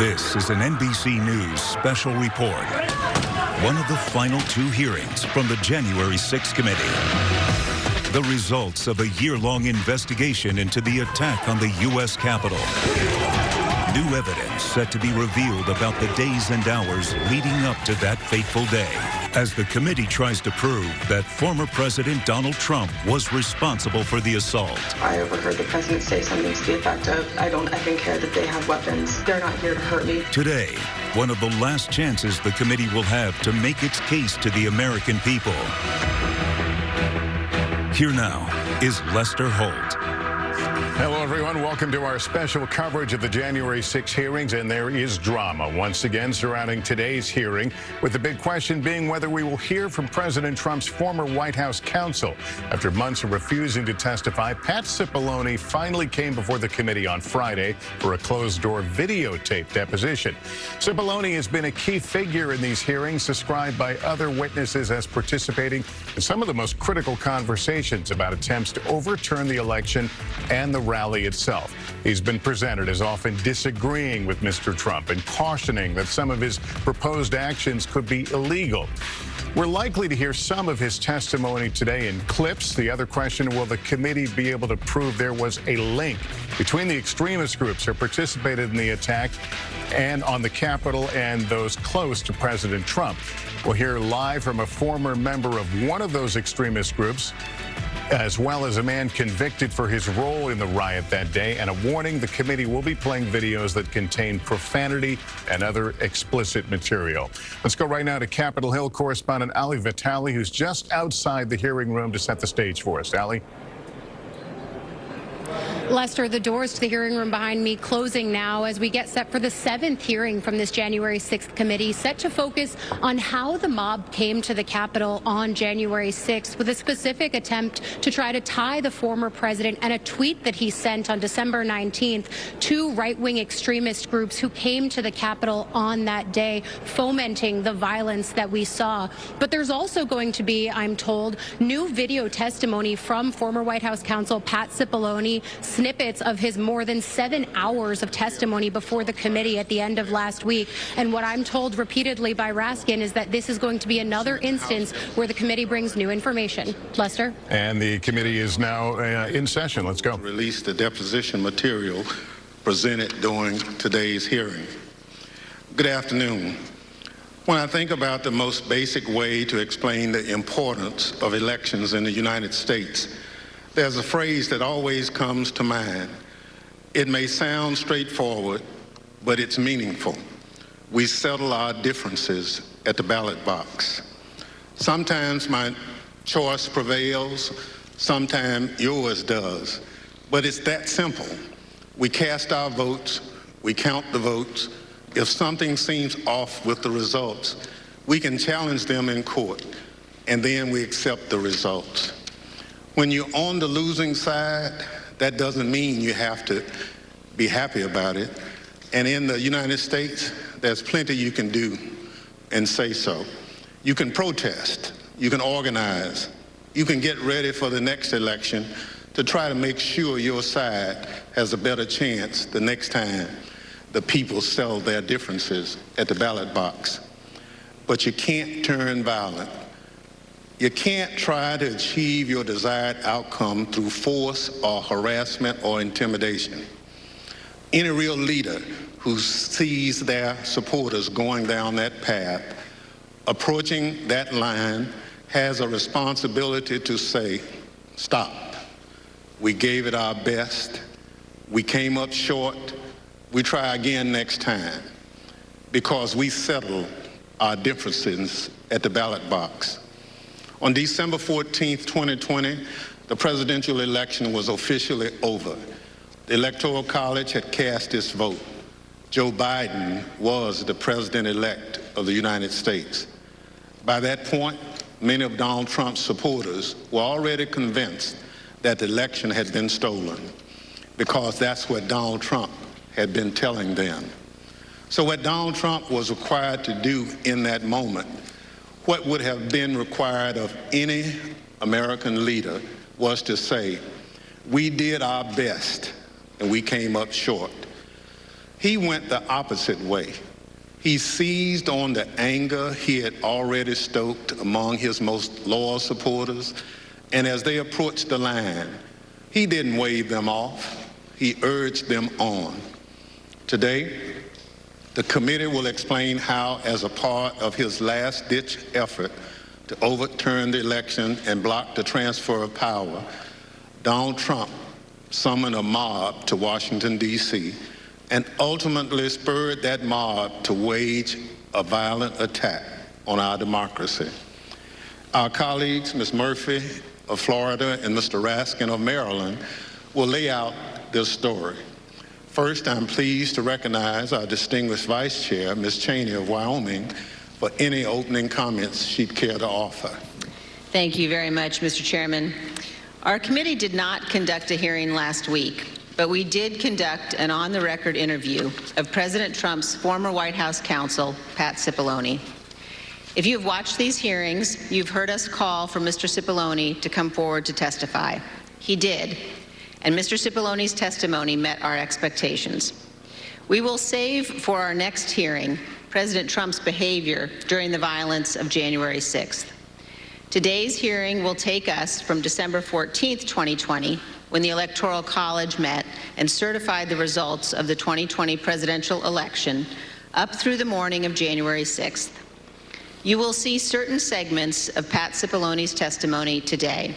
This is an NBC News special report. One of the final two hearings from the January 6th committee. The results of a year-long investigation into the attack on the U.S. Capitol. New evidence set to be revealed about the days and hours leading up to that fateful day, as the committee tries to prove that former President Donald Trump was responsible for the assault. I overheard the president say something to the effect of, I don't effing care that they have weapons. They're not here to hurt me. Today, one of the last chances the committee will have to make its case to the American people. Here now is Lester Holt. Hello, everyone. Welcome to our special coverage of the January 6 hearings, and there is drama once again surrounding today's hearing, with the big question being whether we will hear from President Trump's former White House counsel. After months of refusing to testify, Pat Cipollone finally came before the committee on Friday for a closed-door videotape deposition. Cipollone has been a key figure in these hearings, described by other witnesses as participating in some of the most critical conversations about attempts to overturn the election and the rally itself. He's been presented as often disagreeing with Mr. Trump and cautioning that some of his proposed actions could be illegal. We're likely to hear some of his testimony today in clips. The other question, will the committee be able to prove there was a link between the extremist groups who participated in the attack and on the Capitol and those close to President Trump? We'll hear live from a former member of one of those extremist groups, as well as a man convicted for his role in the riot that day, and a warning: the committee will be playing videos that contain profanity and other explicit material. Let's go right now to Capitol Hill correspondent Ali Vitale, who's just outside the hearing room to set the stage for us. Ali? Lester, the doors to the hearing room behind me closing now as we get set for the 7th hearing from this January 6th committee, set to focus on how the mob came to the Capitol on January 6th, with a specific attempt to try to tie the former president and a tweet that he sent on December 19th to right-wing extremist groups who came to the Capitol on that day, fomenting the violence that we saw. But there's also going to be, I'm told, new video testimony from former White House counsel Pat Cipollone, snippets of his more than 7 hours of testimony before the committee at the end of last week. And what I'm told repeatedly by Raskin is that this is going to be another instance where the committee brings new information. Lester? And the committee is now in session. Let's go. Release the deposition material presented during today's hearing. Good afternoon. When I think about the most basic way to explain the importance of elections in the United States, there's a phrase that always comes to mind. It may sound straightforward, but it's meaningful. We settle our differences at the ballot box. Sometimes my choice prevails, sometimes yours does, but it's that simple. We cast our votes, we count the votes. If something seems off with the results, we can challenge them in court, and then we accept the results. When you're on the losing side, that doesn't mean you have to be happy about it. And in the United States, there's plenty you can do and say so. You can protest, you can organize, you can get ready for the next election to try to make sure your side has a better chance the next time the people settle their differences at the ballot box. But you can't turn violent. You can't try to achieve your desired outcome through force or harassment or intimidation. Any real leader who sees their supporters going down that path, approaching that line, has a responsibility to say, stop. We gave it our best. We came up short. We try again next time, because we settle our differences at the ballot box. On December 14th, 2020, the presidential election was officially over. The Electoral College had cast its vote. Joe Biden was the president-elect of the United States. By that point, many of Donald Trump's supporters were already convinced that the election had been stolen, because that's what Donald Trump had been telling them. So what Donald Trump was required to do in that moment, what would have been required of any American leader, was to say, we did our best and we came up short. He went the opposite way. He seized on the anger he had already stoked among his most loyal supporters, and as they approached the line, he didn't wave them off. He urged them on. Today, the committee will explain how, as a part of his last-ditch effort to overturn the election and block the transfer of power, Donald Trump summoned a mob to Washington, D.C., and ultimately spurred that mob to wage a violent attack on our democracy. Our colleagues, Ms. Murphy of Florida and Mr. Raskin of Maryland, will lay out this story. First, I'm pleased to recognize our distinguished Vice Chair, Ms. Cheney of Wyoming, for any opening comments she'd care to offer. Thank you very much, Mr. Chairman. Our committee did not conduct a hearing last week, but we did conduct an on-the-record interview of President Trump's former White House counsel, Pat Cipollone. If you have watched these hearings, you've heard us call for Mr. Cipollone to come forward to testify. He did, and Mr. Cipollone's testimony met our expectations. We will save for our next hearing President Trump's behavior during the violence of January 6th. Today's hearing will take us from December 14th, 2020, when the Electoral College met and certified the results of the 2020 presidential election, up through the morning of January 6th. You will see certain segments of Pat Cipollone's testimony today.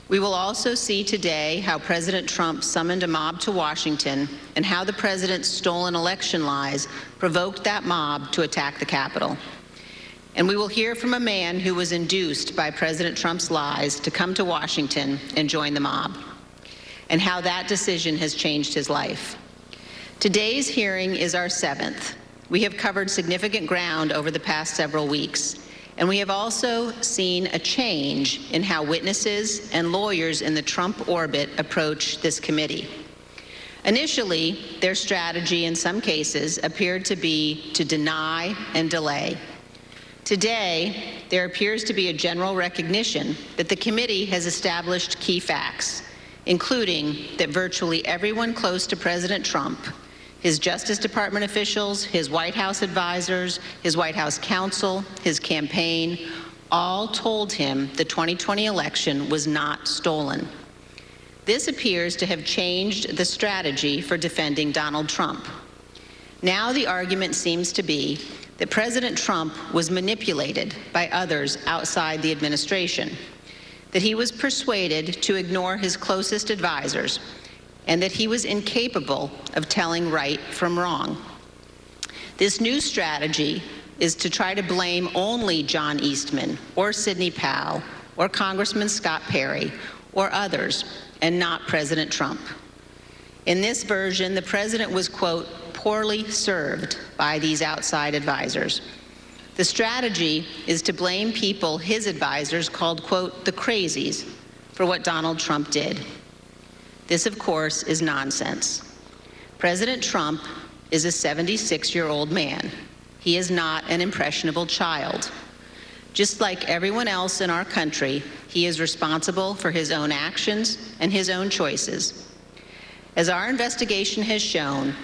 We will also see today how President Trump summoned a mob to Washington and how the president's stolen election lies provoked that mob to attack the Capitol. And we will hear from a man who was induced by President Trump's lies to come to Washington and join the mob, and how that decision has changed his life. Today's hearing is our 7th. We have covered significant ground over the past several weeks, and we have also seen a change in how witnesses and lawyers in the Trump orbit approach this committee. Initially, their strategy in some cases appeared to be to deny and delay. Today, there appears to be a general recognition that the committee has established key facts, including that virtually everyone close to President Trump, his Justice Department officials, his White House advisors, his White House counsel, his campaign, all told him the 2020 election was not stolen. This appears to have changed the strategy for defending Donald Trump. Now the argument seems to be that President Trump was manipulated by others outside the administration, that he was persuaded to ignore his closest advisors, and that he was incapable of telling right from wrong. This new strategy is to try to blame only John Eastman or Sidney Powell or Congressman Scott Perry or others, and not President Trump. In this version, the president was, quote, poorly served by these outside advisors. The strategy is to blame people his advisors called, quote, the crazies for what Donald Trump did. This, of course, is nonsense. President Trump is a 76-year-old man. He is not an impressionable child. Just like everyone else in our country, he is responsible for his own actions and his own choices. As our investigation has shown,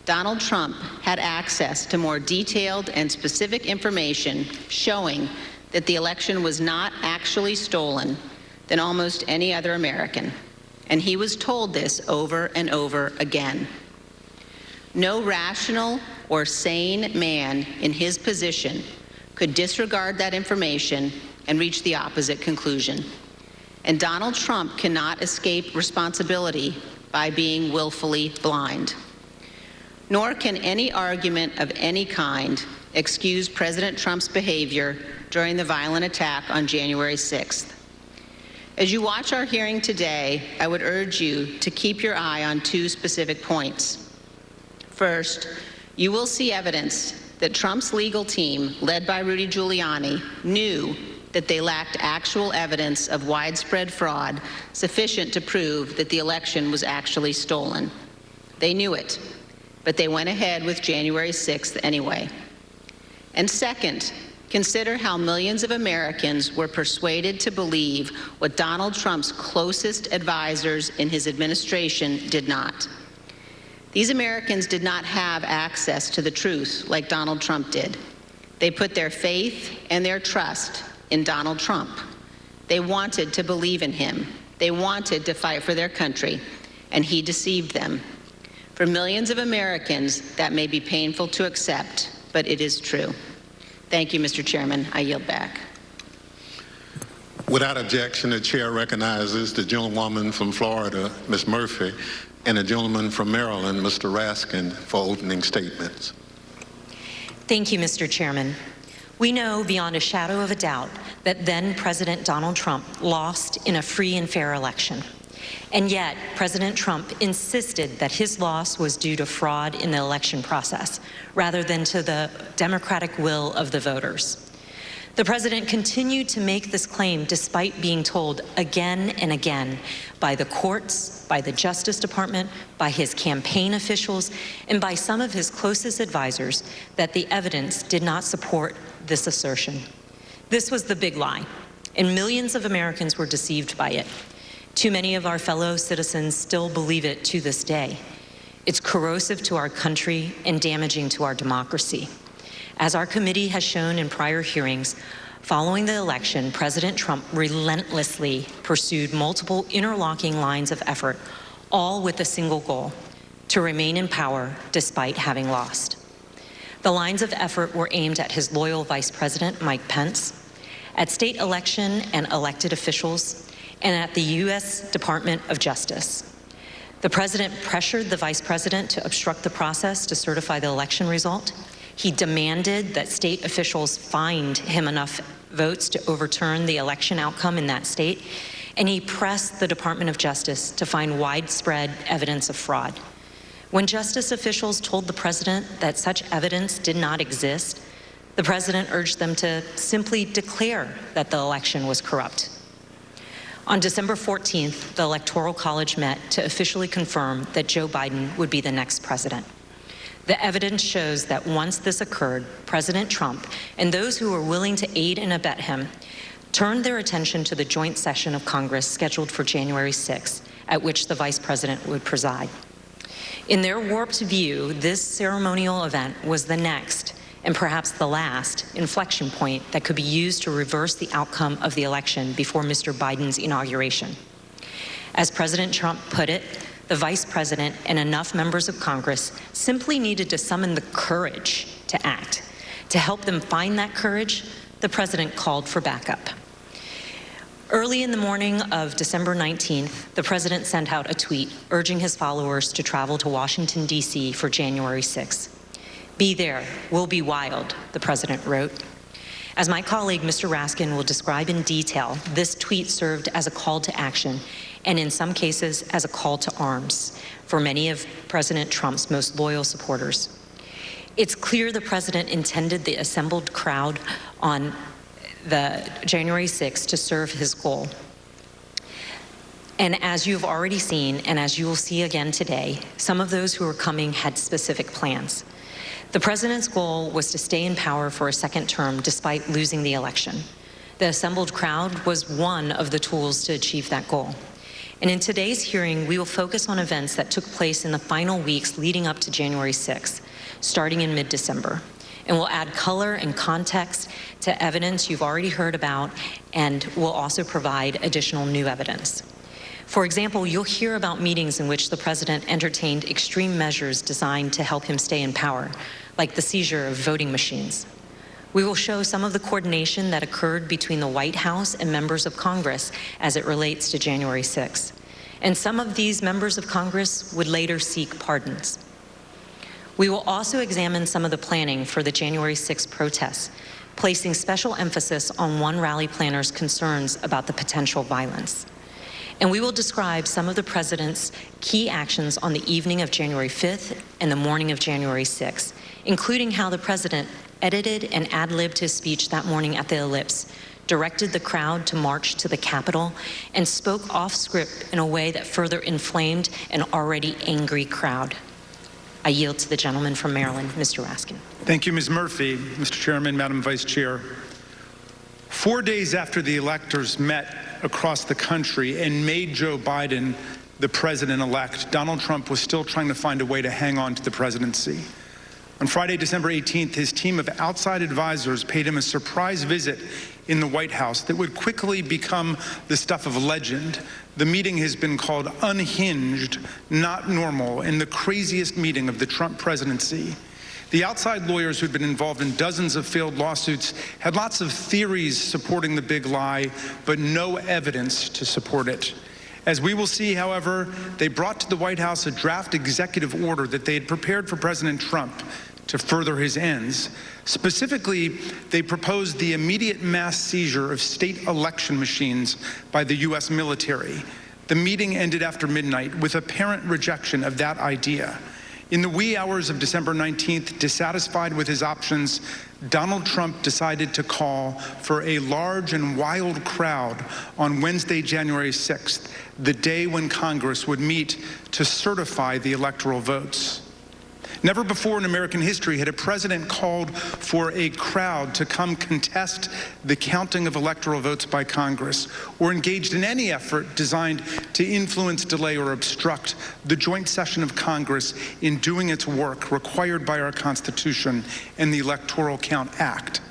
Donald Trump had access to more detailed and specific information showing that the election was not actually stolen than almost any other American. And he was told this over and over again. No rational or sane man in his position could disregard that information and reach the opposite conclusion. And Donald Trump cannot escape responsibility by being willfully blind. Nor can any argument of any kind excuse President Trump's behavior during the violent attack on January 6th. As you watch our hearing today, I would urge you to keep your eye on two specific points. First, you will see evidence that Trump's legal team, led by Rudy Giuliani, knew that they lacked actual evidence of widespread fraud sufficient to prove that the election was actually stolen. They knew it, but they went ahead with January 6th anyway. And second, consider how millions of Americans were persuaded to believe what Donald Trump's closest advisors in his administration did not. These Americans did not have access to the truth like Donald Trump did. They put their faith and their trust in Donald Trump. They wanted to believe in him. They wanted to fight for their country, and he deceived them. For millions of Americans, that may be painful to accept, but it is true. Thank you, Mr. Chairman. I yield back. Without objection, the chair recognizes the gentlewoman from Florida, Ms. Murphy, and the gentleman from Maryland, Mr. Raskin, for opening statements. Thank you, Mr. Chairman. We know beyond a shadow of a doubt that then President Donald Trump lost in a free and fair election. And yet, President Trump insisted that his loss was due to fraud in the election process, rather than to the democratic will of the voters. The president continued to make this claim despite being told again and again by the courts, by the Justice Department, by his campaign officials, and by some of his closest advisors that the evidence did not support this assertion. This was the big lie, and millions of Americans were deceived by it. Too many of our fellow citizens still believe it to this day. It's corrosive to our country and damaging to our democracy. As our committee has shown in prior hearings, following the election, President Trump relentlessly pursued multiple interlocking lines of effort, all with a single goal: to remain in power despite having lost. The lines of effort were aimed at his loyal Vice President, Mike Pence, at state election and elected officials, and at the U.S. Department of Justice. The president pressured the vice president to obstruct the process to certify the election result. He demanded that state officials find him enough votes to overturn the election outcome in that state, and he pressed the Department of Justice to find widespread evidence of fraud. When justice officials told the president that such evidence did not exist, the president urged them to simply declare that the election was corrupt. On December 14th, the Electoral College met to officially confirm that Joe Biden would be the next president. The evidence shows that once this occurred, President Trump and those who were willing to aid and abet him turned their attention to the joint session of Congress scheduled for January 6th, at which the vice president would preside. In their warped view, this ceremonial event was the next, and perhaps the last, inflection point that could be used to reverse the outcome of the election before Mr. Biden's inauguration. As President Trump put it, the vice president and enough members of Congress simply needed to summon the courage to act. To help them find that courage, the president called for backup. Early in the morning of December 19th, the president sent out a tweet urging his followers to travel to Washington, D.C. for January 6th. "Be there, we'll be wild," the president wrote. As my colleague, Mr. Raskin, will describe in detail, this tweet served as a call to action, and in some cases as a call to arms for many of President Trump's most loyal supporters. It's clear the president intended the assembled crowd on the January 6th to serve his goal. And as you've already seen, and as you will see again today, some of those who were coming had specific plans. The president's goal was to stay in power for a second term despite losing the election. The assembled crowd was one of the tools to achieve that goal. And in today's hearing, we will focus on events that took place in the final weeks leading up to January 6th, starting in mid-December. And we'll add color and context to evidence you've already heard about, and we'll also provide additional new evidence. For example, you'll hear about meetings in which the president entertained extreme measures designed to help him stay in power, like the seizure of voting machines. We will show some of the coordination that occurred between the White House and members of Congress as it relates to January 6th. And some of these members of Congress would later seek pardons. We will also examine some of the planning for the January 6th protests, placing special emphasis on one rally planner's concerns about the potential violence. And we will describe some of the president's key actions on the evening of January 5th and the morning of January 6th, including how the president edited and ad-libbed his speech that morning at the ellipse, directed the crowd to march to the Capitol, and spoke off script in a way that further inflamed an already angry crowd. I yield to the gentleman from Maryland, Mr. Raskin. Thank you, Ms. Murphy. Mr. Chairman, Madam Vice Chair. 4 days after the electors met across the country and made Joe Biden the president-elect, Donald Trump was still trying to find a way to hang on to the presidency. On Friday, December 18th, his team of outside advisors paid him a surprise visit in the White House that would quickly become the stuff of legend. The meeting has been called unhinged, not normal, and the craziest meeting of the Trump presidency. The outside lawyers who'd been involved in dozens of failed lawsuits had lots of theories supporting the big lie, but no evidence to support it. As we will see, however, they brought to the White House a draft executive order that they had prepared for President Trump to further his ends. Specifically, they proposed the immediate mass seizure of state election machines by the U.S. military. The meeting ended after midnight with apparent rejection of that idea. In the wee hours of December 19th, dissatisfied with his options, Donald Trump decided to call for a large and wild crowd on Wednesday, January 6th, the day when Congress would meet to certify the electoral votes. Never before in American history had a president called for a crowd to come contest the counting of electoral votes by Congress, or engaged in any effort designed to influence, delay, or obstruct the joint session of Congress in doing its work required by our Constitution and the Electoral Count Act.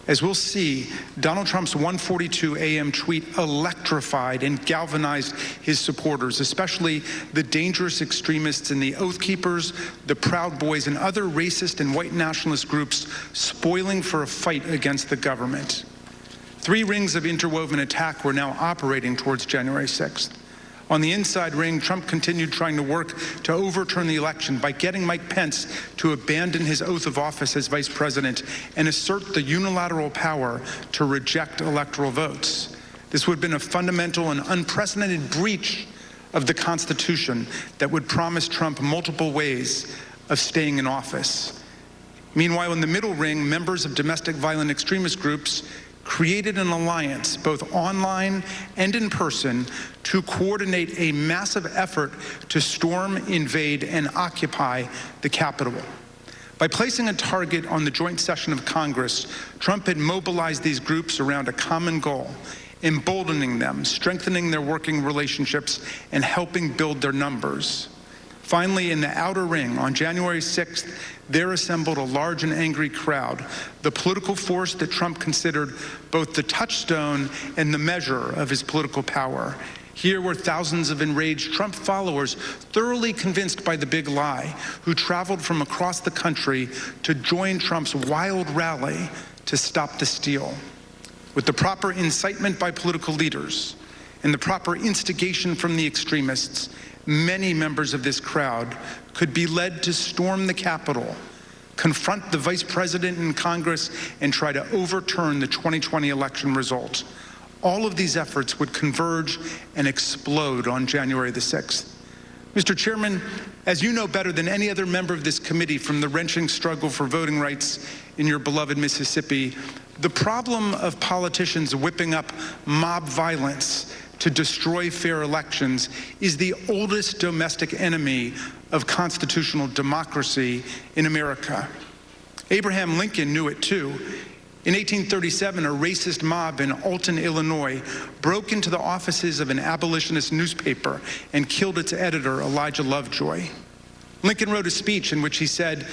As we'll see, Donald Trump's 1:42 a.m. tweet electrified and galvanized his supporters, especially the dangerous extremists and the Oath Keepers, the Proud Boys, and other racist and white nationalist groups spoiling for a fight against the government. 3 rings of interwoven attack were now operating towards January 6th. On the inside ring, Trump continued trying to work to overturn the election by getting Mike Pence to abandon his oath of office as vice president and assert the unilateral power to reject electoral votes. This would have been a fundamental and unprecedented breach of the Constitution that would promise Trump multiple ways of staying in office. Meanwhile, in the middle ring, members of domestic violent extremist groups created an alliance, both online and in person, to coordinate a massive effort to storm, invade, and occupy the Capitol. By placing a target on the joint session of Congress, Trump had mobilized these groups around a common goal, emboldening them, strengthening their working relationships, and helping build their numbers. Finally, in the outer ring, on January 6th, there assembled a large and angry crowd, the political force that Trump considered both the touchstone and the measure of his political power. Here were thousands of enraged Trump followers, thoroughly convinced by the big lie, who traveled from across the country to join Trump's wild rally to stop the steal. With the proper incitement by political leaders and the proper instigation from the extremists, many members of this crowd could be led to storm the Capitol, confront the vice president in Congress, and try to overturn the 2020 election result. All of these efforts would converge and explode on January the 6th. Mr. Chairman, as you know better than any other member of this committee from the wrenching struggle for voting rights in your beloved Mississippi, the problem of politicians whipping up mob violence to destroy fair elections is the oldest domestic enemy of constitutional democracy in America. Abraham Lincoln knew it too. In 1837, a racist mob in Alton, Illinois, broke into the offices of an abolitionist newspaper and killed its editor, Elijah Lovejoy. Lincoln wrote a speech in which he said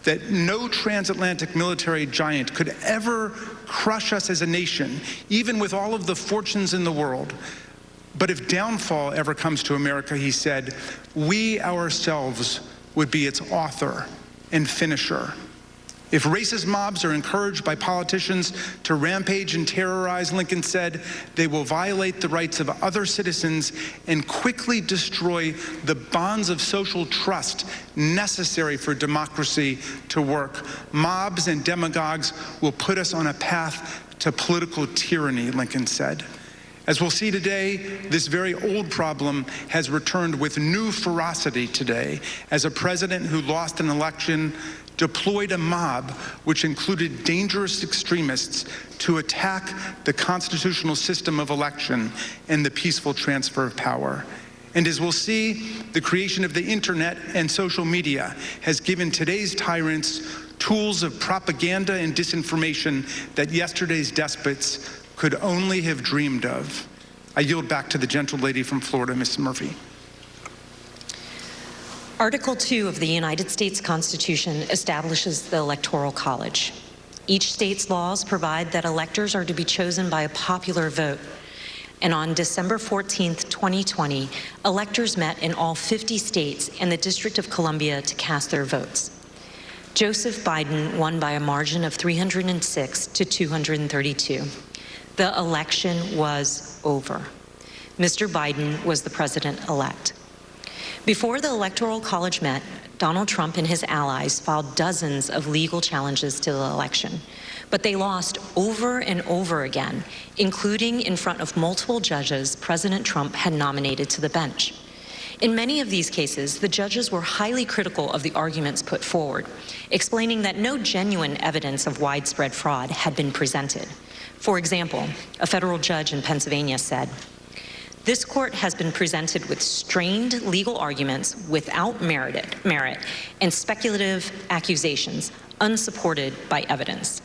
that no transatlantic military giant could ever crush us as a nation, even with all of the fortunes in the world. But if downfall ever comes to America, he said, we ourselves would be its author and finisher. If racist mobs are encouraged by politicians to rampage and terrorize, Lincoln said, they will violate the rights of other citizens and quickly destroy the bonds of social trust necessary for democracy to work. Mobs and demagogues will put us on a path to political tyranny, Lincoln said. As we'll see today, this very old problem has returned with new ferocity today as a president who lost an election deployed a mob which included dangerous extremists to attack the constitutional system of election and the peaceful transfer of power. And as we'll see, the creation of the internet and social media has given today's tyrants tools of propaganda and disinformation that yesterday's despots could only have dreamed of. I yield back to the gentle lady from Florida, Ms. Murphy. Article 2 of the United States Constitution establishes the Electoral College. Each state's laws provide that electors are to be chosen by a popular vote. And on December 14th, 2020, electors met in all 50 states and the District of Columbia to cast their votes. Joseph Biden won by a margin of 306 to 232. The election was over. Mr. Biden was the president-elect. Before the Electoral College met, Donald Trump and his allies filed dozens of legal challenges to the election, but they lost over and over again, including in front of multiple judges President Trump had nominated to the bench. In many of these cases, the judges were highly critical of the arguments put forward, explaining that no genuine evidence of widespread fraud had been presented. For example, a federal judge in Pennsylvania said, "This court has been presented with strained legal arguments without merit and speculative accusations unsupported by evidence.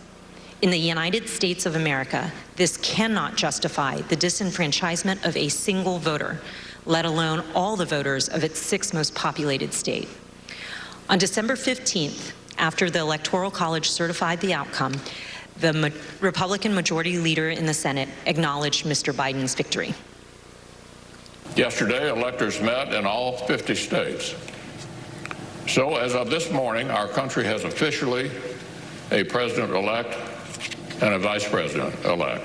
In the United States of America, this cannot justify the disenfranchisement of a single voter, let alone all the voters of its 6th most populated state." On December 15th, after the Electoral College certified the outcome, the Republican Majority Leader in the Senate acknowledged Mr. Biden's victory. Yesterday, electors met in all 50 states. So as of this morning, our country has officially a president-elect and a vice president-elect.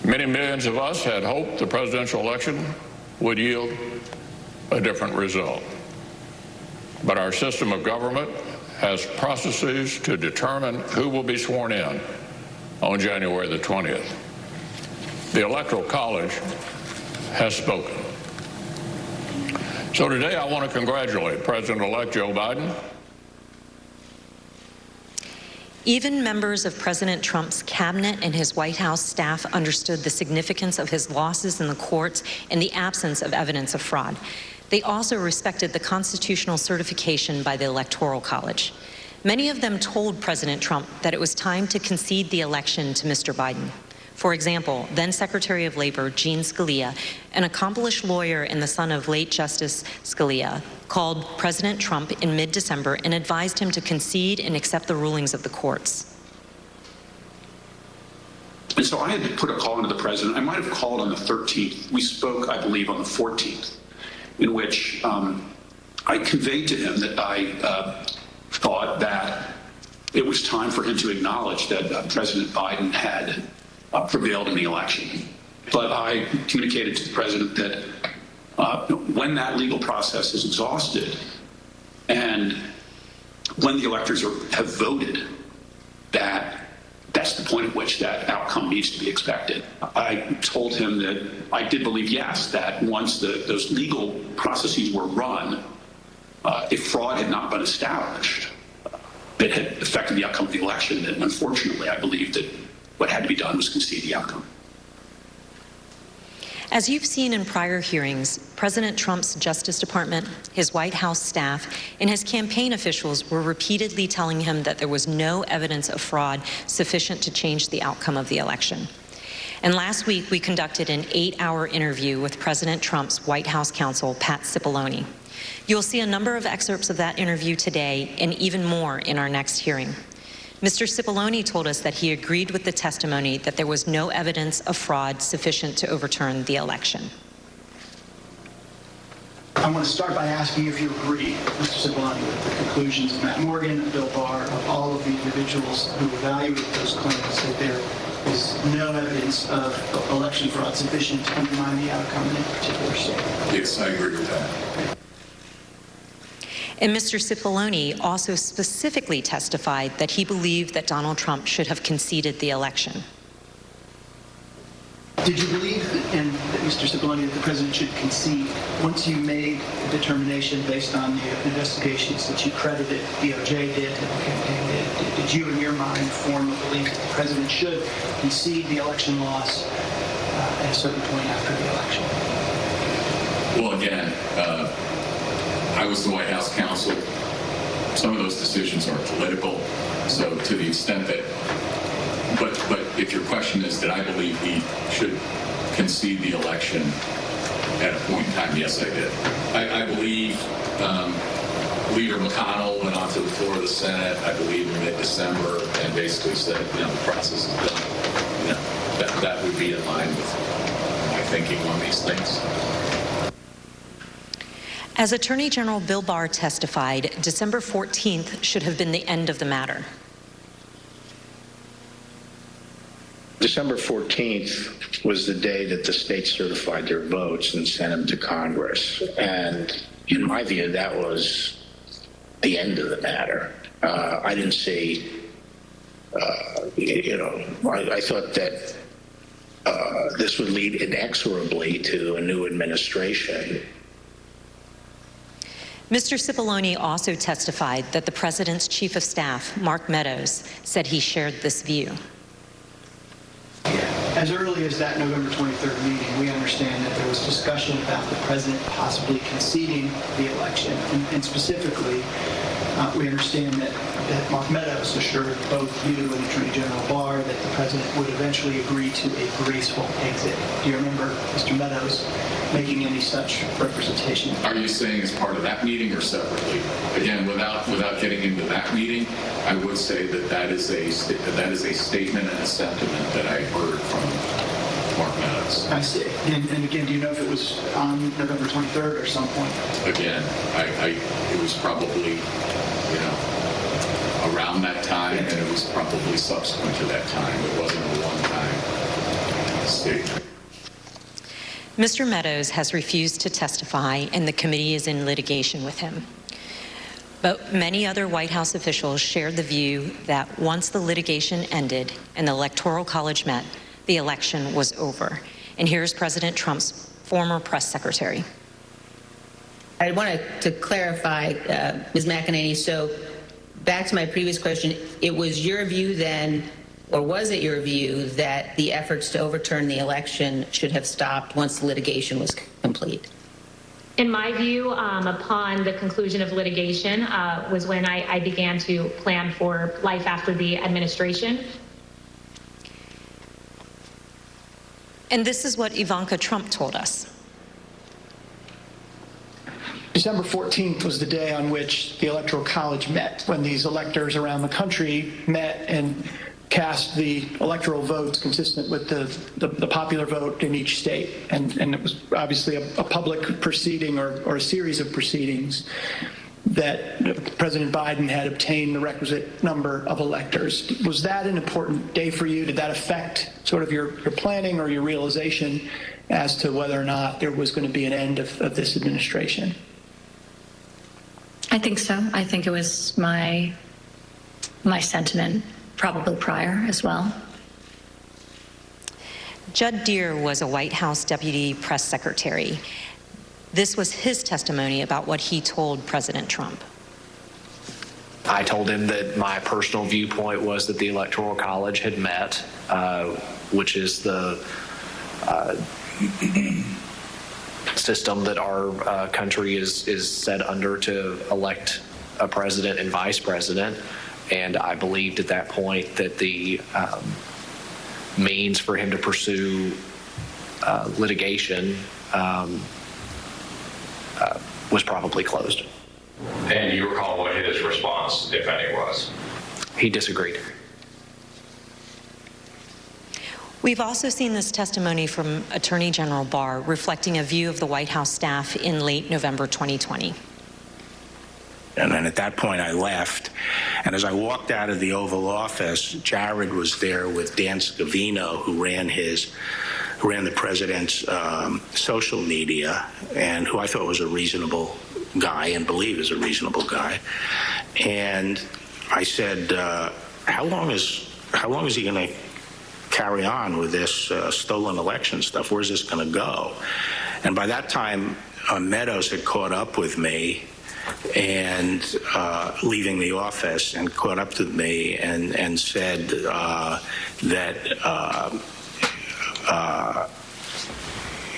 Many millions of us had hoped the presidential election would yield a different result. But our system of government has processes to determine who will be sworn in on January the 20th. The Electoral College has spoken. So today I want to congratulate President-elect Joe Biden. Even members of President Trump's cabinet and his White House staff understood the significance of his losses in the courts and the absence of evidence of fraud. They also respected the constitutional certification by the Electoral College. Many of them told President Trump that it was time to concede the election to Mr. Biden. For example, then Secretary of Labor Jean Scalia, an accomplished lawyer and the son of late Justice Scalia, called President Trump in mid-December and advised him to concede and accept the rulings of the courts. And so I had to put a call into the president. I might have called on the 13th. We spoke, I believe, on the 14th, in which I conveyed to him that I thought that it was time for him to acknowledge that President Biden had prevailed in the election. But I communicated to the president that when that legal process is exhausted and when the electors have voted, that's the point at which that outcome needs to be expected. I told him that I did believe, yes, that once those legal processes were run, if fraud had not been established that had affected the outcome of the election, then unfortunately I believe that what had to be done was concede the outcome. As you've seen in prior hearings, President Trump's Justice Department, his White House staff, and his campaign officials were repeatedly telling him that there was no evidence of fraud sufficient to change the outcome of the election. And last week, we conducted an 8-hour interview with President Trump's White House counsel, Pat Cipollone. You'll see a number of excerpts of that interview today and even more in our next hearing. Mr. Cipollone told us that he agreed with the testimony that there was no evidence of fraud sufficient to overturn the election. I want to start by asking if you agree, Mr. Cipollone, with the conclusions of Matt Morgan and Bill Barr, of all of the individuals who evaluated those claims, that there is no evidence of election fraud sufficient to undermine the outcome in a particular state. Yes, I agree with that. And Mr. Cipollone also specifically testified that he believed that Donald Trump should have conceded the election. Did you believe, Mr. Cipollone, that the president should concede once you made the determination based on the investigations that you credited DOJ did and the campaign did? Did you, in your mind, form a belief that the president should concede the election loss at a certain point after the election? Well, again, I was the White House counsel. Some of those decisions are political, so to the extent that, but if your question is that I believe he should concede the election, At a point in time, yes, I did. I believe Leader McConnell went onto the floor of the Senate, I believe in mid-December, and basically said, the process is done. That would be in line with my thinking on these things. As Attorney General Bill Barr testified, December 14th should have been the end of the matter. December 14th was the day that the states certified their votes and sent them to Congress. And in my view, that was the end of the matter. I didn't see, I thought that this would lead inexorably to a new administration. Mr. Cipollone also testified that the president's chief of staff, Mark Meadows, said he shared this view. As early as that November 23rd meeting, we understand that there was discussion about the president possibly conceding the election. And specifically, we understand that Mark Meadows assured both you and Attorney General Barr that the president would eventually agree to a graceful exit. Do you remember Mr. Meadows making any such representation? Are you saying as part of that meeting or separately? Again, without getting into that meeting, I would say that is a statement and a sentiment that I heard from Mark Meadows. I see. And again, do you know if it was on November 23rd or some point? Again, it was probably, around that time, and it was probably subsequent to that time. It wasn't a one-time statement. Mr. Meadows has refused to testify, and the committee is in litigation with him. But many other White House officials shared the view that once the litigation ended and the Electoral College met, the election was over. And here's President Trump's former press secretary. I wanted to clarify, Ms. McEnany, so back to my previous question, it was your view then, or was it your view, that the efforts to overturn the election should have stopped once the litigation was complete? In my view, upon the conclusion of litigation was when I began to plan for life after the administration. And this is what Ivanka Trump told us. December 14th was the day on which the Electoral College met, when these electors around the country met and cast the electoral votes consistent with the popular vote in each state. And it was obviously a public proceeding or a series of proceedings that President Biden had obtained the requisite number of electors. Was that an important day for you? Did that affect sort of your planning or your realization as to whether or not there was going to be an end of this administration? I think so. I think it was my sentiment probably prior as well. Judd Deere was a White House deputy press secretary. This was his testimony about what he told President Trump. I told him that my personal viewpoint was that the Electoral College had met, which is the system that our country is set under to elect a president and vice president. And I believed at that point that the means for him to pursue litigation was probably closed. And do you recall what his response, if any, was? He disagreed. We've also seen this testimony from Attorney General Barr reflecting a view of the White House staff in late November 2020. And then at that point I left. And as I walked out of the Oval Office, Jared was there with Dan Scavino, who ran the president's social media, and who I thought was a reasonable guy and believe is a reasonable guy. And I said, how long is he going to carry on with this stolen election stuff? Where's this going to go? And by that time, Meadows had caught up with me and leaving the office, and caught up to me and said that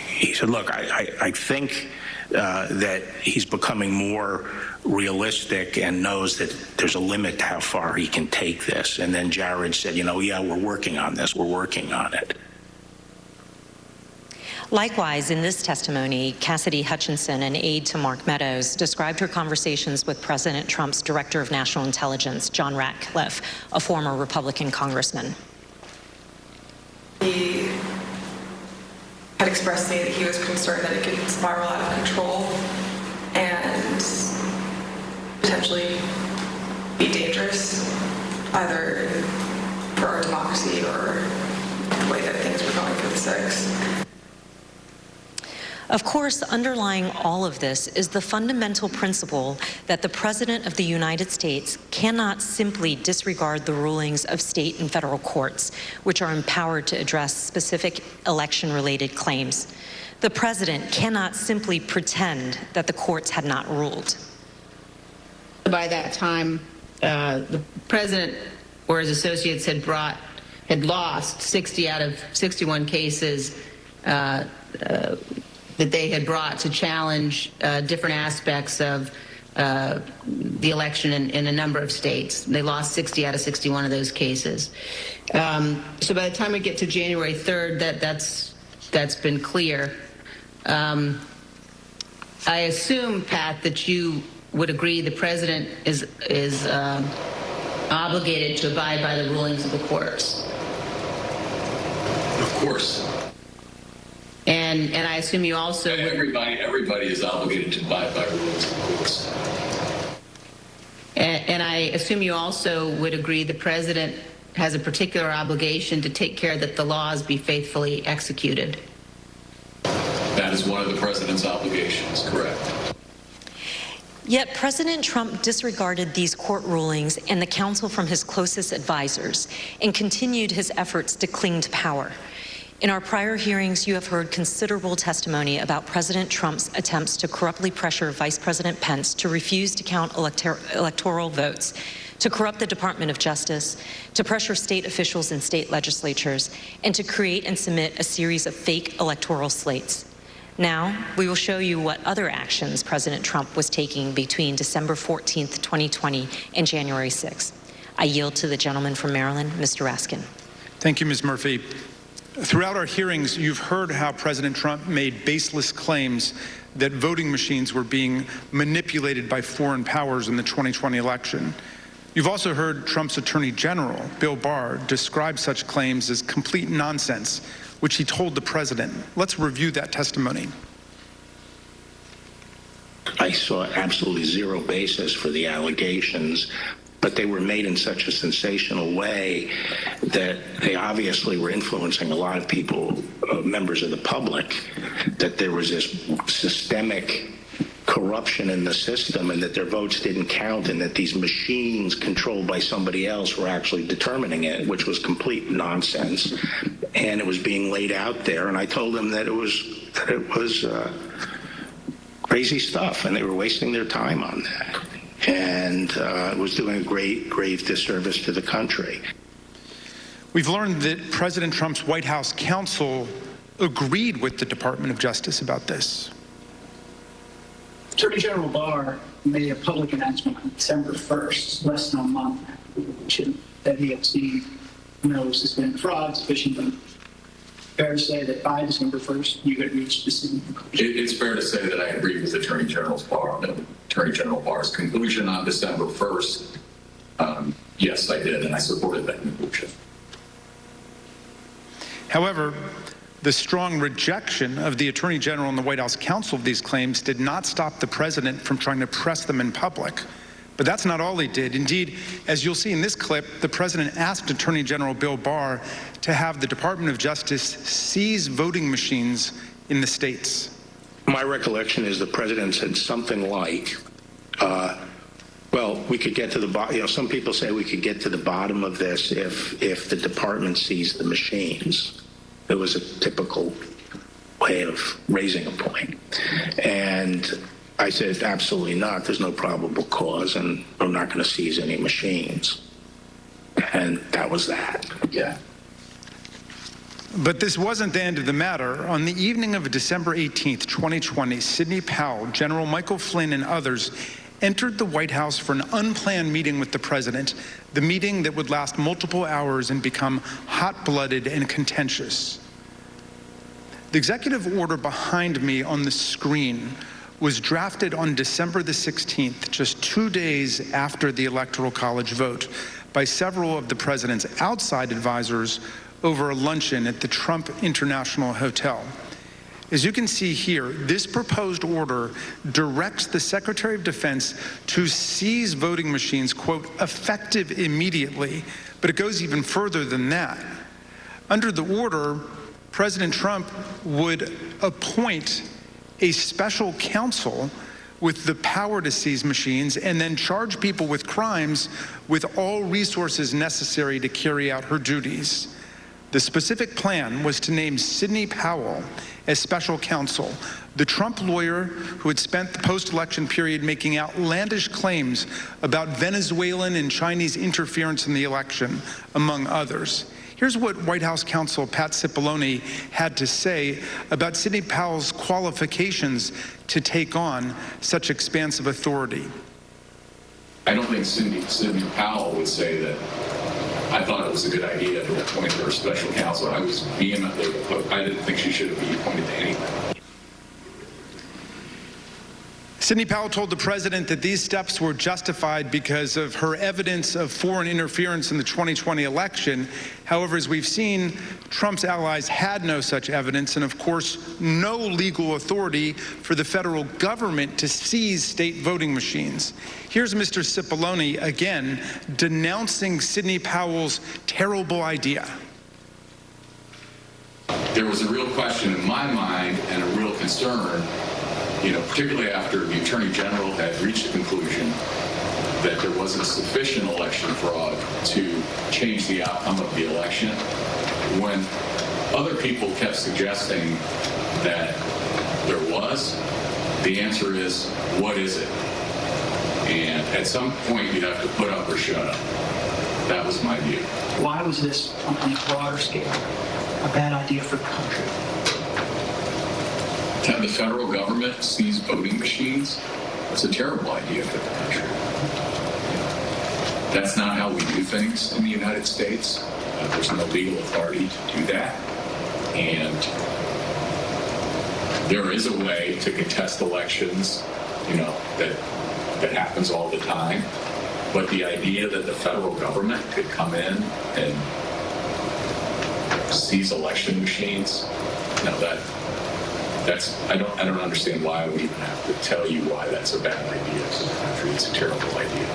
he said, look, I think that he's becoming more realistic and knows that there's a limit to how far he can take this. And then Jared said, yeah, we're working on this. We're working on it. Likewise, in this testimony, Cassidy Hutchinson, an aide to Mark Meadows, described her conversations with President Trump's Director of National Intelligence, John Ratcliffe, a former Republican congressman. He had expressed to me that he was concerned that it could spiral out of control and potentially be dangerous, either for our democracy or the way that things were going for the 6th. Of course, underlying all of this is the fundamental principle that the President of the United States cannot simply disregard the rulings of state and federal courts, which are empowered to address specific election-related claims. The President cannot simply pretend that the courts had not ruled. By that time, the President or his associates had lost 60 out of 61 cases that they had brought to challenge different aspects of the election in a number of states. They lost 60 out of 61 of those cases. So by the time we get to January 3rd, that's been clear. I assume, Pat, that you would agree the President is obligated to abide by the rulings of the courts. Of course. And I assume you also everybody is obligated to abide by rules of the courts. And I assume you also would agree the President has a particular obligation to take care that the laws be faithfully executed. That is one of the President's obligations, correct. Yet President Trump disregarded these court rulings and the counsel from his closest advisors and continued his efforts to cling to power. In our prior hearings, you have heard considerable testimony about President Trump's attempts to corruptly pressure Vice President Pence to refuse to count electoral votes, to corrupt the Department of Justice, to pressure state officials and state legislatures, and to create and submit a series of fake electoral slates. Now, we will show you what other actions President Trump was taking between December 14th, 2020 and January 6th. I yield to the gentleman from Maryland, Mr. Raskin. Thank you, Ms. Murphy. Throughout our hearings, you've heard how President Trump made baseless claims that voting machines were being manipulated by foreign powers in the 2020 election. You've also heard Trump's Attorney General, Bill Barr, describe such claims as complete nonsense, which he told the President. Let's review that testimony. I saw absolutely zero basis for the allegations, but they were made in such a sensational way that they obviously were influencing a lot of people, members of the public, that there was this systemic corruption in the system and that their votes didn't count and that these machines controlled by somebody else were actually determining it, which was complete nonsense. And it was being laid out there. And I told them that it was crazy stuff and they were wasting their time on that. And it was doing a grave disservice to the country. We've learned that President Trump's White House counsel agreed with the Department of Justice about this. Attorney General Barr made a public announcement on December 1st, less than a month, that he had seen no suspended fraud, sufficiently fair to say that by December 1st, you could reach the same conclusion? It's fair to say that I agree with Attorney General Barr's conclusion on December 1st. Yes, I did, and I supported that conclusion. However, the strong rejection of the Attorney General and the White House counsel of these claims did not stop the President from trying to press them in public. But that's not all he did. Indeed, as you'll see in this clip, the President asked Attorney General Bill Barr to have the Department of Justice seize voting machines in the states. My recollection is the President said something like, well, we could get to the bottom, some people say we could get to the bottom of this if the department seized the machines. It was a typical way of raising a point. And I said, absolutely not. There's no probable cause, and I'm not going to seize any machines. And that was that. Yeah. But this wasn't the end of the matter. On the evening of December 18th, 2020, Sidney Powell, General Michael Flynn, and others entered the White House for an unplanned meeting with the President, the meeting that would last multiple hours and become hot-blooded and contentious. The executive order behind me on the screen was drafted on December the 16th, just 2 days after the Electoral College vote, by several of the president's outside advisors over a luncheon at the Trump International Hotel. As you can see here, this proposed order directs the Secretary of Defense to seize voting machines, quote, effective immediately, but it goes even further than that. Under the order, President Trump would appoint a special counsel with the power to seize machines and then charge people with crimes with all resources necessary to carry out her duties. The specific plan was to name Sidney Powell as special counsel, the Trump lawyer who had spent the post-election period making outlandish claims about Venezuelan and Chinese interference in the election, among others. Here's what White House counsel Pat Cipollone had to say about Sidney Powell's qualifications to take on such expansive authority. I don't think Sidney Powell would say that I thought it was a good idea to appoint her special counsel. I was vehemently opposed. I didn't think she should have been appointed to anything. Sidney Powell told the president that these steps were justified because of her evidence of foreign interference in the 2020 election. However, as we've seen, Trump's allies had no such evidence and, of course, no legal authority for the federal government to seize state voting machines. Here's Mr. Cipollone again denouncing Sidney Powell's terrible idea. There was a real question in my mind and a real concern, particularly after the Attorney General had reached the conclusion that there wasn't sufficient election fraud to change the outcome of the election. When other people kept suggesting that there was, the answer is, what is it? And at some point, you have to put up or shut up. That was my view. Why was this, on a broader scale, a bad idea for the country? To have the federal government seize voting machines, that's a terrible idea for the country. That's not how we do things in the United States. There's no legal authority to do that. And there is a way to contest elections, that happens all the time. But the idea that the federal government could come in and seize election machines, I don't understand why I would even have to tell you why that's a bad idea for the country. It's a terrible idea.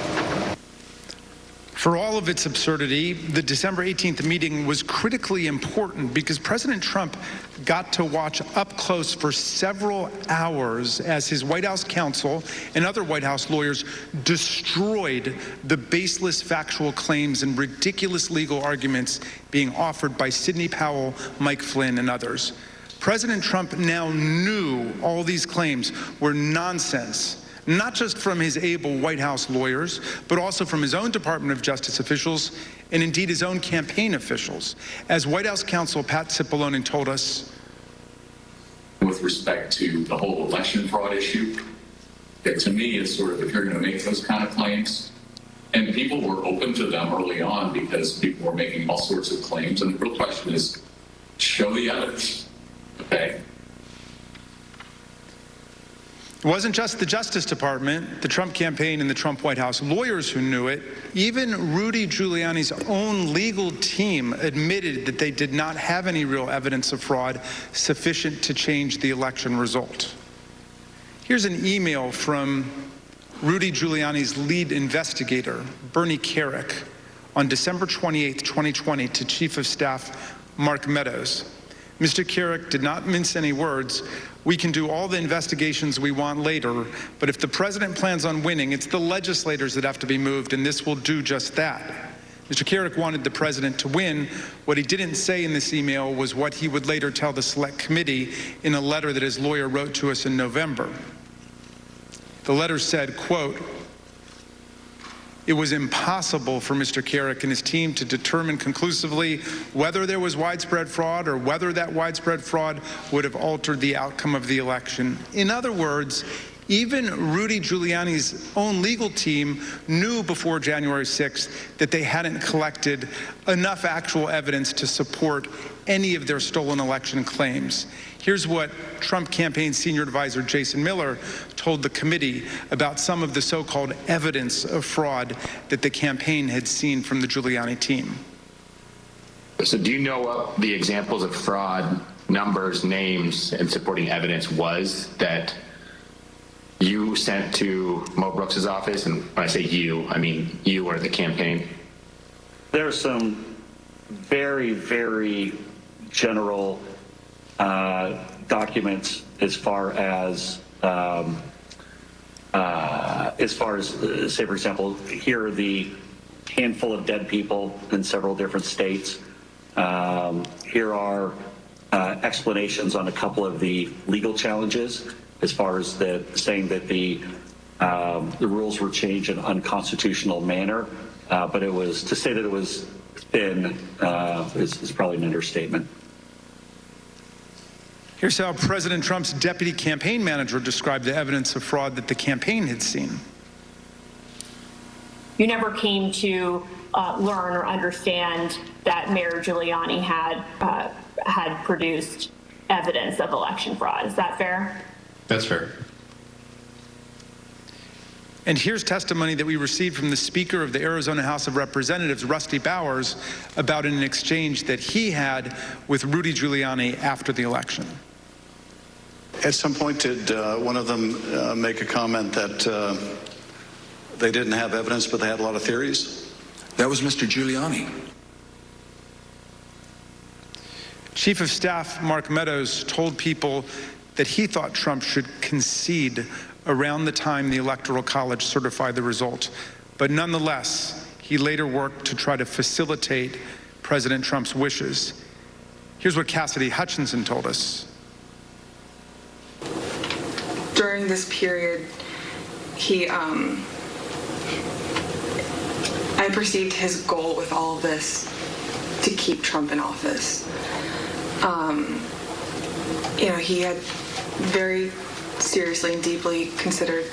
For all of its absurdity, the December 18th meeting was critically important because President Trump got to watch up close for several hours as his White House counsel and other White House lawyers destroyed the baseless factual claims and ridiculous legal arguments being offered by Sidney Powell, Mike Flynn, and others. President Trump now knew all these claims were nonsense, not just from his able White House lawyers, but also from his own Department of Justice officials and indeed his own campaign officials. As White House counsel Pat Cipollone told us, with respect to the whole election fraud issue, to me it's sort of, if you're going to make those kind of claims, and people were open to them early on because people were making all sorts of claims, and the real question is, show the evidence. Okay. It wasn't just the Justice Department, the Trump campaign, and the Trump White House lawyers who knew it. Even Rudy Giuliani's own legal team admitted that they did not have any real evidence of fraud sufficient to change the election result. Here's an email from Rudy Giuliani's lead investigator, Bernie Kerik, on December 28, 2020, to Chief of Staff Mark Meadows. Mr. Kerik did not mince any words. We can do all the investigations we want later, but if the president plans on winning, it's the legislators that have to be moved, and this will do just that. Mr. Kerik wanted the president to win. What he didn't say in this email was what he would later tell the Select Committee in a letter that his lawyer wrote to us in November. The letter said, quote, "It was impossible for Mr. Kerik and his team to determine conclusively whether there was widespread fraud or whether that widespread fraud would have altered the outcome of the election. In other words, Even Rudy Giuliani's own legal team knew before January 6th that they hadn't collected enough actual evidence to support any of their stolen election claims. Here's what Trump campaign senior advisor Jason Miller told the committee about some of the so-called evidence of fraud that the campaign had seen from the Giuliani team. So do you know what the examples of fraud, numbers, names, and supporting evidence was that you sent to Mo Brooks's office? And when I say you, I mean you or the campaign. There are some very, very general documents as far as say, for example, here are the handful of dead people in several different states. Here are explanations on a couple of the legal challenges, as far as saying that the rules were changed in an unconstitutional manner, but it was to say that it was thin is probably an understatement. Here's how President Trump's deputy campaign manager described the evidence of fraud that the campaign had seen. You never came to learn or understand that Mayor Giuliani had produced evidence of election fraud. Is that fair? That's fair. And here's testimony that we received from the Speaker of the Arizona House of Representatives, Rusty Bowers, about an exchange that he had with Rudy Giuliani after the election. At some point, did one of them make a comment that they didn't have evidence, but they had a lot of theories? That was Mr. Giuliani. Chief of Staff Mark Meadows told people that he thought Trump should concede around the time the Electoral College certified the result. But nonetheless, he later worked to try to facilitate President Trump's wishes. Here's what Cassidy Hutchinson told us. During this period, I perceived his goal with all of this to keep Trump in office. He had very seriously and deeply considered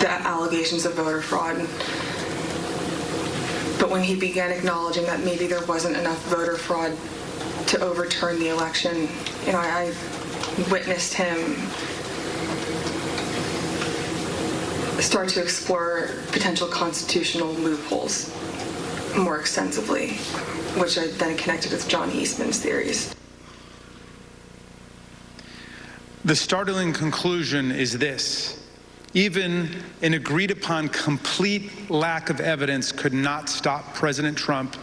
the allegations of voter fraud. But when he began acknowledging that maybe there wasn't enough voter fraud to overturn the election, I witnessed him start to explore potential constitutional loopholes more extensively, which I then connected with John Eastman's theories. The startling conclusion is this: even an agreed upon complete lack of evidence could not stop President Trump,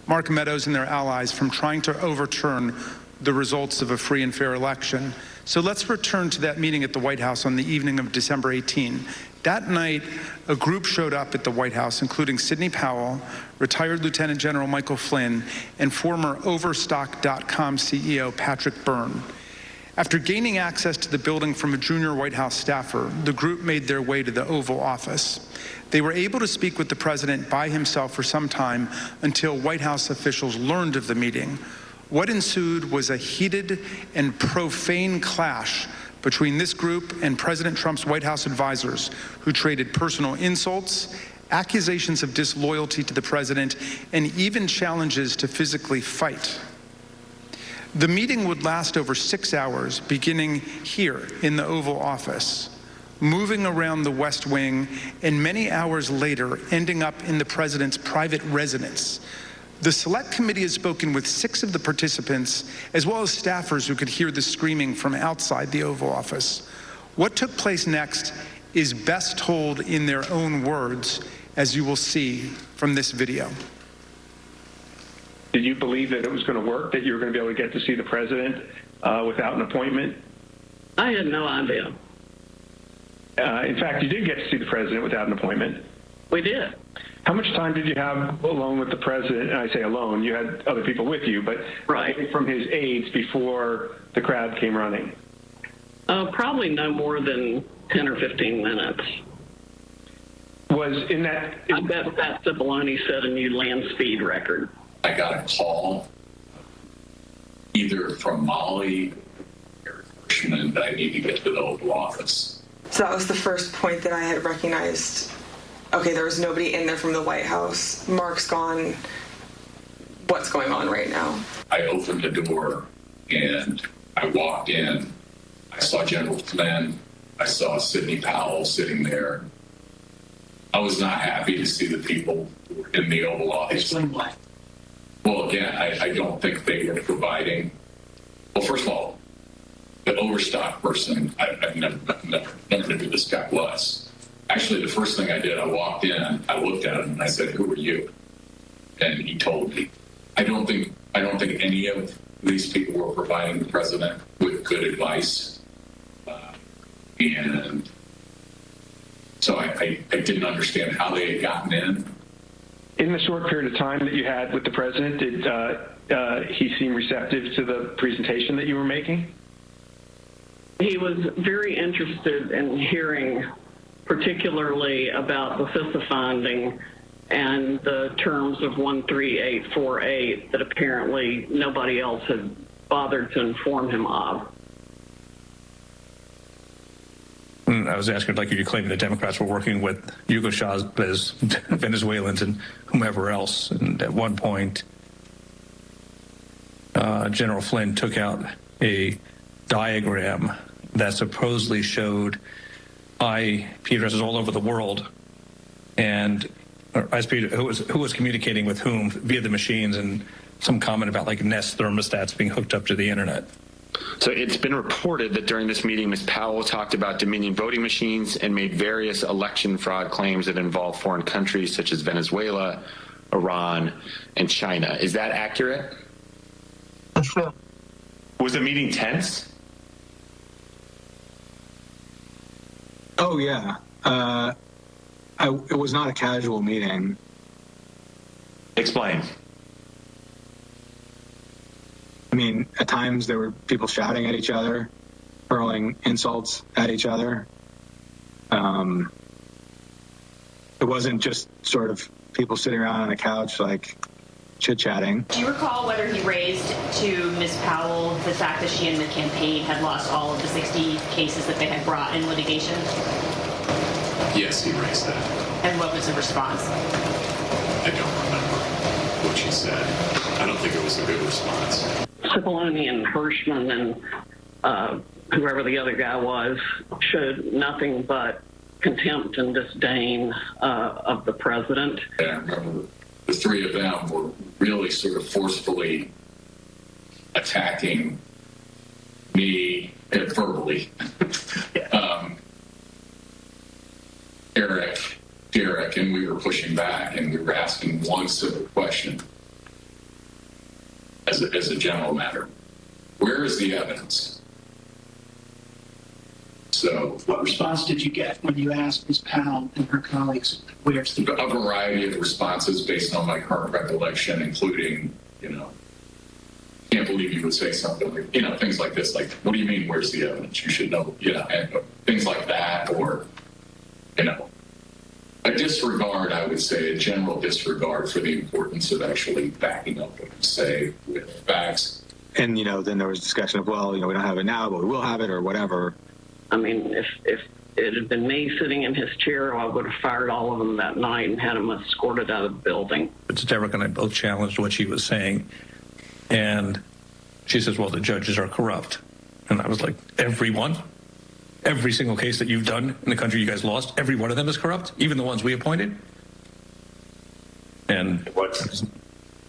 Mark Meadows, and their allies from trying to overturn the results of a free and fair election. So let's return to that meeting at the White House on the evening of December 18. That night, a group showed up at the White House, including Sidney Powell, retired Lieutenant General Michael Flynn, and former Overstock.com CEO Patrick Byrne. After gaining access to the building from a junior White House staffer, the group made their way to the Oval Office. They were able to speak with the president by himself for some time until White House officials learned of the meeting. What ensued was a heated and profane clash between this group and President Trump's White House advisors, who traded personal insults, accusations of disloyalty to the president, and even challenges to physically fight. The meeting would last over 6 hours, beginning here in the Oval Office, moving around the West Wing, and many hours later, ending up in the president's private residence. The Select Committee has spoken with 6 of the participants, as well as staffers who could hear the screaming from outside the Oval Office. What took place next is best told in their own words, as you will see from this video. Did you believe that it was going to work, that you were going to be able to get to see the president without an appointment? I had no idea. In fact, you did get to see the president without an appointment. We did. How much time did you have alone with the president? And I say alone, you had other people with you, but right from his aides before the crowd came running? Probably no more than 10 or 15 minutes. Was in that... I bet Pat Cipollone set a new land speed record. I got a call either from Molly or Cushman him that I need to get to the Oval Office. So that was the first point that I had recognized. Okay, there was nobody in there from the White House. Mark's gone. What's going on right now? I opened the door and I walked in. I saw General Flynn. I saw Sidney Powell sitting there. I was not happy to see the people in the Oval Office. Explain why. Well, again, I don't think they were providing. Well, first of all, the overstock person, I've never knew who this guy was. Actually, the first thing I did, I walked in, I looked at him, and I said, "Who are you?" And he told me. I don't think any of these people were providing the president with good advice, and so I didn't understand how they had gotten in. In the short period of time that you had with the president, did he seem receptive to the presentation that you were making? He was very interested in hearing particularly about the CISA finding and the terms of 13848 that apparently nobody else had bothered to inform him of. I was asking, like, you claiming the Democrats were working with Hugo Chavez, Venezuelans, and whomever else. And at one point, General Flynn took out a diagram that supposedly showed IP addresses all over the world, and who was communicating with whom via the machines, and some comment about like Nest thermostats being hooked up to the internet. So it's been reported that during this meeting, Ms. Powell talked about Dominion voting machines and made various election fraud claims that involve foreign countries such as Venezuela, Iran, and China. Is that accurate? That's true. Was the meeting tense? Oh, yeah. It was not a casual meeting. Explain. I mean, at times there were people shouting at each other, hurling insults at each other. It wasn't just sort of people sitting around on a couch, like, chit-chatting. Do you recall whether he raised to Ms. Powell the fact that she and the campaign had lost all of the 60 cases that they had brought in litigation? Yes, he raised that. And what was the response? I don't remember what she said. I don't think it was a good response. Cipollone and Hirschman and whoever the other guy was showed nothing but contempt and disdain of the president. Yeah, I remember the three of them were really sort of forcefully attacking me verbally. Derek, and we were pushing back, and we were asking one simple question as a general matter. Where is the evidence? So, what response did you get when you asked Ms. Powell and her colleagues, where's the a variety of responses based on my current recollection, including, can't believe you would say something like, things like this, like, what do you mean, where's the evidence? You should know, and things like that, or, a disregard, I would say, a general disregard for the importance of actually backing up what you say with facts. And, then there was discussion of, well, we don't have it now, but we will have it, or whatever. I mean, if it had been me sitting in his chair, I would have fired all of them that night and had them escorted out of the building. It's Derek and I both challenged what she was saying. And she says, well, the judges are corrupt. And I was like, everyone? Every single case that you've done in the country you guys lost, every one of them is corrupt, even the ones we appointed? And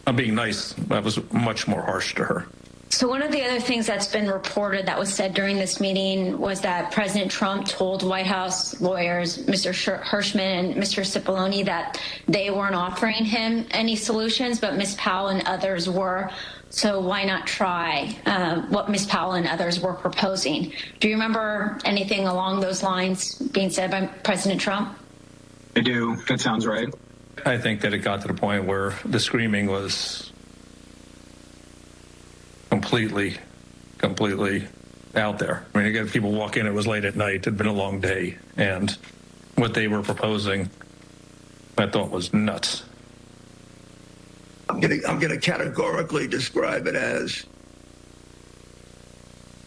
I'm being nice. I was much more harsh to her. So one of the other things that's been reported that was said during this meeting was that President Trump told White House lawyers, Mr. Hirschman and Mr. Cipollone, that they weren't offering him any solutions, but Ms. Powell and others were. So why not try what Ms. Powell and others were proposing? Do you remember anything along those lines being said by President Trump? I do. That sounds right. I think that it got to the point where the screaming was completely out there. I mean, again, people walk in, it was late at night, it had been a long day, and what they were proposing, I thought was nuts. I'm gonna categorically describe it as,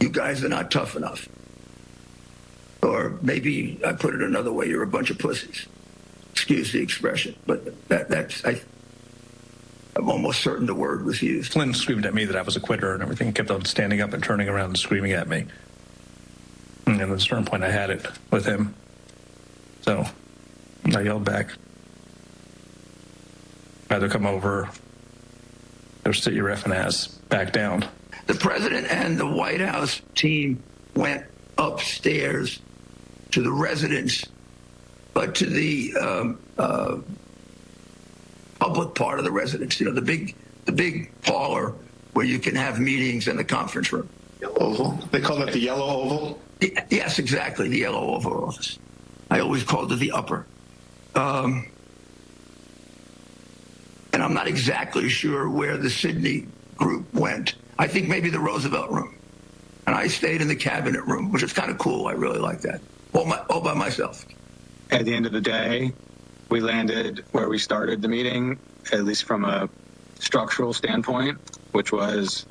you guys are not tough enough. maybe I put it another way, you're a bunch of pussies. Excuse the expression, but I'm almost certain the word was used. Flynn screamed at me that I was a quitter and everything, kept on standing up and turning around and screaming at me. And at a certain point, I had it with him. So I yelled back. Either come over or sit your effing ass back down. The president and the White House team went upstairs to the residence, but to the public part of the residence, you know, the big parlor where you can have meetings in the conference room. Oval? They call it the yellow oval? Yes, exactly, the yellow Oval Office. I always called it the upper. And I'm not exactly sure where the Sidney group went. I think maybe the Roosevelt room. And I stayed in the cabinet room, which is kind of cool. I really like that. All by myself. At the end of the day, we landed where we started the meeting, at least from a structural standpoint, which was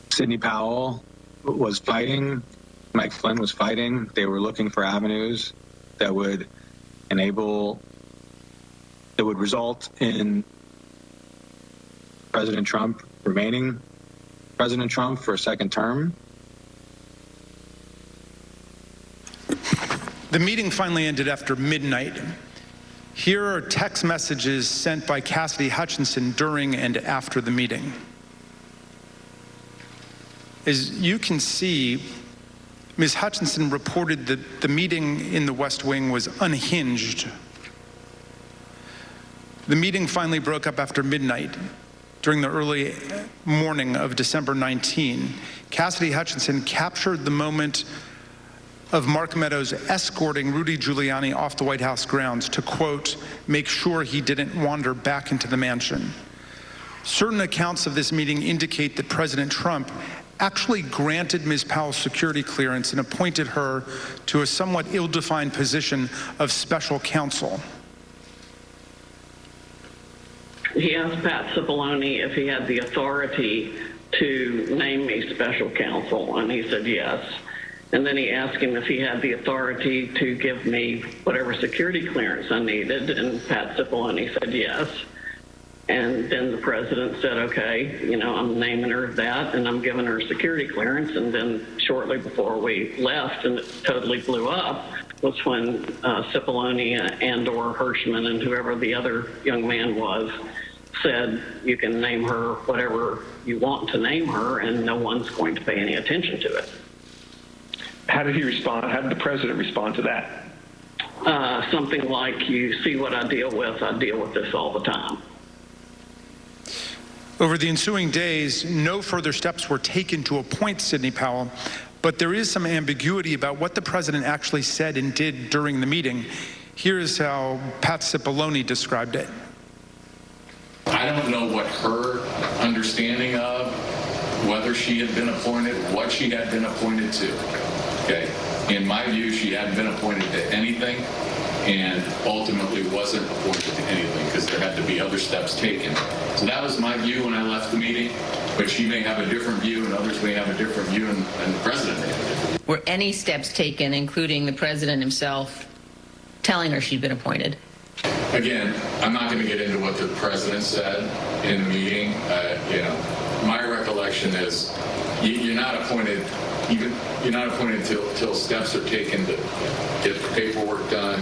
Sidney Powell was fighting, Mike Flynn was fighting. They were looking for avenues that would result in President Trump remaining President Trump for a second term. The meeting finally ended after midnight. Here are text messages sent by Cassidy Hutchinson during and after the meeting. As you can see, Ms. Hutchinson reported that the meeting in the West Wing was unhinged. The meeting finally broke up after midnight. During the early morning of December 19, Cassidy Hutchinson captured the moment of Mark Meadows escorting Rudy Giuliani off the White House grounds to, quote, make sure he didn't wander back into the mansion. Certain accounts of this meeting indicate that President Trump actually granted Ms. Powell's security clearance and appointed her to a somewhat ill-defined position of special counsel. He asked Pat Cipollone if he had the authority to name me special counsel, and he said yes. And then he asked him if he had the authority to give me whatever security clearance I needed, and Pat Cipollone said yes. And then the president said, okay, you know, I'm naming her that, and I'm giving her security clearance. And then shortly before we left, and it totally blew up, was when Cipollone and/or Hirschman and whoever the other young man was said, you can name her whatever you want to name her, and no one's going to pay any attention to it. How did he respond? How did the president respond to that? Something like, you see what I deal with this all the time. Over the ensuing days, no further steps were taken to appoint Sidney Powell, but there is some ambiguity about what the president actually said and did during the meeting. Here's how Pat Cipollone described it. I don't know what her understanding of whether she had been appointed, what she had been appointed to. Okay. In my view, she hadn't been appointed to anything and ultimately wasn't appointed to anything because there had to be other steps taken. So that was my view when I left the meeting, but she may have a different view and others may have a different view, and the president may have a different view. Were any steps taken, including the president himself, telling her she'd been appointed? Again, I'm not going to get into what the president said in the meeting. You know, my recollection is you're not appointed. You're not appointed until steps are taken to get the paperwork done.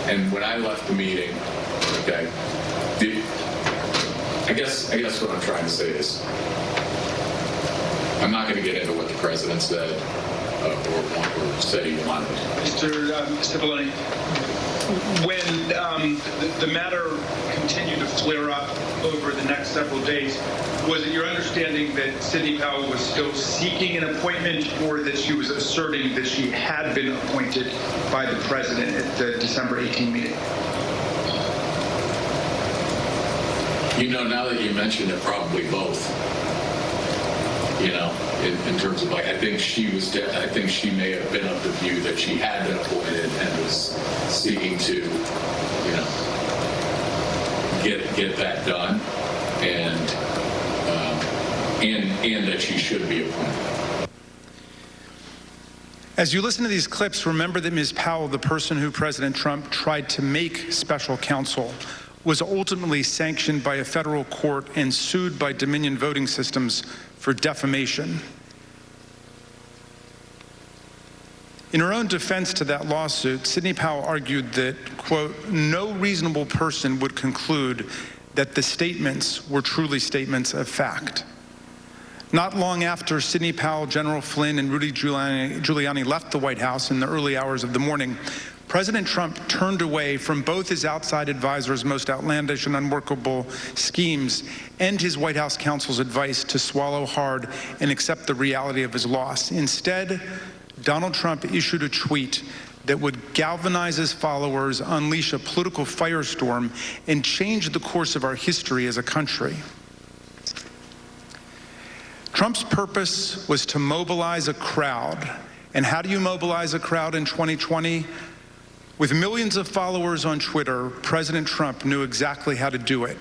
And when I left the meeting, okay, I guess what I'm trying to say is I'm not going to get into what the president said or said he wanted. Mr. Cipollone, when the matter continued to flare up over the next several days, was it your understanding that Sidney Powell was still seeking an appointment, or that she was asserting that she had been appointed by the president at the December 18 meeting? You know, now that you mention it, probably both. You know, in terms of, like, I think she may have been of the view that she had been appointed and was seeking to, you know, get that done, and that she should be appointed. As you listen to these clips, remember that Ms. Powell, the person who President Trump tried to make special counsel, was ultimately sanctioned by a federal court and sued by Dominion Voting Systems for defamation. In her own defense to that lawsuit, Sidney Powell argued that, quote, no reasonable person would conclude that the statements were truly statements of fact. Not long after Sidney Powell, General Flynn, and Rudy Giuliani left the White House in the early hours of the morning, President Trump turned away from both his outside advisors' most outlandish and unworkable schemes and his White House counsel's advice to swallow hard and accept the reality of his loss. Instead, Donald Trump issued a tweet that would galvanize his followers, unleash a political firestorm, and change the course of our history as a country. Trump's purpose was to mobilize a crowd. And how do you mobilize a crowd in 2020? With millions of followers on Twitter, President Trump knew exactly how to do it.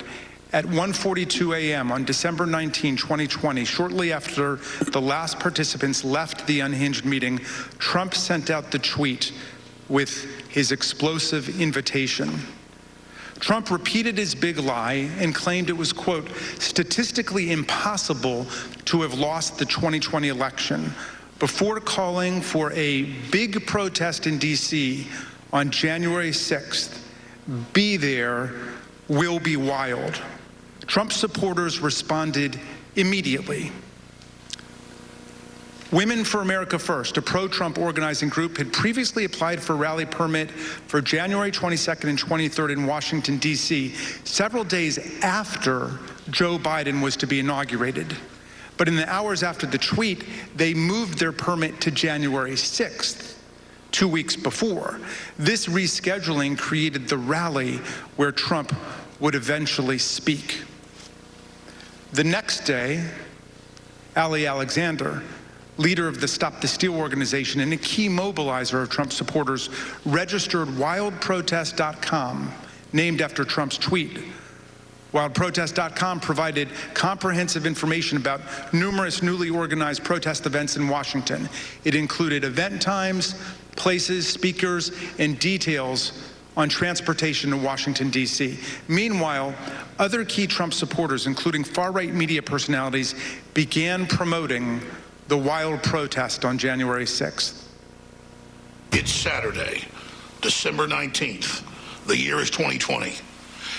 At 1:42 a.m. on December 19, 2020, shortly after the last participants left the unhinged meeting, Trump sent out the tweet with his explosive invitation. Trump repeated his big lie and claimed it was, quote, statistically impossible to have lost the 2020 election before calling for a big protest in D.C. on January 6th. Be there, will be wild. Trump supporters responded immediately. Women for America First, a pro-Trump organizing group, had previously applied for a rally permit for January 22nd and 23rd in Washington, D.C., several days after Joe Biden was to be inaugurated. But in the hours after the tweet, they moved their permit to January 6th, 2 weeks before. This rescheduling created the rally where Trump would eventually speak. The next day, Ali Alexander, leader of the Stop the Steal organization and a key mobilizer of Trump supporters, registered wildprotest.com, named after Trump's tweet. Wildprotest.com provided comprehensive information about numerous newly organized protest events in Washington. It included event times, places, speakers, and details on transportation to Washington, D.C. Meanwhile, other key Trump supporters, including far-right media personalities, began promoting the wild protest on January 6th. It's Saturday, December 19th. The year is 2020.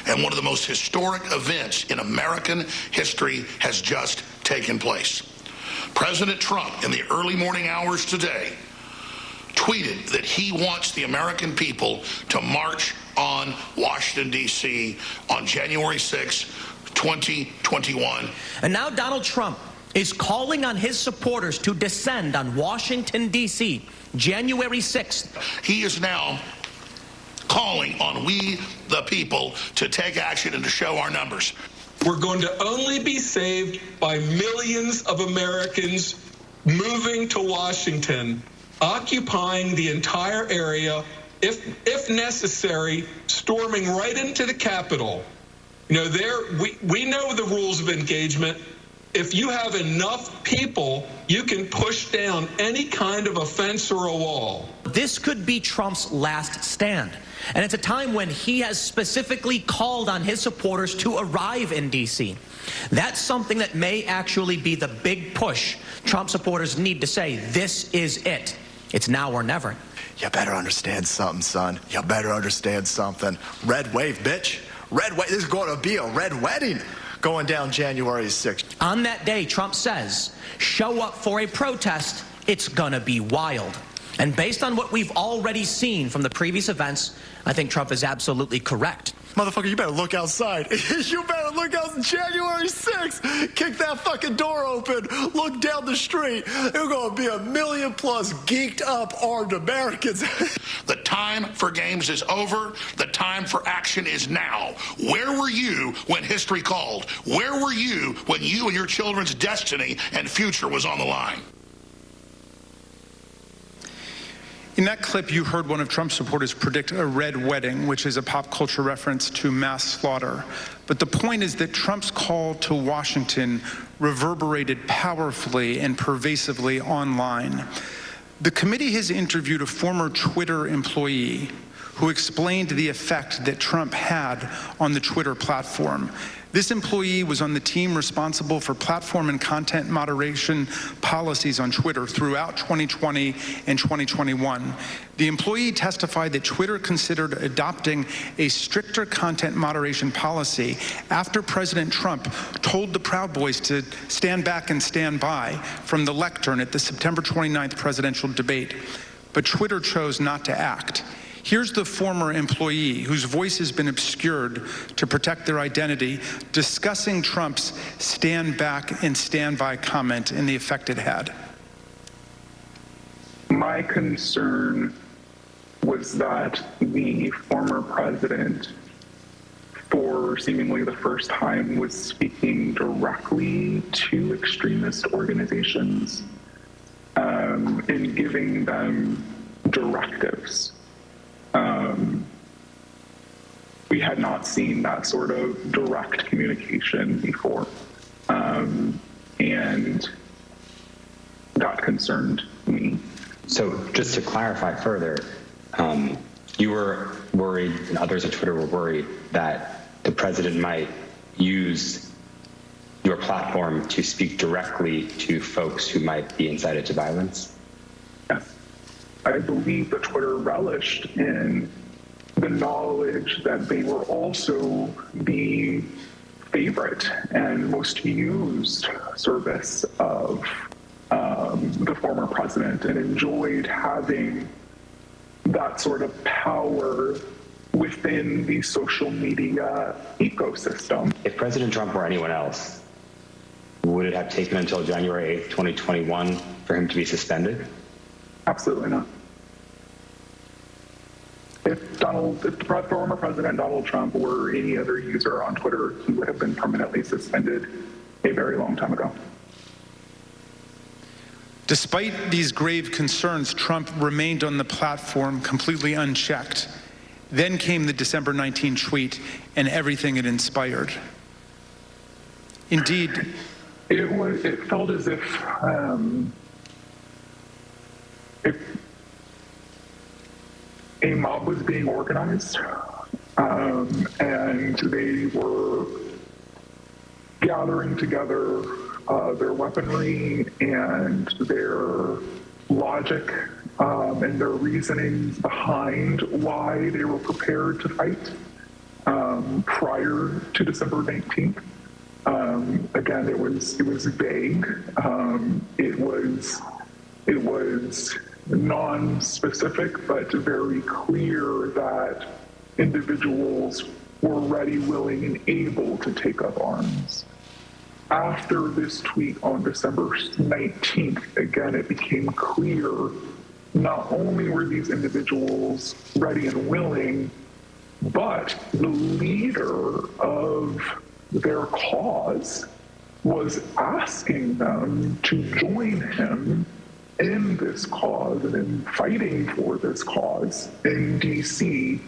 And one of the most historic events in American history has just taken place. President Trump, in the early morning hours today, tweeted that he wants the American people to march on Washington, D.C. on January 6, 2021. And now Donald Trump is calling on his supporters to descend on Washington, D.C., January 6th. He is now calling on we, the people, to take action and to show our numbers. We're going to only be saved by millions of Americans moving to Washington, occupying the entire area, if necessary, storming right into the Capitol. You know, we know the rules of engagement. If you have enough people, you can push down any kind of a fence or a wall. This could be Trump's last stand. And it's a time when he has specifically called on his supporters to arrive in D.C. That's something that may actually be the big push Trump supporters need to say, this is it. It's now or never. You better understand something, son. You better understand something. Red wave, bitch. Red wave. This is going to be a red wedding going down January 6th. On that day, Trump says, show up for a protest. It's going to be wild. And based on what we've already seen from the previous events, I think Trump is absolutely correct. Motherfucker, you better look outside. You better look out January 6th. Kick that fucking door open. Look down the street. There's going to be 1 million plus geeked up armed Americans. The time for games is over. The time for action is now. Where were you when history called? Where were you when you and your children's destiny and future was on the line? In that clip, you heard one of Trump's supporters predict a red wedding, which is a pop culture reference to mass slaughter. But the point is that Trump's call to Washington reverberated powerfully and pervasively online. The committee has interviewed a former Twitter employee who explained the effect that Trump had on the Twitter platform. This employee was on the team responsible for platform and content moderation policies on Twitter throughout 2020 and 2021. The employee testified that Twitter considered adopting a stricter content moderation policy after President Trump told the Proud Boys to stand back and stand by from the lectern at the September 29th presidential debate. But Twitter chose not to act. Here's the former employee, whose voice has been obscured to protect their identity, discussing Trump's stand back and stand by comment and the effect it had. My concern was that the former president, for seemingly the first time, was speaking directly to extremist organizations and giving them directives. We had not seen that sort of direct communication before, and that concerned me. So just to clarify further, you were worried, and others at Twitter were worried, that the president might use your platform to speak directly to folks who might be incited to violence? Yes. I believe that Twitter relished in the knowledge that they were also the favorite and most used service of the former president, and enjoyed having that sort of power within the social media ecosystem. If President Trump were anyone else, would it have taken until January 8th, 2021 for him to be suspended? Absolutely not. If the former President Donald Trump were any other user on Twitter, he would have been permanently suspended a very long time ago. Despite these grave concerns, Trump remained on the platform completely unchecked. Then came the December 19 tweet and everything it inspired. Indeed, it felt as if a mob was being organized, and they were gathering together their weaponry and their logic and their reasonings behind why they were prepared to fight prior to December 19th. Again, it was vague. It was non-specific, but very clear that individuals were ready, willing, and able to take up arms. After this tweet on December 19th, again, it became clear not only were these individuals ready and willing, but the leader of their cause was asking them to join him in this cause and in fighting for this cause in DC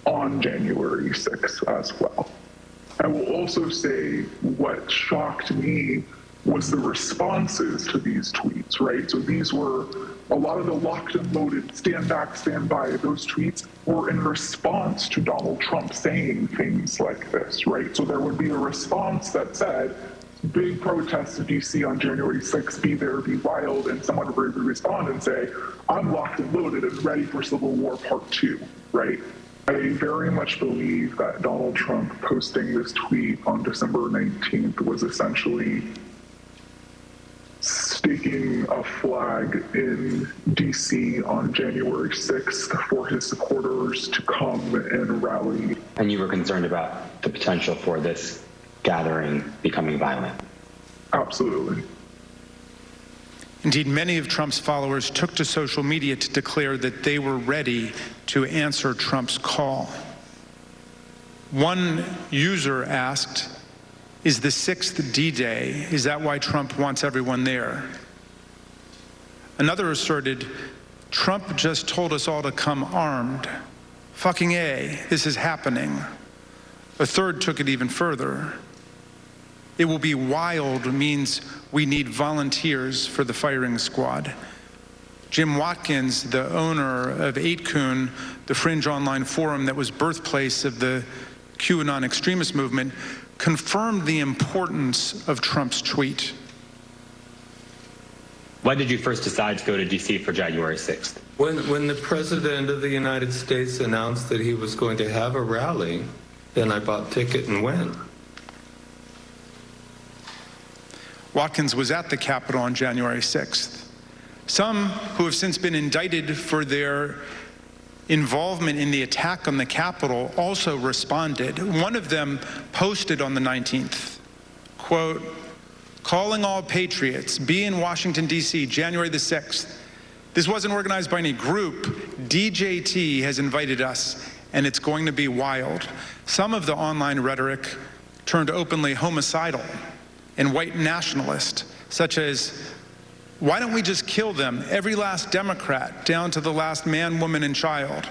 on January 6th as well. I will also say what shocked me was the responses to these tweets, right? So these were a lot of the locked and loaded, stand back, stand by, those tweets were in response to Donald Trump saying things like this, right? So there would be a response that said, big protests in DC on January 6th, be there, be wild, and someone would respond and say, I'm locked and loaded and ready for Civil War Part 2, right? I very much believe that Donald Trump posting this tweet on December 19th was essentially staking a flag in DC on January 6th for his supporters to come and rally. And you were concerned about the potential for this gathering becoming violent? Absolutely. Indeed, many of Trump's followers took to social media to declare that they were ready to answer Trump's call. One user asked, is the 6th D-Day? Is that why Trump wants everyone there? Another asserted, Trump just told us all to come armed. Fucking A, this is happening. A third took it even further. It will be wild means we need volunteers for the firing squad. Jim Watkins, the owner of 8kun, the fringe online forum that was birthplace of the QAnon extremist movement, confirmed the importance of Trump's tweet. Why did you first decide to go to D.C. for January 6th? When the President of the United States announced that he was going to have a rally, then I bought a ticket and went. Watkins was at the Capitol on January 6th. Some who have since been indicted for their involvement in the attack on the Capitol also responded. One of them posted on the 19th, quote, "Calling all patriots, be in Washington, D.C., January the 6th. This wasn't organized by any group. DJT has invited us, and it's going to be wild." Some of the online rhetoric turned openly homicidal and white nationalist, such as, "Why don't we just kill them, every last Democrat, down to the last man, woman, and child?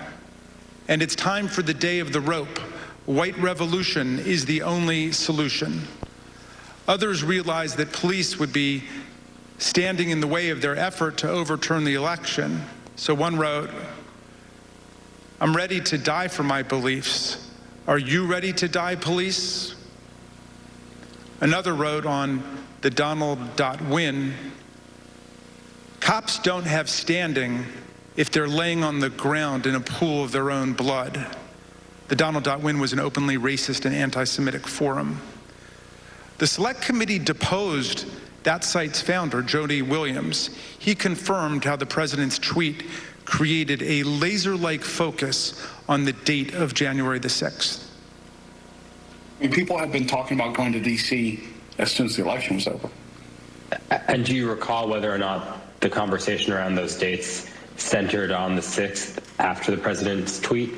And it's time for the day of the rope. White revolution is the only solution." Others realized that police would be standing in the way of their effort to overturn the election. So one wrote, "I'm ready to die for my beliefs. Are you ready to die, police?" Another wrote on the Donald.win, "Cops don't have standing if they're laying on the ground in a pool of their own blood." The Donald.win was an openly racist and anti-Semitic forum. The Select Committee deposed that site's founder, Jody Williams. He confirmed how the president's tweet created a laser-like focus on the date of January the 6th. I mean, people have been talking about going to D.C. as soon as the election was over. And do you recall whether or not the conversation around those dates centered on the 6th after the president's tweet?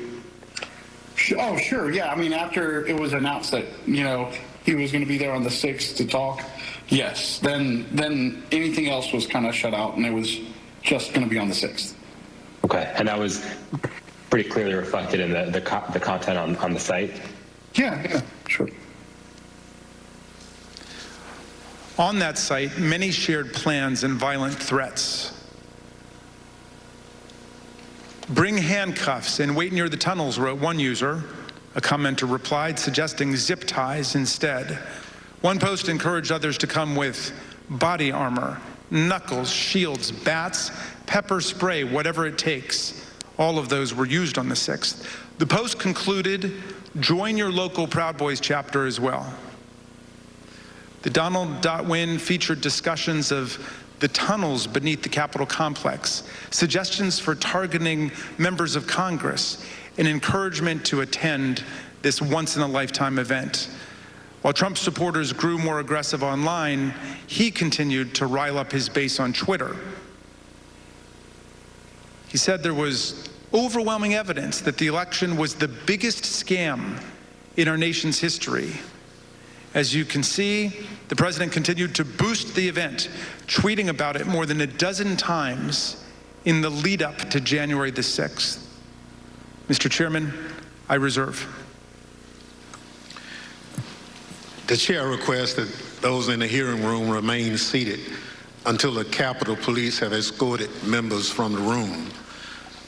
Oh, sure. Yeah. I mean, after it was announced that, you know, he was going to be there on the 6th to talk, yes. Then anything else was kind of shut out, and it was just going to be on the 6th. Okay. And that was pretty clearly reflected in the content on the site? Yeah, sure. On that site, many shared plans and violent threats. "Bring handcuffs and wait near the tunnels," wrote one user. A commenter replied, suggesting zip ties instead. One post encouraged others to come with body armor, knuckles, shields, bats, pepper spray, whatever it takes. All of those were used on the 6th. The post concluded, "Join your local Proud Boys chapter as well." The Donald.win featured discussions of the tunnels beneath the Capitol complex, suggestions for targeting members of Congress, an encouragement to attend this once-in-a-lifetime event. While Trump supporters grew more aggressive online, he continued to rile up his base on Twitter. He said there was overwhelming evidence that the election was the biggest scam in our nation's history. As you can see, the president continued to boost the event, tweeting about it more than a dozen times in the lead up to January the 6th. Mr. Chairman, I reserve. The chair requests that those in the hearing room remain seated until the Capitol Police have escorted members from the room.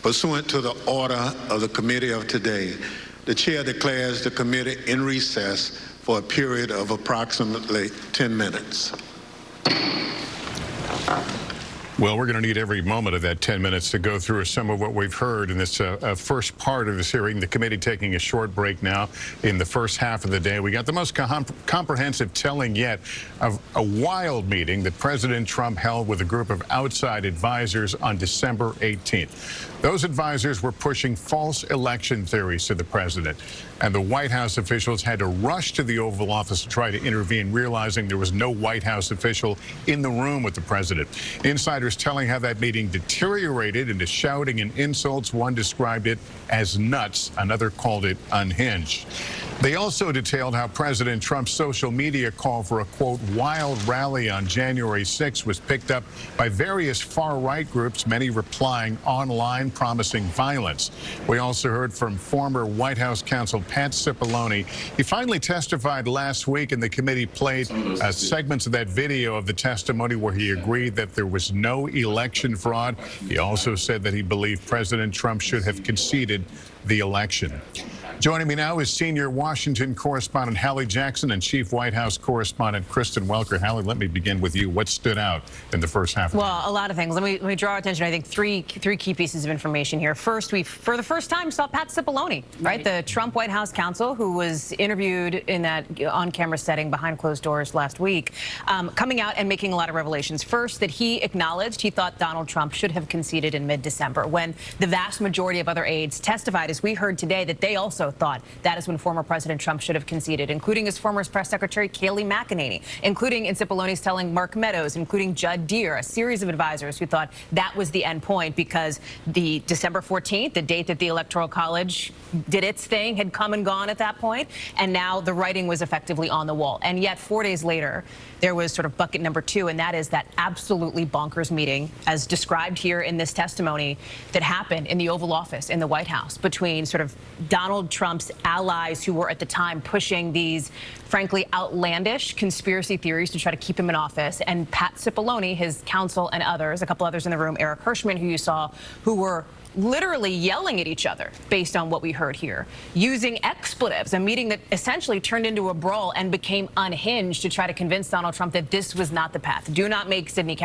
Pursuant to the order of the committee of today, the chair declares the committee in recess for a period of approximately 10 minutes. Well, we're going to need every moment of that 10 minutes to go through some of what we've heard in this first part of this hearing. The committee taking a short break now in the first half of the day. We got the most comprehensive telling yet of a wild meeting that President Trump held with a group of outside advisors on December 18th. Those advisors were pushing false election theories to the president, and the White House officials had to rush to the Oval Office to try to intervene, realizing there was no White House official in the room with the president. Insiders telling how that meeting deteriorated into shouting and insults. One described it as nuts. Another called it unhinged. They also detailed how President Trump's social media call for a, quote, wild rally on January 6th was picked up by various far-right groups, many replying online promising violence. We also heard from former White House counsel Pat Cipollone. He finally testified last week, and the committee played segments of that video of the testimony where he agreed that there was no election fraud. He also said that he believed President Trump should have conceded the election. Joining me now is senior Washington correspondent Hallie Jackson and chief White House correspondent Kristen Welker. Hallie, let me begin with you. What stood out in the first half? Well, a lot of things. Let me draw our attention. I think three key pieces of information here. First, we, for the first time, saw Pat Cipollone, right? The Trump White House counsel who was interviewed in that on-camera setting behind closed doors last week, coming out and making a lot of revelations. First, that he acknowledged he thought Donald Trump should have conceded in mid-December, when the vast majority of other aides testified, as we heard today, that they also thought that is when former President Trump should have conceded, including his former press secretary Kayleigh McEnany, including in Cipollone's telling Mark Meadows, including Judd Deere, a series of advisors who thought that was the end point because the December 14th, the date that the Electoral College did its thing, had come and gone at that point, and now the writing was effectively on the wall. And yet 4 days later, there was sort of bucket number two, and that is that absolutely bonkers meeting, as described here in this testimony, that happened in the Oval Office in the White House between sort of Donald Trump's allies who were at the time pushing these, frankly, outlandish conspiracy theories to try to keep him in office, and Pat Cipollone, his counsel, and others, a couple others in the room, Eric Hirschman, who you saw, who were literally yelling at each other based on what we heard here, using expletives, a meeting that essentially turned into a brawl and became unhinged to try to convince Donald Trump that this was not the path. Do not make Sidney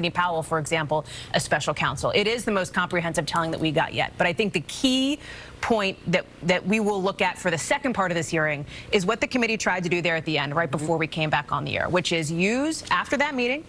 Powell, for example, a special counsel. It is the most comprehensive telling that we got yet. But I think the key point that we will look at for the second part of this hearing is what the committee tried to do there at the end, right before we came back on the air, which is use, after that meeting,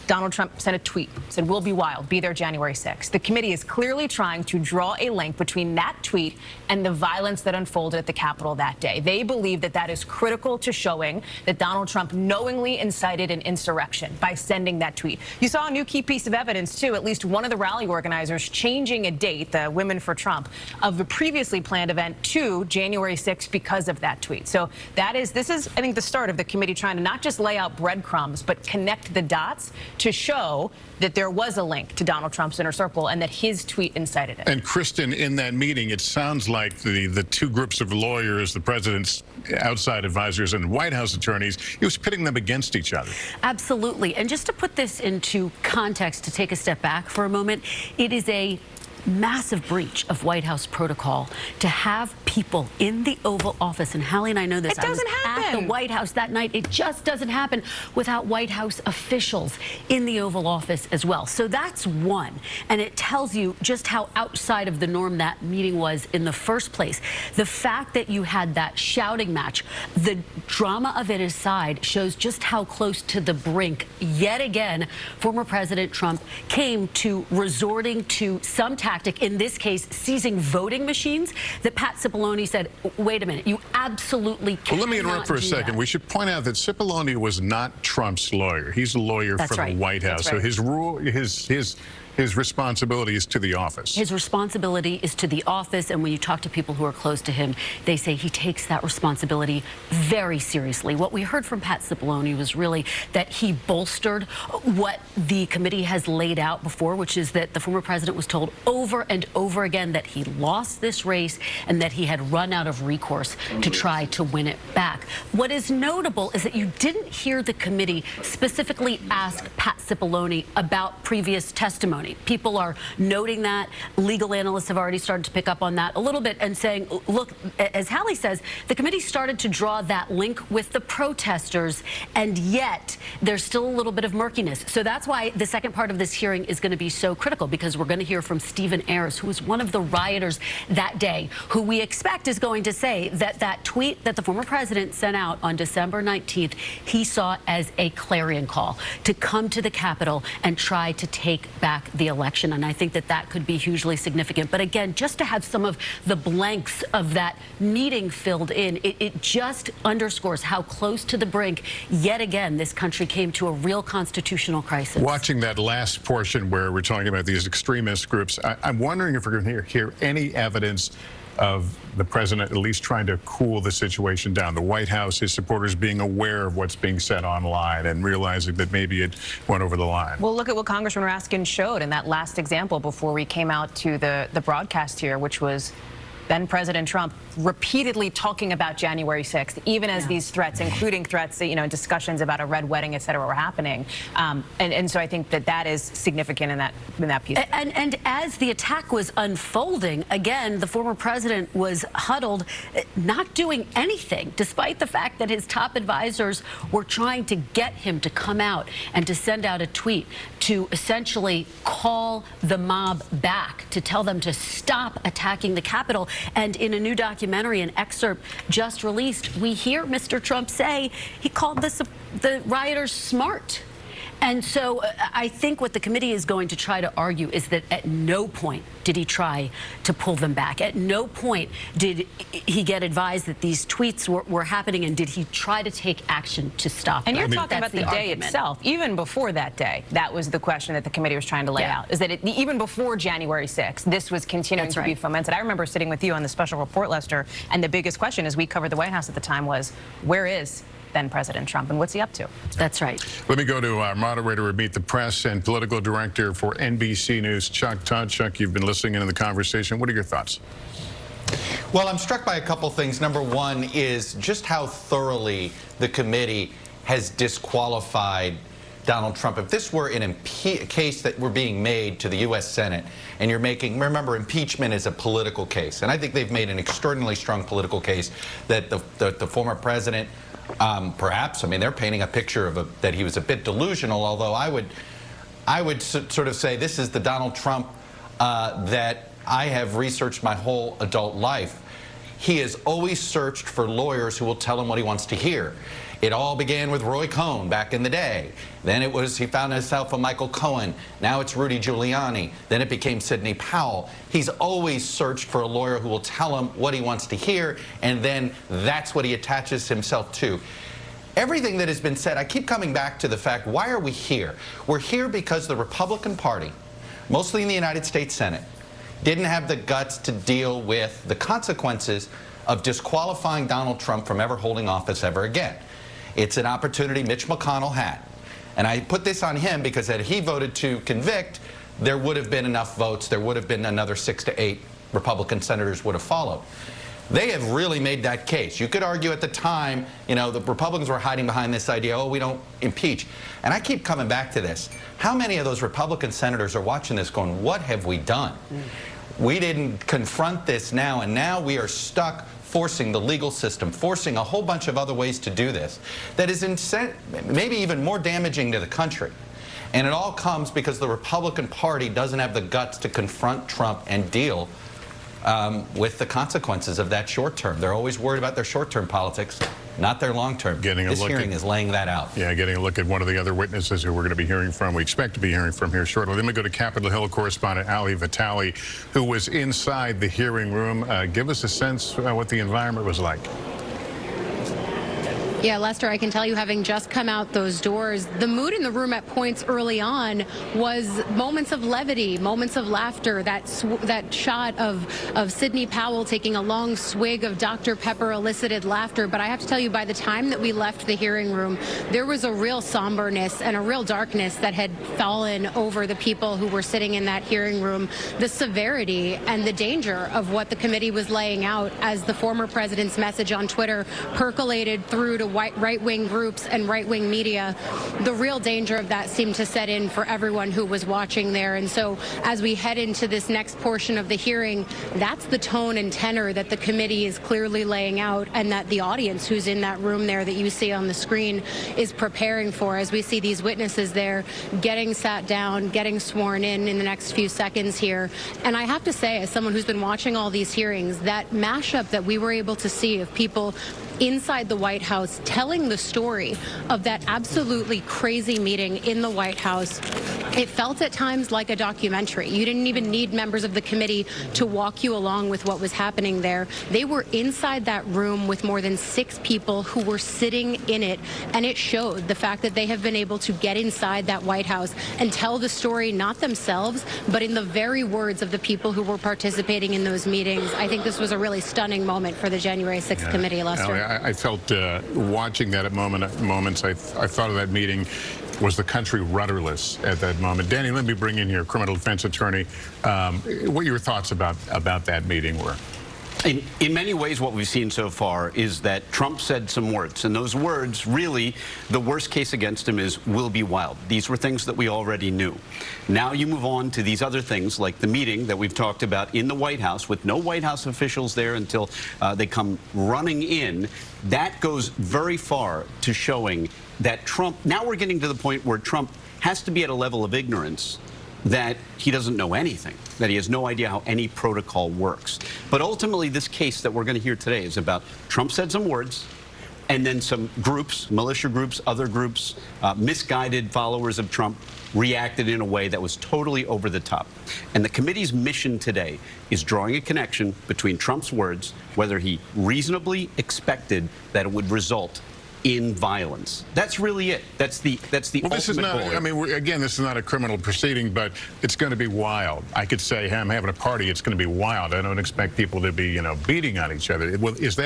Donald Trump sent a tweet, said, "We'll be wild, be there January 6th. The committee is clearly trying to draw a link between that tweet and the violence that unfolded at the Capitol that day. They believe that that is critical to showing that Donald Trump knowingly incited an insurrection by sending that tweet. You saw a new key piece of evidence, too, at least one of the rally organizers changing a date, the Women for Trump, of the previously planned event to January 6th because of that tweet. So this is, I think, the start of the committee trying to not just lay out breadcrumbs, but connect the dots to show that there was a link to Donald Trump's inner circle and that his tweet incited it. And Kristen, in that meeting, it sounds like the two groups of lawyers, the president's outside advisors and White House attorneys, he was pitting them against each other. Absolutely. And just to put this into context, to take a step back for a moment, it is a massive breach of White House protocol to have people in the Oval Office, and Hallie and I know this. It doesn't happen at the White House that night. It just doesn't happen without White House officials in the Oval Office as well. So that's one, and it tells you just how outside of the norm that meeting was in the first place. The fact that you had that shouting match, the drama of it aside, shows just how close to the brink, yet again, former President Trump came to resorting to some tactic, in this case, seizing voting machines, that Pat Cipollone said, wait a minute, you absolutely cannot. Well, let me interrupt for a second. We should point out that Cipollone was not Trump's lawyer. He's a lawyer for the White House. So his rule, his responsibility is to the office. His responsibility is to the office, and when you talk to people who are close to him, they say he takes that responsibility very seriously. What we heard from Pat Cipollone was really that he bolstered what the committee has laid out before, which is that the former president was told over and over again that he lost this race and that he had run out of recourse to try to win it back. What is notable is that you didn't hear the committee specifically ask Pat Cipollone about previous testimony. People are noting that. Legal analysts have already started to pick up on that a little bit and saying, look, as Hallie says, the committee started to draw that link with the protesters, and yet there's still a little bit of murkiness. So that's why the second part of this hearing is going to be so critical, because we're going to hear from Stephen Ayers, who was one of the rioters that day, who we expect is going to say that that tweet that the former president sent out on December 19th, he saw as a clarion call to come to the Capitol and try to take back the election. And I think that that could be hugely significant. But again, just to have some of the blanks of that meeting filled in, it just underscores how close to the brink, yet again, this country came to a real constitutional crisis. Watching that last portion where we're talking about these extremist groups, I'm wondering if we're going to hear any evidence of the president at least trying to cool the situation down. The White House, his supporters being aware of what's being said online and realizing that maybe it went over the line. Well, look at what Congressman Raskin showed in that last example before we came out to the broadcast here, which was then President Trump repeatedly talking about January 6th, even as these threats, including threats, you know, discussions about a red wedding, et cetera, were happening. And so I think that is significant in that piece. And as the attack was unfolding, again, the former president was huddled, not doing anything, despite the fact that his top advisors were trying to get him to come out and to send out a tweet to essentially call the mob back, to tell them to stop attacking the Capitol. And in a new documentary, an excerpt just released, we hear Mr. Trump say he called the rioters smart. And so I think what the committee is going to try to argue is that at no point did he try to pull them back. At no point did he get advised that these tweets were happening, and did he try to take action to stop them. And you're talking about the day itself. Even before that day, that was the question that the committee was trying to lay out, is that even before January 6th, this was continuing to be fomented. I remember sitting with you on the special report, Lester, and the biggest question as we covered the White House at the time was, where is then President Trump, and what's he up to? That's right. Let me go to our moderator of Meet the Press and political director for NBC News, Chuck Todd. Chuck, you've been listening in the conversation. What are your thoughts? Well, I'm struck by a couple things. Number one is just how thoroughly the committee has disqualified Donald Trump. If this were a case that were being made to the U.S. Senate, and you're making, remember, impeachment is a political case, and I think they've made an extraordinarily strong political case that the former president, perhaps, I mean, they're painting a picture of that he was a bit delusional, although I would sort of say this is the Donald Trump that I have researched my whole adult life. He has always searched for lawyers who will tell him what he wants to hear. It all began with Roy Cohn back in the day. Then it was, he found himself a Michael Cohen. Now it's Rudy Giuliani. Then it became Sidney Powell. He's always searched for a lawyer who will tell him what he wants to hear, and then that's what he attaches himself to. Everything that has been said, I keep coming back to the fact, why are we here? We're here because the Republican Party, mostly in the United States Senate, didn't have the guts to deal with the consequences of disqualifying Donald Trump from ever holding office ever again. It's an opportunity Mitch McConnell had. And I put this on him because had he voted to convict, there would have been enough votes. There would have been another 6 to 8 Republican senators would have followed. They have really made that case. You could argue at the time, you know, the Republicans were hiding behind this idea, oh, we don't impeach. And I keep coming back to this. How many of those Republican senators are watching this going, what have we done? We didn't confront this now, and now we are stuck forcing the legal system, forcing a whole bunch of other ways to do this that is maybe even more damaging to the country. And it all comes because the Republican Party doesn't have the guts to confront Trump and deal with the consequences of that short term. They're always worried about their short-term politics, not their long-term. This hearing is laying that out. Yeah, getting a look at one of the other witnesses who we're going to be hearing from. We expect to be hearing from here shortly. Let me go to Capitol Hill correspondent Ali Vitale, who was inside the hearing room. Give us a sense what the environment was like. Yeah, Lester, I can tell you, having just come out those doors, the mood in the room at points early on was moments of levity, moments of laughter. That shot of Sidney Powell taking a long swig of Dr. Pepper elicited laughter. But I have to tell you, by the time that we left the hearing room, there was a real somberness and a real darkness that had fallen over the people who were sitting in that hearing room. The severity and the danger of what the committee was laying out as the former president's message on Twitter percolated through to right-wing groups and right-wing media, the real danger of that seemed to set in for everyone who was watching there. And so as we head into this next portion of the hearing, that's the tone and tenor that the committee is clearly laying out, and that the audience who's in that room there that you see on the screen is preparing for, as we see these witnesses there getting sat down, getting sworn in the next few seconds here. And I have to say, as someone who's been watching all these hearings, that mashup that we were able to see of people inside the White House telling the story of that absolutely crazy meeting in the White House. It felt at times like a documentary. You didn't even need members of the committee to walk you along with what was happening there. They were inside that room with more than 6 people who were sitting in it, and it showed the fact that they have been able to get inside that White House and tell the story not themselves, but in the very words of the people who were participating in those meetings. I think this was a really stunning moment for the January 6th committee, Lester. I felt watching that at moments, I thought of that meeting. Was the country rudderless at that moment? Danny, let me bring in here, criminal defense attorney. What your thoughts about that meeting were? In many ways, what we've seen so far is that Trump said some words, and those words, really, the worst case against him is "will be wild." These were things that we already knew. Now you move on to these other things, like the meeting that we've talked about in the White House, with no White House officials there until they come running in. That goes very far to showing that Trump, now we're getting to the point where Trump has to be at a level of ignorance that he doesn't know anything, that he has no idea how any protocol works. But ultimately, this case that we're going to hear today is about Trump said some words, and then some groups, militia groups, other groups, misguided followers of Trump, reacted in a way that was totally over the top. And the committee's mission today is drawing a connection between Trump's words, whether he reasonably expected that it would result in violence. That's really it. That's the well, this is ultimate not, goal. I mean, again, this is not a criminal proceeding, but it's going to be wild. I could say, hey, I'm having a party. It's going to be wild. I don't expect people to be, you know, beating on each other. Well, does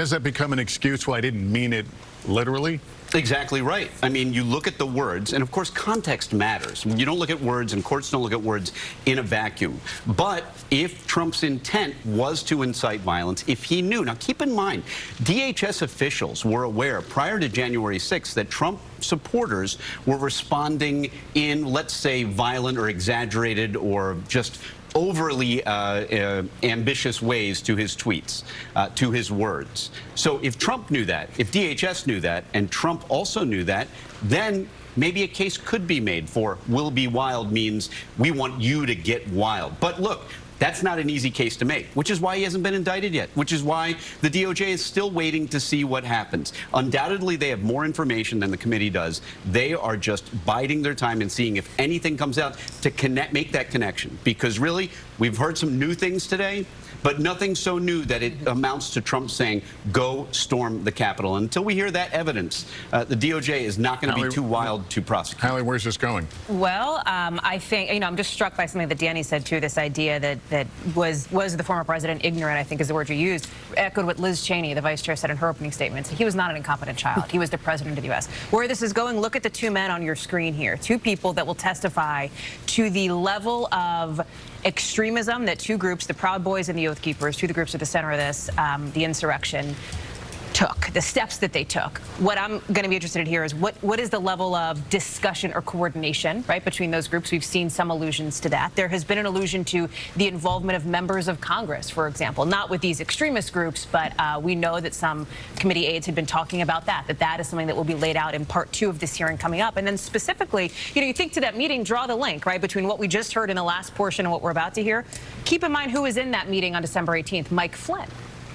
that become an excuse? Well, I didn't mean it literally. Exactly right. I mean, you look at the words, and of course, context matters. You don't look at words, and courts don't look at words in a vacuum. But if Trump's intent was to incite violence, if he knew, now keep in mind, DHS officials were aware prior to January 6th that Trump supporters were responding in, let's say, violent or exaggerated or just overly ambitious ways to his tweets, to his words. So if Trump knew that, if DHS knew that, and Trump also knew that, then maybe a case could be made for "will be wild" means we want you to get wild. But look, that's not an easy case to make, which is why he hasn't been indicted yet, which is why the DOJ is still waiting to see what happens. Undoubtedly, they have more information than the committee does. They are just biding their time and seeing if anything comes out to make that connection. Because really, we've heard some new things today, but nothing so new that it amounts to Trump saying, go storm the Capitol. Until we hear that evidence, the DOJ is not going to be too wild to prosecute. Hallie, where's this going? Well, I think, you know, I'm just struck by something that Danny said, too, this idea that was the former president ignorant, I think is the word you used, echoed what Liz Cheney, the vice chair, said in her opening statements. He was not an incompetent child. He was the president of the U.S. Where this is going, look at the 2 men on your screen here, 2 people that will testify to the level of extremism that 2 groups, the Proud Boys and the Oath Keepers, 2 of the groups at the center of this, the insurrection, took, the steps that they took. What I'm going to be interested in here is what is the level of discussion or coordination, right, between those groups? We've seen some allusions to that. There has been an allusion to the involvement of members of Congress, for example, not with these extremist groups, but we know that some committee aides had been talking about that is something that will be laid out in part 2 of this hearing coming up. And then specifically, you know, you think to that meeting, draw the link, right, between what we just heard in the last portion and what we're about to hear. Keep in mind who was in that meeting on December 18th, Mike Flynn.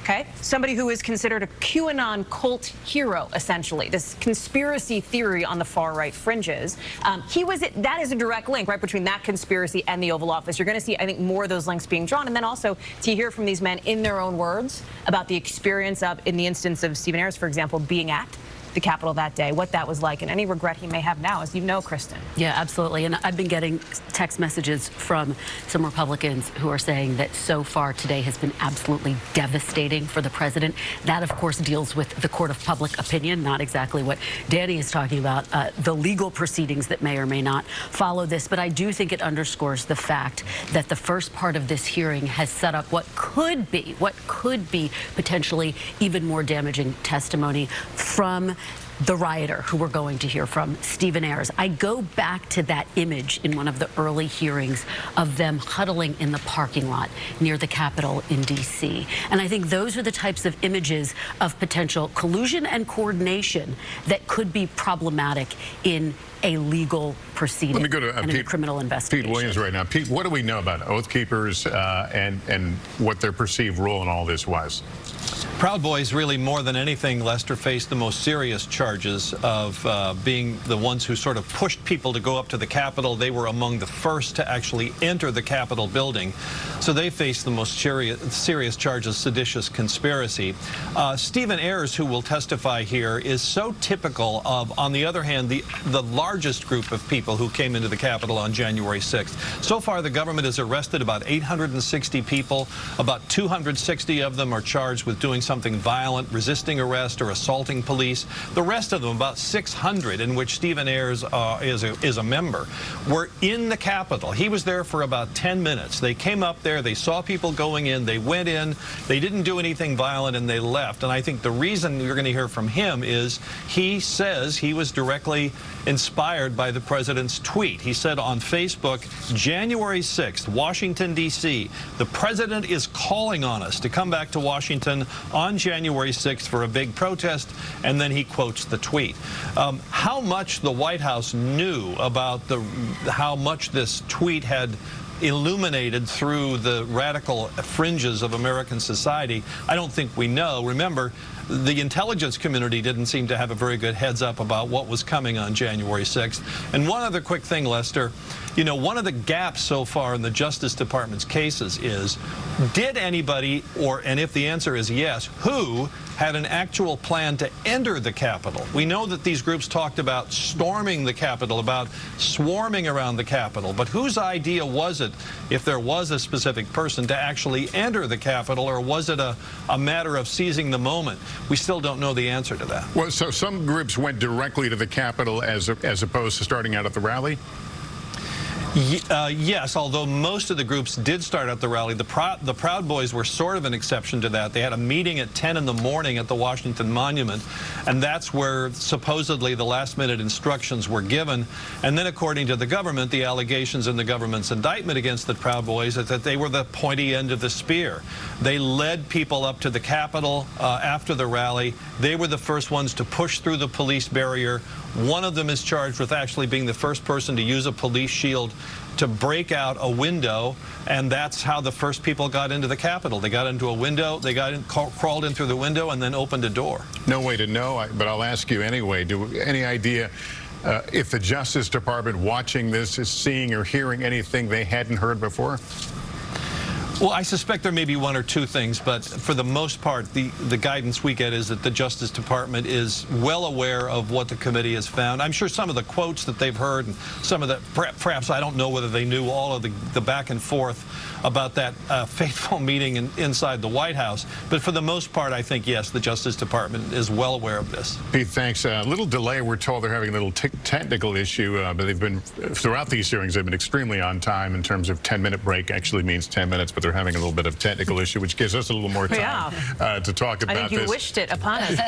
Okay, somebody who is considered a QAnon cult hero, essentially, this conspiracy theory on the far right fringes. That is a direct link, right, between that conspiracy and the Oval Office. You're going to see, I think, more of those links being drawn. And then also to hear from these men in their own words about the experience of, in the instance of Stephen Ayers, for example, being at the Capitol that day, what that was like, and any regret he may have now, as you know, Kristen. Yeah, absolutely. And I've been getting text messages from some Republicans who are saying that so far today has been absolutely devastating for the president. That, of course, deals with the court of public opinion, not exactly what Danny is talking about, the legal proceedings that may or may not follow this. But I do think it underscores the fact that the first part of this hearing has set up what could be potentially even more damaging testimony from the rioter who we're going to hear from, Stephen Ayers. I go back to that image in one of the early hearings of them huddling in the parking lot near the Capitol in D.C. And I think those are the types of images of potential collusion and coordination that could be problematic in a legal proceeding. Let me go to and in a criminal investigation. Pete Williams right now. Pete, what do we know about Oath Keepers and what their perceived role in all this was? Proud Boys really more than anything, Lester, faced the most serious charges of being the ones who sort of pushed people to go up to the Capitol. They were among the first to actually enter the Capitol building. So they faced the most serious charges, seditious conspiracy. Stephen Ayers, who will testify here, is so typical of, on the other hand, the largest group of people who came into the Capitol on January 6th. So far, the government has arrested about 860 people. About 260 of them are charged with doing something violent, resisting arrest or assaulting police. The rest of them, about 600, in which Stephen Ayers is a member, were in the Capitol. He was there for about 10 minutes. They came up there, they saw people going in, they went in, they didn't do anything violent, and they left. And I think the reason you're going to hear from him is he says he was directly inspired by the president's tweet. He said on Facebook, January 6th, Washington, D.C., the president is calling on us to come back to Washington on January 6th for a big protest, and then he quotes the tweet. How much the White House knew about how much this tweet had illuminated through the radical fringes of American society, I don't think we know. Remember, the intelligence community didn't seem to have a very good heads up about what was coming on January 6th. And one other quick thing, Lester, you know, one of the gaps so far in the Justice Department's cases is, did anybody, and if the answer is yes, who had an actual plan to enter the Capitol? We know that these groups talked about storming the Capitol, about swarming around the Capitol, but whose idea was it, if there was a specific person, to actually enter the Capitol, or was it a matter of seizing the moment? We still don't know the answer to that. Well, so some groups went directly to the Capitol as opposed to starting out at the rally? Yes, although most of the groups did start at the rally. The Proud Boys were sort of an exception to that. They had a meeting at 10 in the morning at the Washington Monument, and that's where supposedly the last-minute instructions were given. And then, according to the government, the allegations in the government's indictment against the Proud Boys is that they were the pointy end of the spear. They led people up to the Capitol after the rally. They were the first ones to push through the police barrier. One of them is charged with actually being the first person to use a police shield to break out a window, and that's how the first people got into the Capitol. They got into a window, they got in, crawled in through the window, and then opened a door. No way to know, but I'll ask you anyway. Any idea if the Justice Department watching this is seeing or hearing anything they hadn't heard before? Well, I suspect there may be one or two things, but for the most part, the guidance we get is that the Justice Department is well aware of what the committee has found. I'm sure some of the quotes that they've heard and some of the, perhaps I don't know whether they knew all of the back and forth about that fateful meeting inside the White House. But for the most part, I think, yes, the Justice Department is well aware of this. Pete, thanks. A little delay. We're told they're having a little technical issue, but they've been, throughout these hearings, they've been extremely on time in terms of 10-minute break. Actually means 10 minutes, but they're having a little bit of technical issue, which gives us a little more time to talk about this. I think you wished it upon us.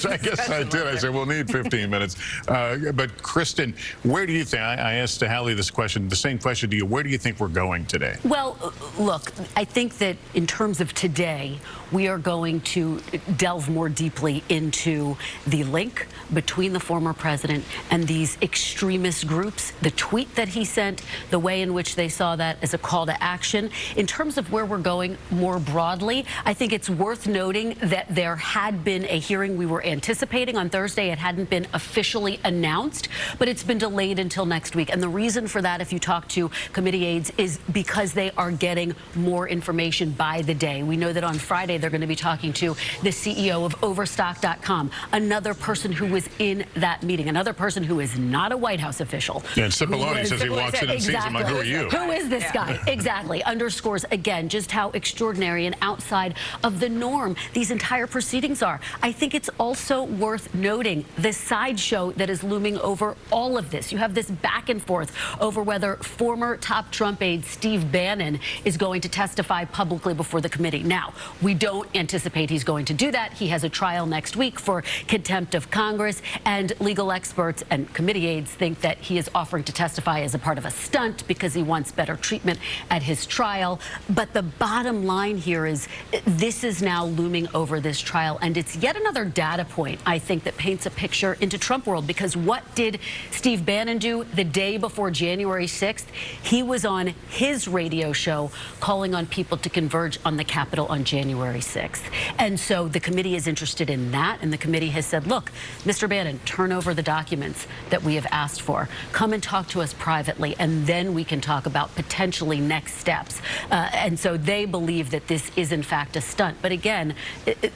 I guess I did. I said, we'll need 15 minutes. But Kristen, where do you think, I asked Hallie this question, the same question to you, where do you think we're going today? Well, look, I think that in terms of today, we are going to delve more deeply into the link between the former president and these extremist groups, the tweet that he sent, the way in which they saw that as a call to action. In terms of where we're going more broadly, I think it's worth noting that there had been a hearing we were anticipating on Thursday. It hadn't been officially announced, but it's been delayed until next week. And the reason for that, if you talk to committee aides, is because they are getting more information by the day. We know that on Friday they're going to be talking to the CEO of Overstock.com, another person who was in that meeting, another person who is not a White House official. Yeah, and Cipollone says he walks in and sees him like, who are you? Who is this guy? Exactly. Underscores, again, just how extraordinary and outside of the norm these entire proceedings are. I think it's also worth noting the sideshow that is looming over all of this. You have this back and forth over whether former top Trump aide Steve Bannon is going to testify publicly before the committee. Now, we don't anticipate he's going to do that. He has a trial next week for contempt of Congress, and legal experts and committee aides think that he is offering to testify as a part of a stunt because he wants better treatment at his trial. But the bottom line here is this is now looming over this trial, and it's yet another data point, I think, that paints a picture into Trump world, because what did Steve Bannon do the day before January 6th? He was on his radio show calling on people to converge on the Capitol on January 6th. And so the committee is interested in that, and the committee has said, look, Mr. Bannon, turn over the documents that we have asked for. Come and talk to us privately, and then we can talk about potentially next steps. And so they believe that this is, in fact, a stunt. But again,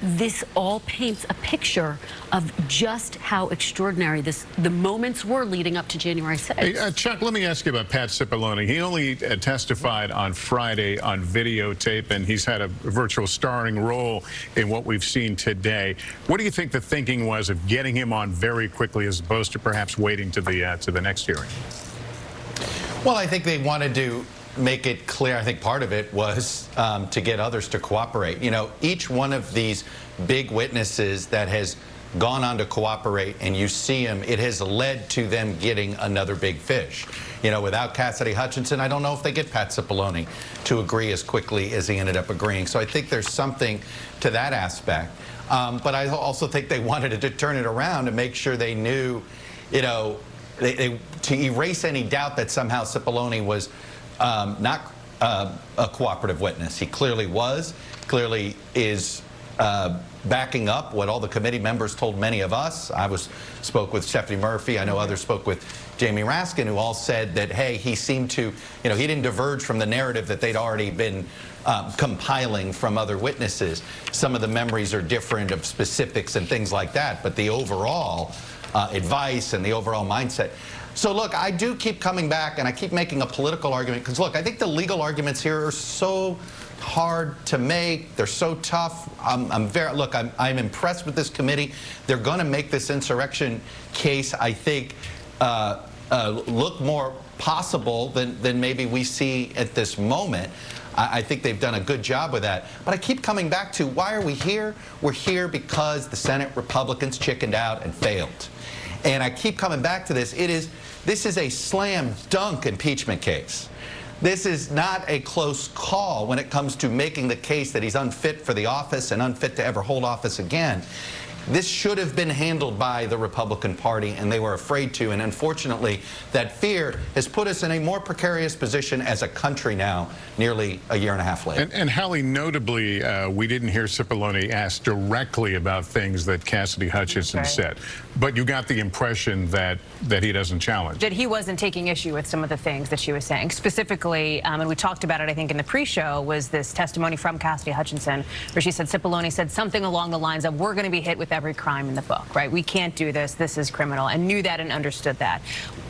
this all paints a picture of just how extraordinary the moments were leading up to January 6th. Hey, Chuck, let me ask you about Pat Cipollone. He only testified on Friday on videotape, and he's had a virtual starring role in what we've seen today. What do you think the thinking was of getting him on very quickly as opposed to perhaps waiting to the next hearing? Well, I think they wanted to make it clear. I think part of it was to get others to cooperate. You know, each one of these big witnesses that has gone on to cooperate, and you see them, it has led to them getting another big fish. You know, without Cassidy Hutchinson, I don't know if they get Pat Cipollone to agree as quickly as he ended up agreeing. So I think there's something to that aspect. But I also think they wanted to turn it around to make sure they knew, you know, to erase any doubt that somehow Cipollone was not a cooperative witness. He clearly was, clearly is backing up what all the committee members told many of us. I spoke with Stephanie Murphy. I know others spoke with Jamie Raskin, who all said that, hey, he seemed to, you know, he didn't diverge from the narrative that they'd already been compiling from other witnesses. Some of the memories are different of specifics and things like that, but the overall advice and the overall mindset. So look, I do keep coming back, and I keep making a political argument, because look, I think the legal arguments here are so hard to make. They're so tough. I'm impressed with this committee. They're going to make this insurrection case, I think, look more possible than maybe we see at this moment. I think they've done a good job with that. But I keep coming back to, why are we here? We're here because the Senate Republicans chickened out and failed. And I keep coming back to this. This is a slam dunk impeachment case. This is not a close call when it comes to making the case that he's unfit for the office and unfit to ever hold office again. This should have been handled by the Republican Party, and they were afraid to. And unfortunately, that fear has put us in a more precarious position as a country now, nearly a year and a half later. And Hallie, notably, we didn't hear Cipollone ask directly about things that Cassidy Hutchinson said. But you got the impression that he doesn't challenge. That he wasn't taking issue with some of the things that she was saying. Specifically, and we talked about it, I think, in the pre-show, was this testimony from Cassidy Hutchinson, where she said Cipollone said something along the lines of, we're going to be hit with every crime in the book, right? We can't do this. This is criminal, and knew that and understood that.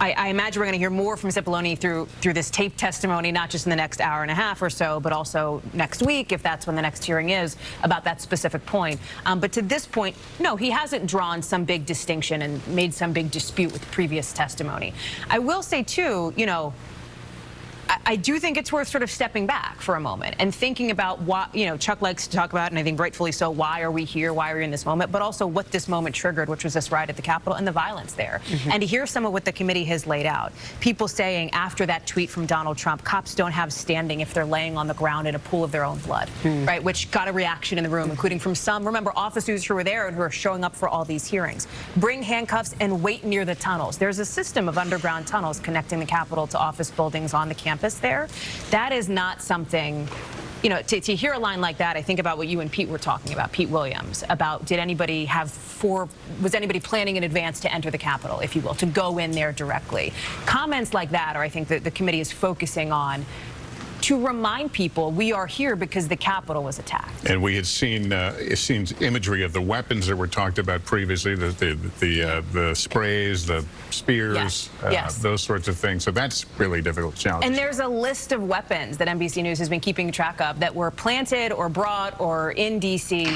I imagine we're going to hear more from Cipollone through this taped testimony, not just in the next hour and a half or so, but also next week, if that's when the next hearing is, about that specific point. But to this point, no, he hasn't drawn some big distinction and made some big dispute with previous testimony. I will say, too, you know, I do think it's worth sort of stepping back for a moment and thinking about what, you know, Chuck likes to talk about, and I think rightfully so, why are we here, why are we in this moment, but also what this moment triggered, which was this riot at the Capitol and the violence there. And to hear some of what the committee has laid out. People saying after that tweet from Donald Trump, cops don't have standing if they're laying on the ground in a pool of their own blood, right? Which got a reaction in the room, including from some, remember, officers who were there and who are showing up for all these hearings. Bring handcuffs and wait near the tunnels. There's a system of underground tunnels connecting the Capitol to office buildings on the campus there. That is not something, you know, to hear a line like that, I think about what you and Pete were talking about, Pete Williams, about was anybody planning in advance to enter the Capitol, if you will, to go in there directly. Comments like that are, I think, that the committee is focusing on to remind people we are here because the Capitol was attacked. And we had seen imagery of the weapons that were talked about previously, the sprays, the spears, those sorts of things. So that's really difficult challenge. And there's a list of weapons that NBC News has been keeping track of that were planted or brought or in D.C.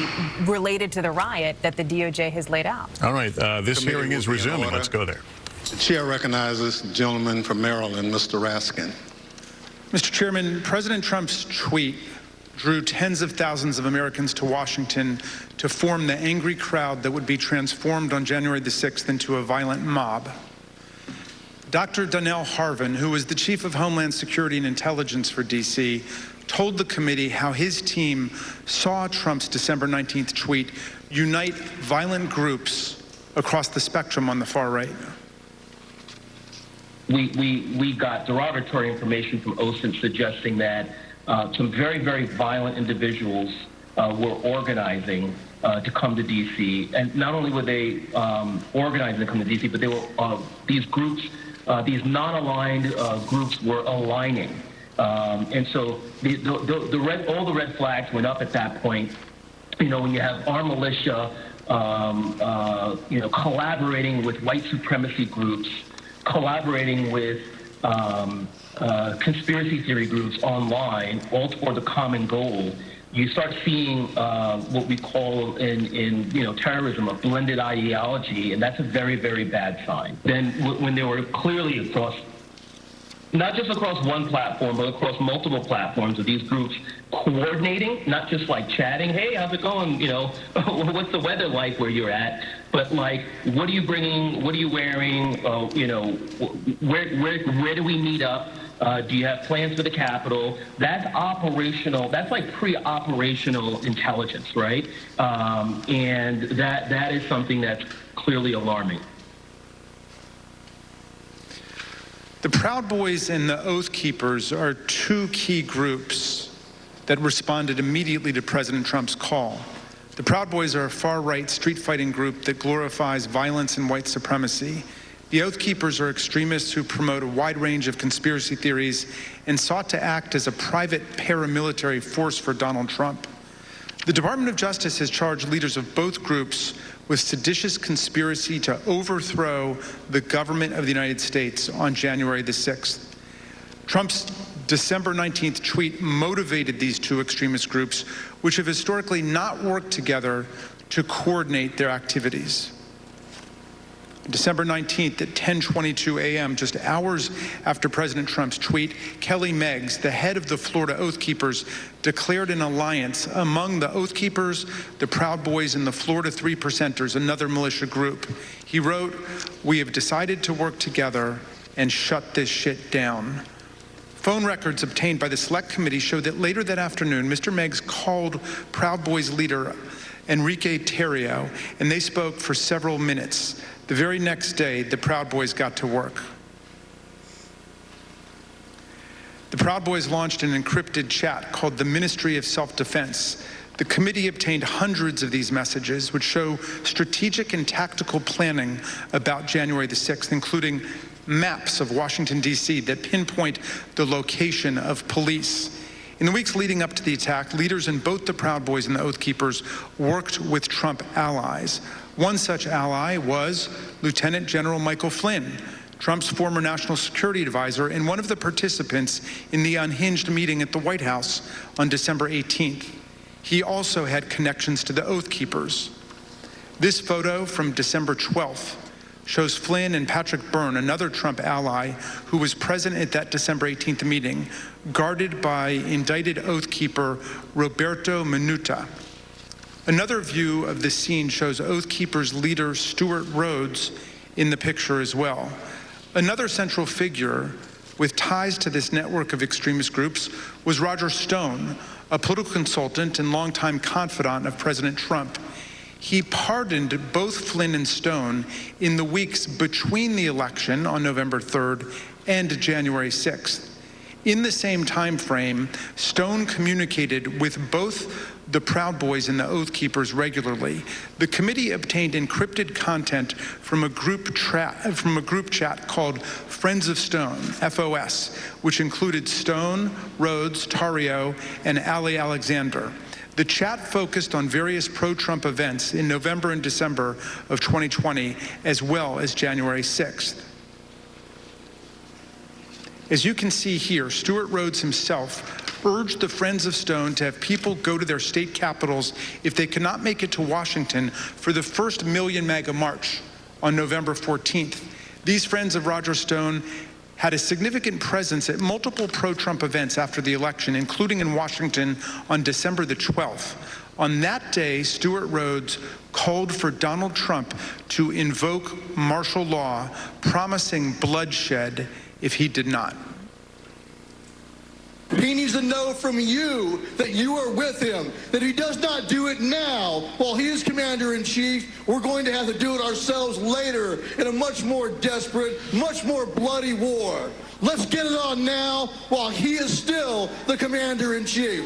related to the riot that the DOJ has laid out. All right, this hearing is resuming. Let's go there. The chair recognizes the gentleman from Maryland, Mr. Raskin. Mr. Chairman, President Trump's tweet drew tens of thousands of Americans to Washington to form the angry crowd that would be transformed on January the 6th into a violent mob. Dr. Donnell Harvin, who was the Chief of Homeland Security and Intelligence for D.C., told the committee how his team saw Trump's December 19th tweet unite violent groups across the spectrum on the far right. We got derogatory information from OSINT suggesting that some very, very violent individuals were organizing to come to D.C. And not only were they organizing to come to D.C., but they were these groups, these non-aligned groups were aligning. And so all the red flags went up at that point. You know, when you have armed militia, you know, collaborating with white supremacy groups, collaborating with conspiracy theory groups online, all toward the common goal, you start seeing what we call in you know, terrorism, a blended ideology, and that's a very, very bad sign. Then when they were clearly across, not just across one platform, but across multiple platforms of these groups coordinating, not just like chatting, hey, how's it going, you know, what's the weather like where you're at, but like, what are you bringing, what are you wearing, you know, where do we meet up? Do you have plans for the Capitol? That's operational. That's like pre-operational intelligence, right? And that is something that's clearly alarming. The Proud Boys and the Oath Keepers are two key groups that responded immediately to President Trump's call. The Proud Boys are a far-right street-fighting group that glorifies violence and white supremacy. The Oath Keepers are extremists who promote a wide range of conspiracy theories and sought to act as a private paramilitary force for Donald Trump. The Department of Justice has charged leaders of both groups with seditious conspiracy to overthrow the government of the United States on January the 6th. Trump's December 19th tweet motivated these two extremist groups, which have historically not worked together to coordinate their activities. December 19th at 10:22 a.m., just hours after President Trump's tweet, Kelly Meggs, the head of the Florida Oath Keepers, declared an alliance among the Oath Keepers, the Proud Boys, and the Florida 3%ers, another militia group. He wrote, "We have decided to work together and shut this shit down." Phone records obtained by the Select Committee show that later that afternoon, Mr. Meggs called Proud Boys leader Enrique Tarrio, and they spoke for several minutes. The very next day, the Proud Boys got to work. The Proud Boys launched an encrypted chat called the Ministry of Self-Defense. The committee obtained hundreds of these messages, which show strategic and tactical planning about January the 6th, including maps of Washington, D.C. that pinpoint the location of police. In the weeks leading up to the attack, leaders in both the Proud Boys and the Oath Keepers worked with Trump allies. One such ally was Lieutenant General Michael Flynn, Trump's former national security advisor and one of the participants in the unhinged meeting at the White House on December 18th. He also had connections to the Oath Keepers. This photo from December 12th shows Flynn and Patrick Byrne, another Trump ally who was present at that December 18th meeting, guarded by indicted Oath Keeper Roberto Minuta. Another view of the scene shows Oath Keepers leader Stuart Rhodes in the picture as well. Another central figure with ties to this network of extremist groups was Roger Stone, a political consultant and longtime confidant of President Trump. He pardoned both Flynn and Stone in the weeks between the election on November 3rd and January 6th. In the same time frame, Stone communicated with both the Proud Boys and the Oath Keepers regularly. The committee obtained encrypted content from a group chat called Friends of Stone, FOS, which included Stone, Rhodes, Tarrio, and Ali Alexander. The chat focused on various pro-Trump events in November and December of 2020, as well as January 6th. As you can see here, Stuart Rhodes himself urged the Friends of Stone to have people go to their state capitals if they cannot make it to Washington for the first Million MAGA March on November 14th. These friends of Roger Stone had a significant presence at multiple pro-Trump events after the election, including in Washington on December the 12th. On that day, Stuart Rhodes called for Donald Trump to invoke martial law, promising bloodshed if he did not. He needs to know from you that you are with him, that he does not do it now while he is commander-in-chief. We're going to have to do it ourselves later in a much more desperate, much more bloody war. Let's get it on now while he is still the commander-in-chief.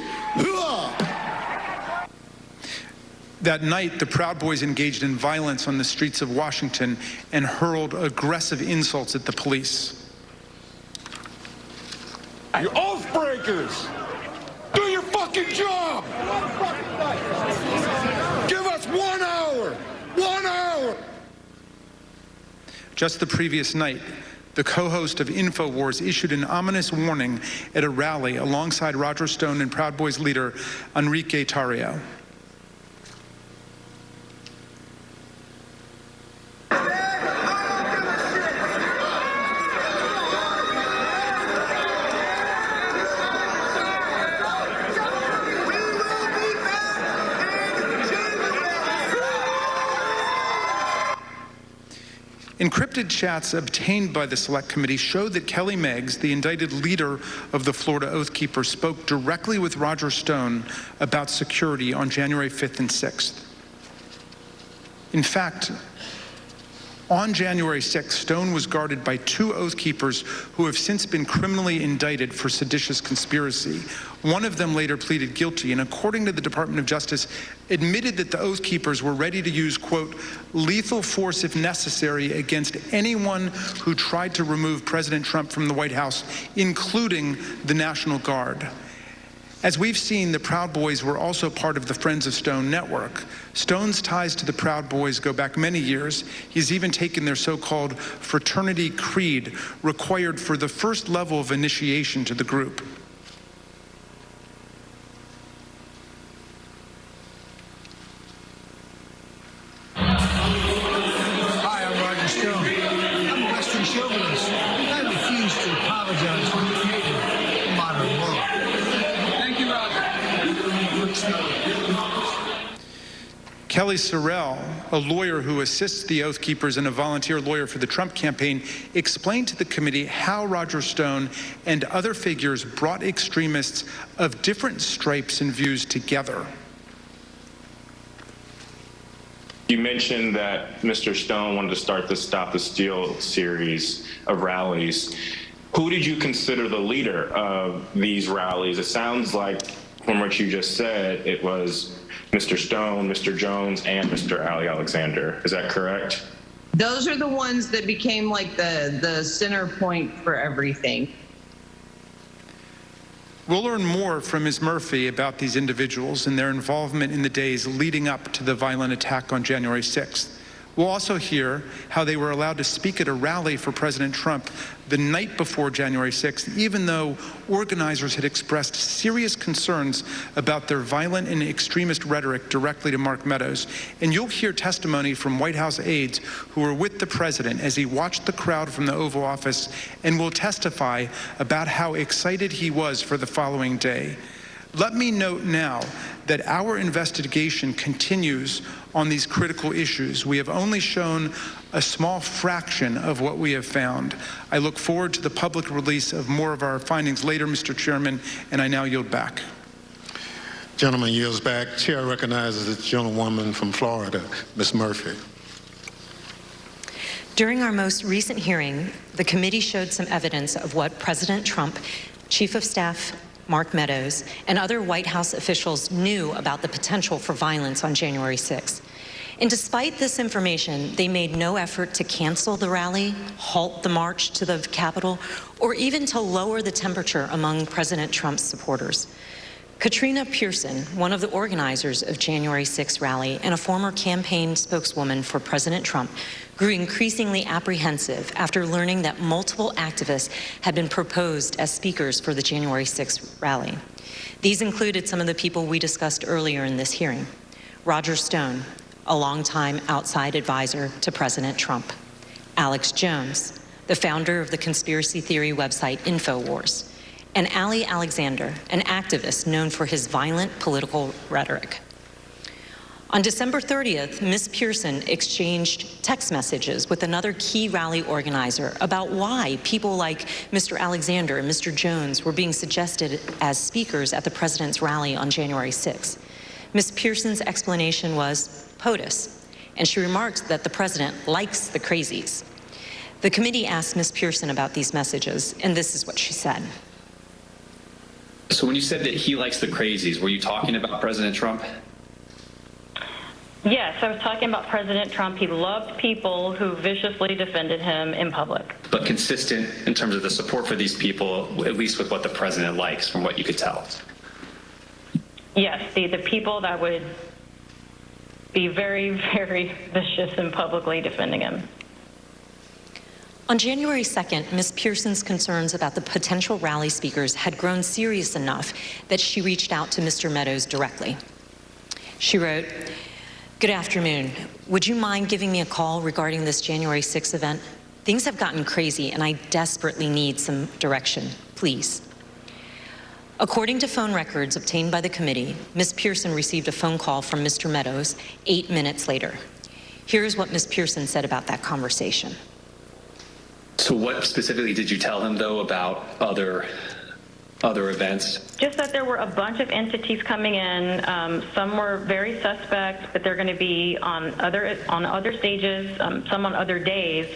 That night, the Proud Boys engaged in violence on the streets of Washington and hurled aggressive insults at the police. You oath breakers! Do your fucking job! Give us 1 hour! 1 hour! Just the previous night, the co-host of InfoWars issued an ominous warning at a rally alongside Roger Stone and Proud Boys leader Enrique Tarrio. Encrypted chats obtained by the Select Committee showed that Kelly Meggs, the indicted leader of the Florida Oath Keepers, spoke directly with Roger Stone about security on January 5th and 6th. In fact, on January 6th, Stone was guarded by 2 Oath Keepers who have since been criminally indicted for seditious conspiracy. One of them later pleaded guilty and, according to the Department of Justice, admitted that the Oath Keepers were ready to use, quote, lethal force if necessary against anyone who tried to remove President Trump from the White House, including the National Guard. As we've seen, the Proud Boys were also part of the Friends of Stone network. Stone's ties to the Proud Boys go back many years. He's even taken their so-called fraternity creed required for the first level of initiation to the group. Hi, I'm Roger Stone. I'm a Western chauvinist. I refuse to apologize for creating a modern world. Thank you, Roger. Kelly Sorrell, a lawyer who assists the Oath Keepers and a volunteer lawyer for the Trump campaign, explained to the committee how Roger Stone and other figures brought extremists of different stripes and views together. You mentioned that Mr. Stone wanted to start the Stop the Steal series of rallies. Who did you consider the leader of these rallies? It sounds like, from what you just said, it was Mr. Stone, Mr. Jones, and Mr. Ali Alexander. Is that correct? Those are the ones that became like the center point for everything. We'll learn more from Ms. Murphy about these individuals and their involvement in the days leading up to the violent attack on January 6th. We'll also hear how they were allowed to speak at a rally for President Trump the night before January 6th, even though organizers had expressed serious concerns about their violent and extremist rhetoric directly to Mark Meadows. And you'll hear testimony from White House aides who were with the president as he watched the crowd from the Oval Office and will testify about how excited he was for the following day. Let me note now that our investigation continues on these critical issues. We have only shown a small fraction of what we have found. I look forward to the public release of more of our findings later, Mr. Chairman, and I now yield back. Gentleman yields back. Chair recognizes the gentlewoman from Florida, Ms. Murphy. During our most recent hearing, the committee showed some evidence of what President Trump, Chief of Staff Mark Meadows, and other White House officials knew about the potential for violence on January 6th. And despite this information, they made no effort to cancel the rally, halt the march to the Capitol, or even to lower the temperature among President Trump's supporters. Katrina Pearson, one of the organizers of January 6th rally and a former campaign spokeswoman for President Trump, grew increasingly apprehensive after learning that multiple activists had been proposed as speakers for the January 6th rally. These included some of the people we discussed earlier in this hearing. Roger Stone, a longtime outside advisor to President Trump. Alex Jones, the founder of the conspiracy theory website InfoWars. And Ali Alexander, an activist known for his violent political rhetoric. On December 30th, Ms. Pearson exchanged text messages with another key rally organizer about why people like Mr. Alexander and Mr. Jones were being suggested as speakers at the president's rally on January 6th. Ms. Pearson's explanation was POTUS, and she remarked that the president likes the crazies. The committee asked Ms. Pearson about these messages, and this is what she said. So when you said that he likes the crazies, were you talking about President Trump? Yes, I was talking about President Trump. He loved people who viciously defended him in public. But consistent in terms of the support for these people, at least with what the president likes, from what you could tell. Yes, the people that would be very, very vicious and publicly defending him. On January 2nd, Ms. Pearson's concerns about the potential rally speakers had grown serious enough that she reached out to Mr. Meadows directly. She wrote, "Good afternoon. Would you mind giving me a call regarding this January 6th event? Things have gotten crazy and I desperately need some direction, please." According to phone records obtained by the committee, Ms. Pearson received a phone call from Mr. Meadows 8 minutes later. Here's what Ms. Pearson said about that conversation. So what specifically did you tell him, though, about other events? Just that there were a bunch of entities coming in. Some were very suspect, but they're going to be on other stages, some on other days.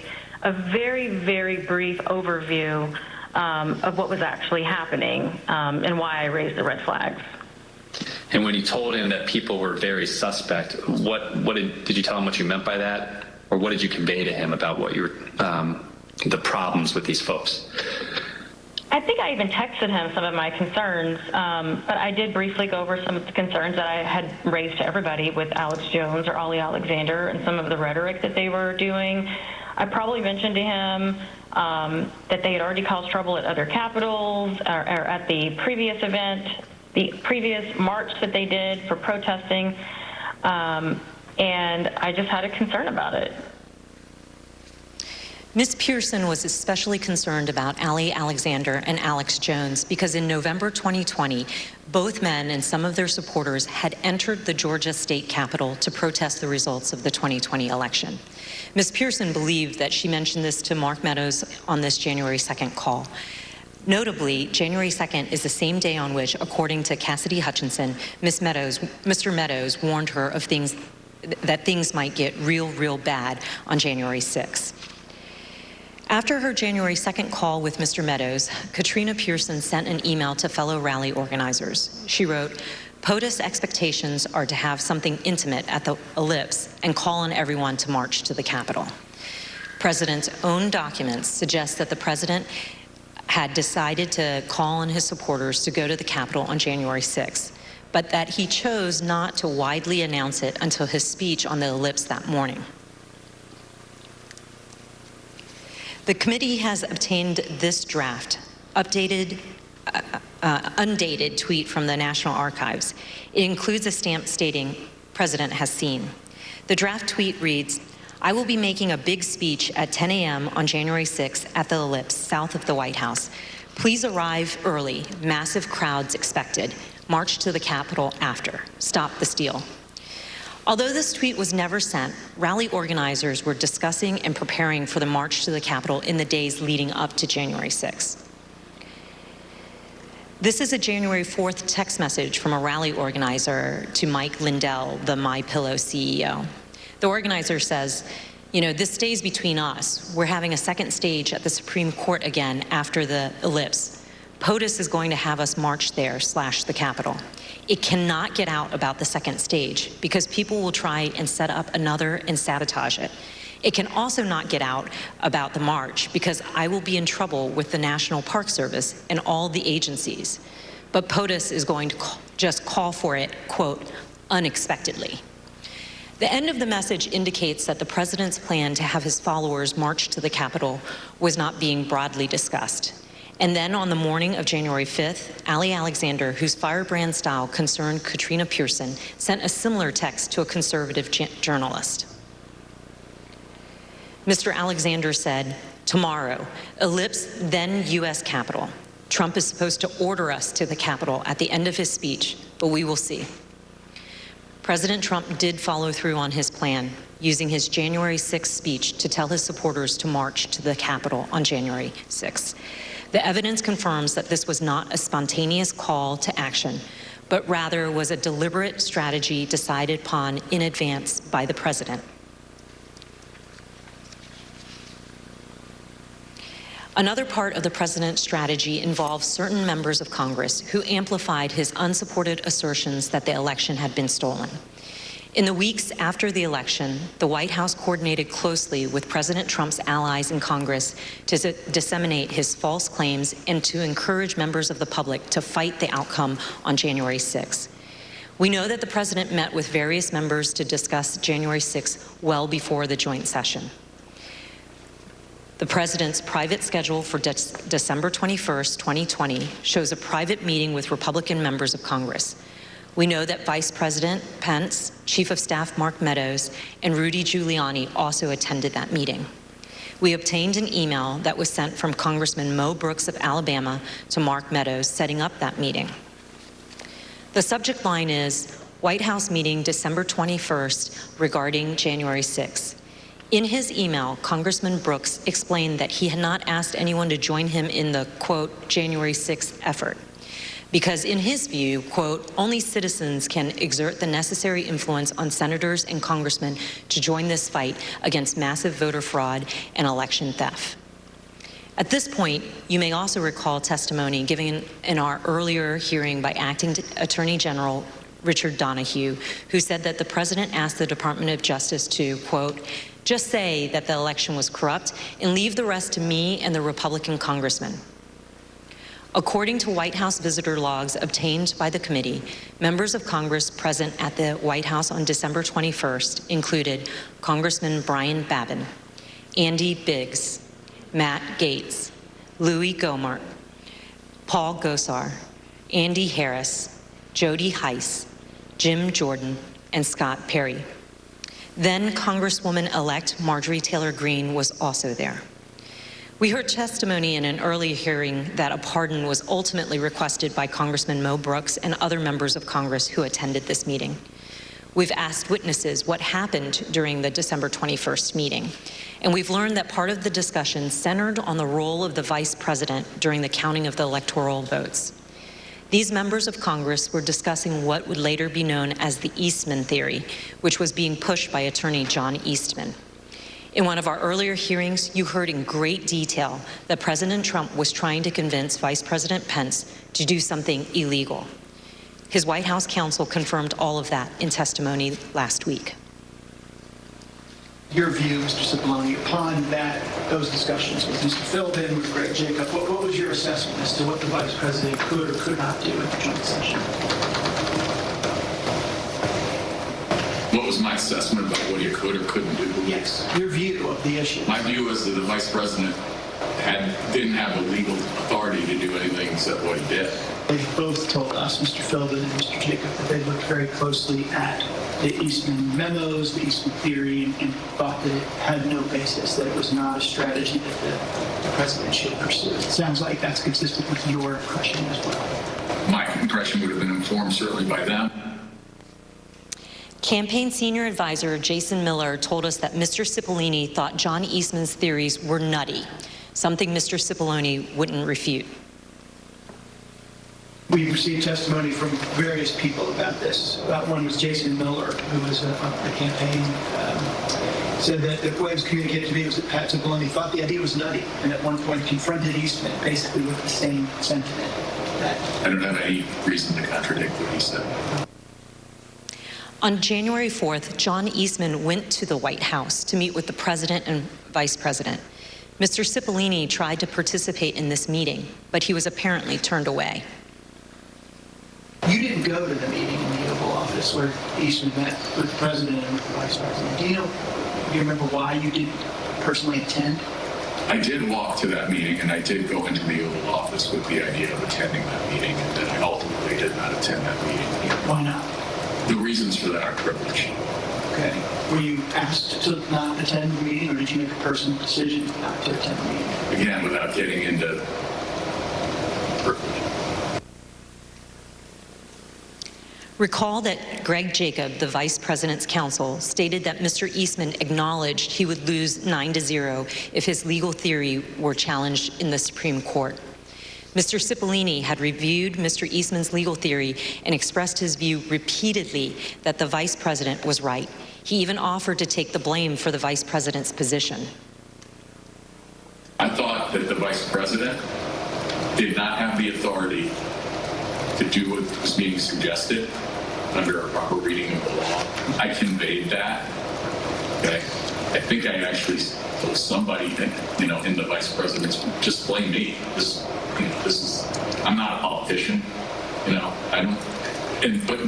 A very, very brief overview of what was actually happening and why I raised the red flags. And when you told him that people were very suspect, did you tell him what you meant by that, or what did you convey to him about what you were, the problems with these folks? I think I even texted him some of my concerns, but I did briefly go over some of the concerns that I had raised to everybody with Alex Jones or Ollie Alexander and some of the rhetoric that they were doing. I probably mentioned to him that they had already caused trouble at other capitals or at the previous event, the previous march that they did for protesting, and I just had a concern about it. Ms. Pearson was especially concerned about Ollie Alexander and Alex Jones because in November 2020, both men and some of their supporters had entered the Georgia state capitol to protest the results of the 2020 election. Ms. Pearson believed that she mentioned this to Mark Meadows on this January 2nd call. Notably, January 2nd is the same day on which, according to Cassidy Hutchinson, Mr. Meadows warned her of that things might get real bad on January 6th. After her January 2nd call with Mr. Meadows, Katrina Pearson sent an email to fellow rally organizers. She wrote, "POTUS expectations are to have something intimate at the ellipse and call on everyone to march to the Capitol." President's own documents suggest that the president had decided to call on his supporters to go to the Capitol on January 6th, but that he chose not to widely announce it until his speech on the ellipse that morning. The committee has obtained this draft, undated tweet from the National Archives. It includes a stamp stating, "President has seen." The draft tweet reads, "I will be making a big speech at 10 a.m. on January 6th at the ellipse south of the White House. Please arrive early. Massive crowds expected. March to the Capitol after. Stop the steal." Although this tweet was never sent, rally organizers were discussing and preparing for the march to the Capitol in the days leading up to January 6th. This is a January 4th text message from a rally organizer to Mike Lindell, the MyPillow CEO. The organizer says, "This stays between us. We're having a second stage at the Supreme Court again after the ellipse. POTUS is going to have us march there / the Capitol. It cannot get out about the second stage because people will try and set up another and sabotage it. It can also not get out about the march because I will be in trouble with the National Park Service and all the agencies. But POTUS is going to just call for it, quote, unexpectedly." The end of the message indicates that the president's plan to have his followers march to the Capitol was not being broadly discussed. And then on the morning of January 5th, Ollie Alexander, whose firebrand style concerned Katrina Pearson, sent a similar text to a conservative journalist. Mr. Alexander said, "Tomorrow, ellipse, then U.S. Capitol. Trump is supposed to order us to the Capitol at the end of his speech, but we will see." President Trump did follow through on his plan, using his January 6th speech to tell his supporters to march to the Capitol on January 6th. The evidence confirms that this was not a spontaneous call to action, but rather was a deliberate strategy decided upon in advance by the president. Another part of the president's strategy involves certain members of Congress who amplified his unsupported assertions that the election had been stolen. In the weeks after the election, the White House coordinated closely with President Trump's allies in Congress to disseminate his false claims and to encourage members of the public to fight the outcome on January 6th. We know that the president met with various members to discuss January 6th well before the joint session. The president's private schedule for December 21st, 2020 shows a private meeting with Republican members of Congress. We know that Vice President Pence, Chief of Staff Mark Meadows, and Rudy Giuliani also attended that meeting. We obtained an email that was sent from Congressman Mo Brooks of Alabama to Mark Meadows setting up that meeting. The subject line is White House meeting December 21st regarding January 6th. In his email, Congressman Brooks explained that he had not asked anyone to join him in the, quote, January 6th effort, because in his view, quote, only citizens can exert the necessary influence on senators and congressmen to join this fight against massive voter fraud and election theft. At this point, you may also recall testimony given in our earlier hearing by Acting Attorney General Richard Donahue, who said that the president asked the Department of Justice to, quote, just say that the election was corrupt and leave the rest to me and the Republican congressmen. According to White House visitor logs obtained by the committee, members of Congress present at the White House on December 21st included Congressman Brian Babin, Andy Biggs, Matt Gaetz, Louis Gohmert, Paul Gosar, Andy Harris, Jody Heiss, Jim Jordan, and Scott Perry. Then Congresswoman-elect Marjorie Taylor Greene was also there. We heard testimony in an early hearing that a pardon was ultimately requested by Congressman Mo Brooks and other members of Congress who attended this meeting. We've asked witnesses what happened during the December 21st meeting, and we've learned that part of the discussion centered on the role of the vice president during the counting of the electoral votes. These members of Congress were discussing what would later be known as the Eastman theory, which was being pushed by attorney John Eastman. In one of our earlier hearings, you heard in great detail that President Trump was trying to convince Vice President Pence to do something illegal. His White House counsel confirmed all of that in testimony last week. Your view, Mr. Cipollone, upon those discussions with Mr. Philbin, with Greg Jacob, what was your assessment as to what the Vice President could or could not do at the joint session? What was my assessment about what he could or couldn't do? Yes, your view of the issue. My view was that the Vice President didn't have the legal authority to do anything except what he did. They both told us, Mr. Philbin and Mr. Jacob, that they looked very closely at the Eastman memos, the Eastman theory, and thought that it had no basis, that it was not a strategy that the president should pursue. It sounds like that's consistent with your impression as well. My impression would have been informed certainly by them. Campaign senior advisor Jason Miller told us that Mr. Cipollone thought John Eastman's theories were nutty, something Mr. Cipollone wouldn't refute. We received testimony from various people about this. One was Jason Miller, who was a campaign, said that the way it was communicated to me was that Pat Cipollone thought the idea was nutty, and at one point confronted Eastman basically with the same sentiment. I don't have any reason to contradict what he said. On January 4th, John Eastman went to the White House to meet with the president and vice president. Mr. Cipollone tried to participate in this meeting, but he was apparently turned away. You didn't go to the meeting in the Oval Office where Eastman met with the president and with the vice president. Do you remember why you didn't personally attend? I did walk to that meeting, and I did go into the Oval Office with the idea of attending that meeting, and then I ultimately did not attend that meeting. Why not? The reasons for that are privilege. Okay. Were you asked to not attend the meeting, or did you make a personal decision not to attend the meeting? Again, without getting into privilege. Recall that Greg Jacob, the vice president's counsel, stated that Mr. Eastman acknowledged he would lose 9-0 if his legal theory were challenged in the Supreme Court. Mr. Cipollini had reviewed Mr. Eastman's legal theory and expressed his view repeatedly that the vice president was right. He even offered to take the blame for the vice president's position. I thought that the vice president did not have the authority to do what was being suggested under a proper reading of the law. I conveyed that. Okay. I think I actually told somebody that, in the vice president's, just blame me. This is, I'm not a politician. I don't, but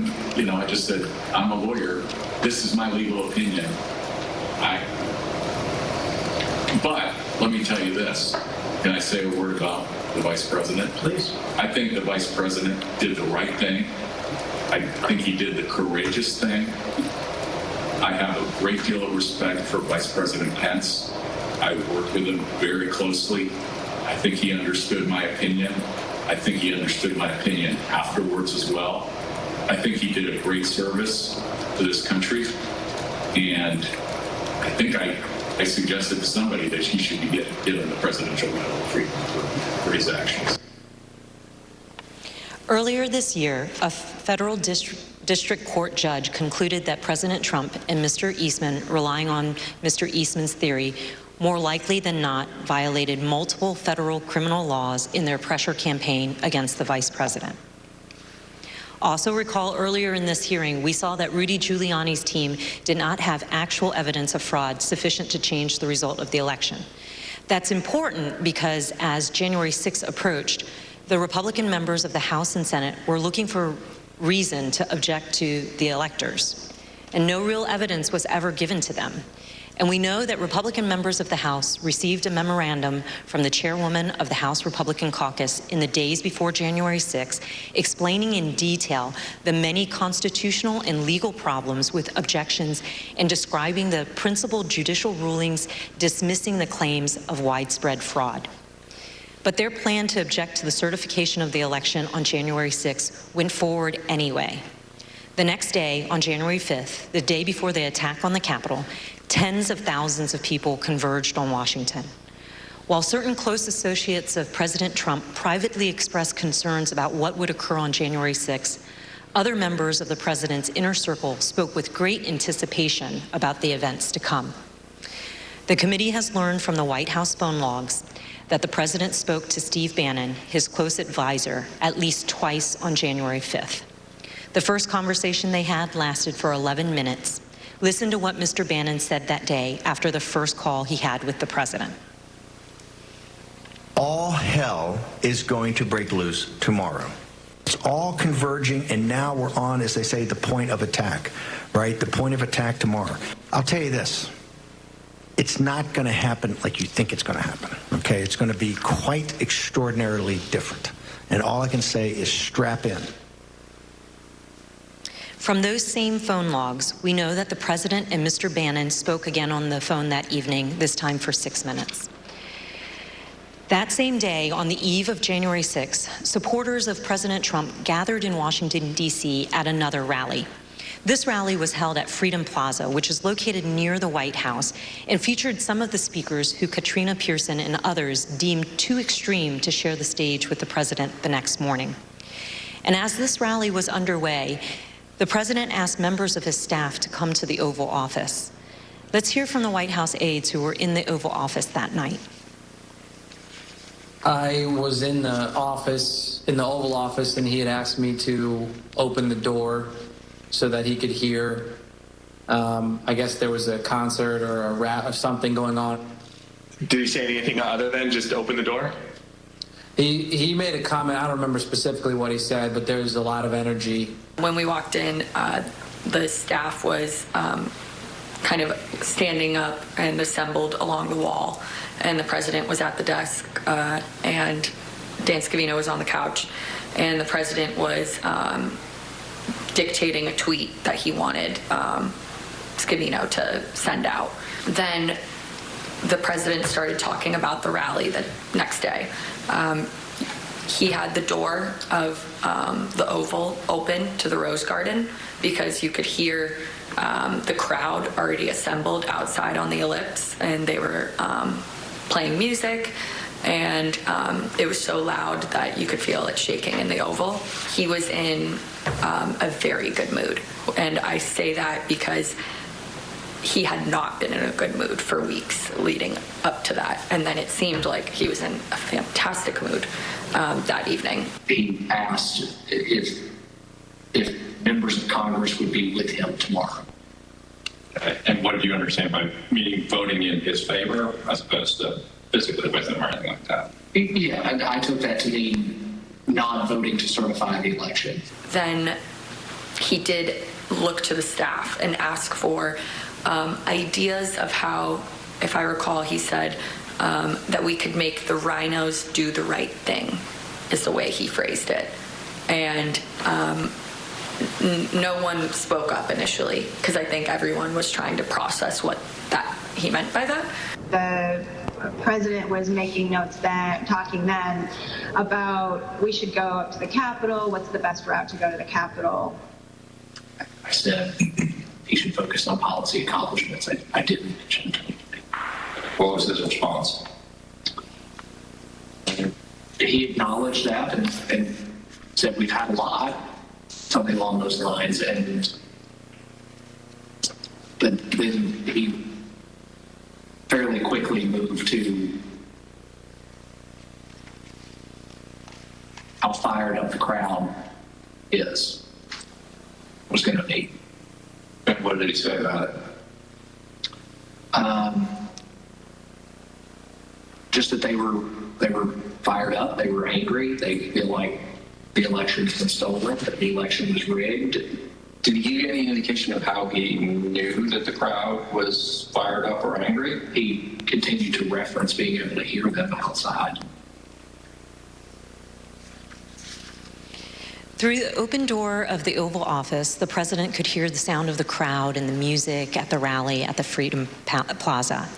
I just said, I'm a lawyer. This is my legal opinion. But let me tell you this. Can I say a word about the vice president? Please. I think the vice president did the right thing. I think he did the courageous thing. I have a great deal of respect for Vice President Pence. I worked with him very closely. I think he understood my opinion. I think he understood my opinion afterwards as well. I think he did a great service to this country. And I think I suggested to somebody that he should be given the Presidential Medal of Freedom for his actions. Earlier this year, a federal district court judge concluded that President Trump and Mr. Eastman, relying on Mr. Eastman's theory, more likely than not violated multiple federal criminal laws in their pressure campaign against the vice president. Also recall earlier in this hearing, we saw that Rudy Giuliani's team did not have actual evidence of fraud sufficient to change the result of the election. That's important because as January 6th approached, the Republican members of the House and Senate were looking for reason to object to the electors, and no real evidence was ever given to them. And we know that Republican members of the House received a memorandum from the chairwoman of the House Republican Caucus in the days before January 6, explaining in detail the many constitutional and legal problems with objections and describing the principal judicial rulings dismissing the claims of widespread fraud. But their plan to object to the certification of the election on January 6 went forward anyway. The next day, on January 5th, the day before the attack on the Capitol, tens of thousands of people converged on Washington. While certain close associates of President Trump privately expressed concerns about what would occur on January 6, other members of the president's inner circle spoke with great anticipation about the events to come. The committee has learned from the White House phone logs that the president spoke to Steve Bannon, his close advisor, at least twice on January 5th. The first conversation they had lasted for 11 minutes. Listen to what Mr. Bannon said that day after the first call he had with the president. All hell is going to break loose tomorrow. It's all converging, and now we're on, as they say, the point of attack, right? The point of attack tomorrow. I'll tell you this. It's not going to happen like you think it's going to happen, okay? It's going to be quite extraordinarily different. And all I can say is strap in. From those same phone logs, we know that the president and Mr. Bannon spoke again on the phone that evening, this time for 6 minutes. That same day, on the eve of January 6th, supporters of President Trump gathered in Washington, D.C. at another rally. This rally was held at Freedom Plaza, which is located near the White House, and featured some of the speakers who Katrina Pearson and others deemed too extreme to share the stage with the president the next morning. And as this rally was underway, the president asked members of his staff to come to the Oval Office. Let's hear from the White House aides who were in the Oval Office that night. I was in the office, in the Oval Office, and he had asked me to open the door so that he could hear. I guess there was a concert or a rap or something going on. Did he say anything other than just open the door? He made a comment. I don't remember specifically what he said, but there was a lot of energy. When we walked in, the staff was kind of standing up and assembled along the wall, and the president was at the desk, and Dan Scavino was on the couch, and the president was dictating a tweet that he wanted Scavino to send out. Then the president started talking about the rally the next day. he had the door of the Oval open to the Rose Garden because you could hear the crowd already assembled outside on the ellipse, and they were playing music, and it was so loud that you could feel it shaking in the Oval. He was in a very good mood, and I say that because he had not been in a good mood for weeks leading up to that, and then it seemed like he was in a fantastic mood that evening. He asked if members of Congress would be with him tomorrow. And what do you understand by meaning voting in his favor as opposed to physically with him or anything like that? Yeah, and I took that to mean not voting to certify the election. Then he did look to the staff and ask for ideas of how, if I recall, he said that we could make the rhinos do the right thing, is the way he phrased it. And no one spoke up initially because I think everyone was trying to process what that he meant by that. The president was making notes then, talking then about we should go up to the Capitol. What's the best route to go to the Capitol? I said he should focus on policy accomplishments. I didn't mention. What was his response? He acknowledged that and said we've had a lot, something along those lines, but then he fairly quickly moved to how fired up the crowd was going to be. And what did he say about it? Just that they were fired up, they were angry, they feel like the election has been stolen, that the election was rigged. Did he give any indication of how he knew that the crowd was fired up or angry? He continued to reference being able to hear them outside. Through the open door of the Oval Office, the president could hear the sound of the crowd and the music at the rally at the Freedom Plaza.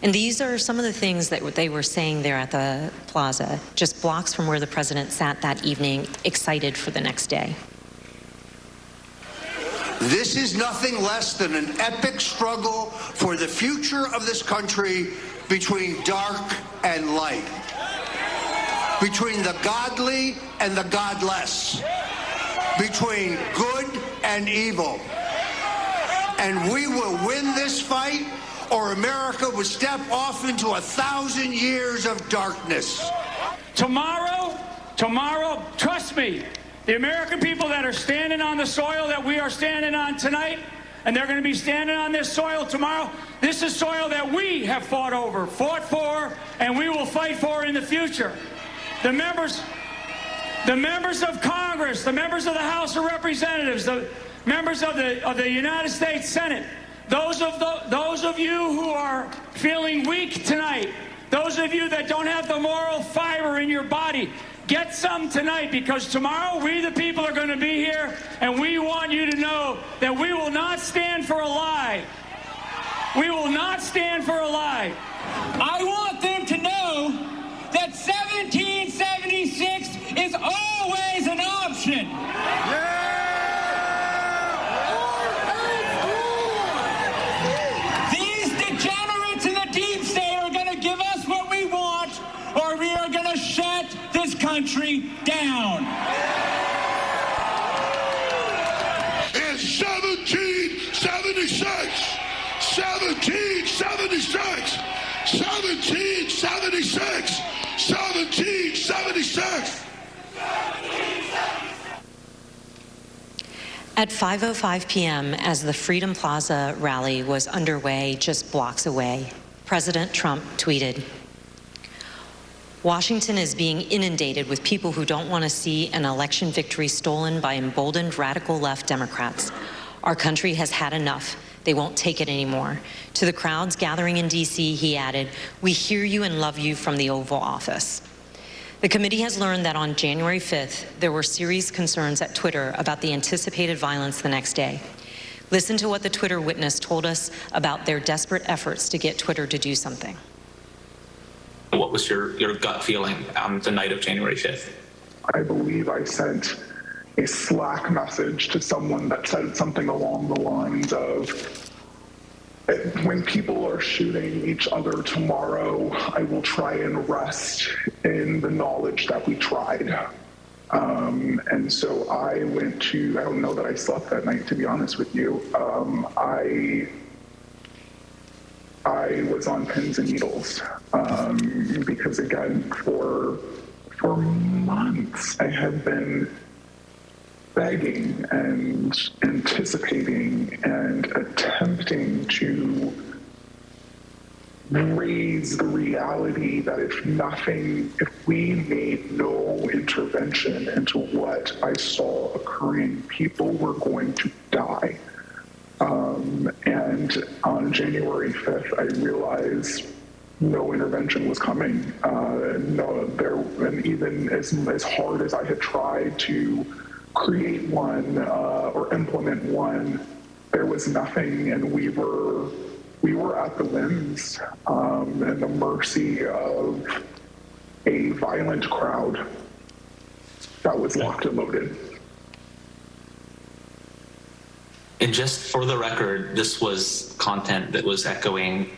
And these are some of the things that they were saying there at the plaza, just blocks from where the president sat that evening, excited for the next day. This is nothing less than an epic struggle for the future of this country between dark and light, between the godly and the godless, between good and evil. And we will win this fight, or America would step off into 1,000 years of darkness. Tomorrow, trust me, the American people that are standing on the soil that we are standing on tonight, and they're going to be standing on this soil tomorrow, this is soil that we have fought for, and we will fight for in the future. The members of Congress, the members of the House of Representatives, the members of the United States Senate, those of you who are feeling weak tonight, those of you that don't have the moral fiber in your body, get some tonight, because tomorrow we the people are going to be here, and we want you to know that we will not stand for a lie. We will not stand for a lie. I want them to know that 1776 is always an option. These degenerates in the deep state are going to give us what we want, or we are going to shut this country down. It's 1776. 1776. 1776. 1776. At 5:05 p.m., as the Freedom Plaza rally was underway just blocks away, President Trump tweeted, "Washington is being inundated with people who don't want to see an election victory stolen by emboldened radical left Democrats. Our country has had enough. They won't take it anymore." To the crowds gathering in D.C., he added, "We hear you and love you from the Oval Office." The committee has learned that on January 5th, there were serious concerns at Twitter about the anticipated violence the next day. Listen to what the Twitter witness told us about their desperate efforts to get Twitter to do something. What was your gut feeling the night of January 5th? I believe I sent a Slack message to someone that said something along the lines of, when people are shooting each other tomorrow, I will try and rest in the knowledge that we tried. And so I went to, I don't know that I slept that night, to be honest with you. I was on pins and needles because, again, for months I had been begging and anticipating and attempting to raise the reality that if we made no intervention into what I saw occurring, people were going to die. And on January 5th, I realized no intervention was coming. And even as hard as I had tried to create one or implement one, there was nothing, and we were at the whims and the mercy of a violent crowd that was locked and loaded. And just for the record, this was content that was echoing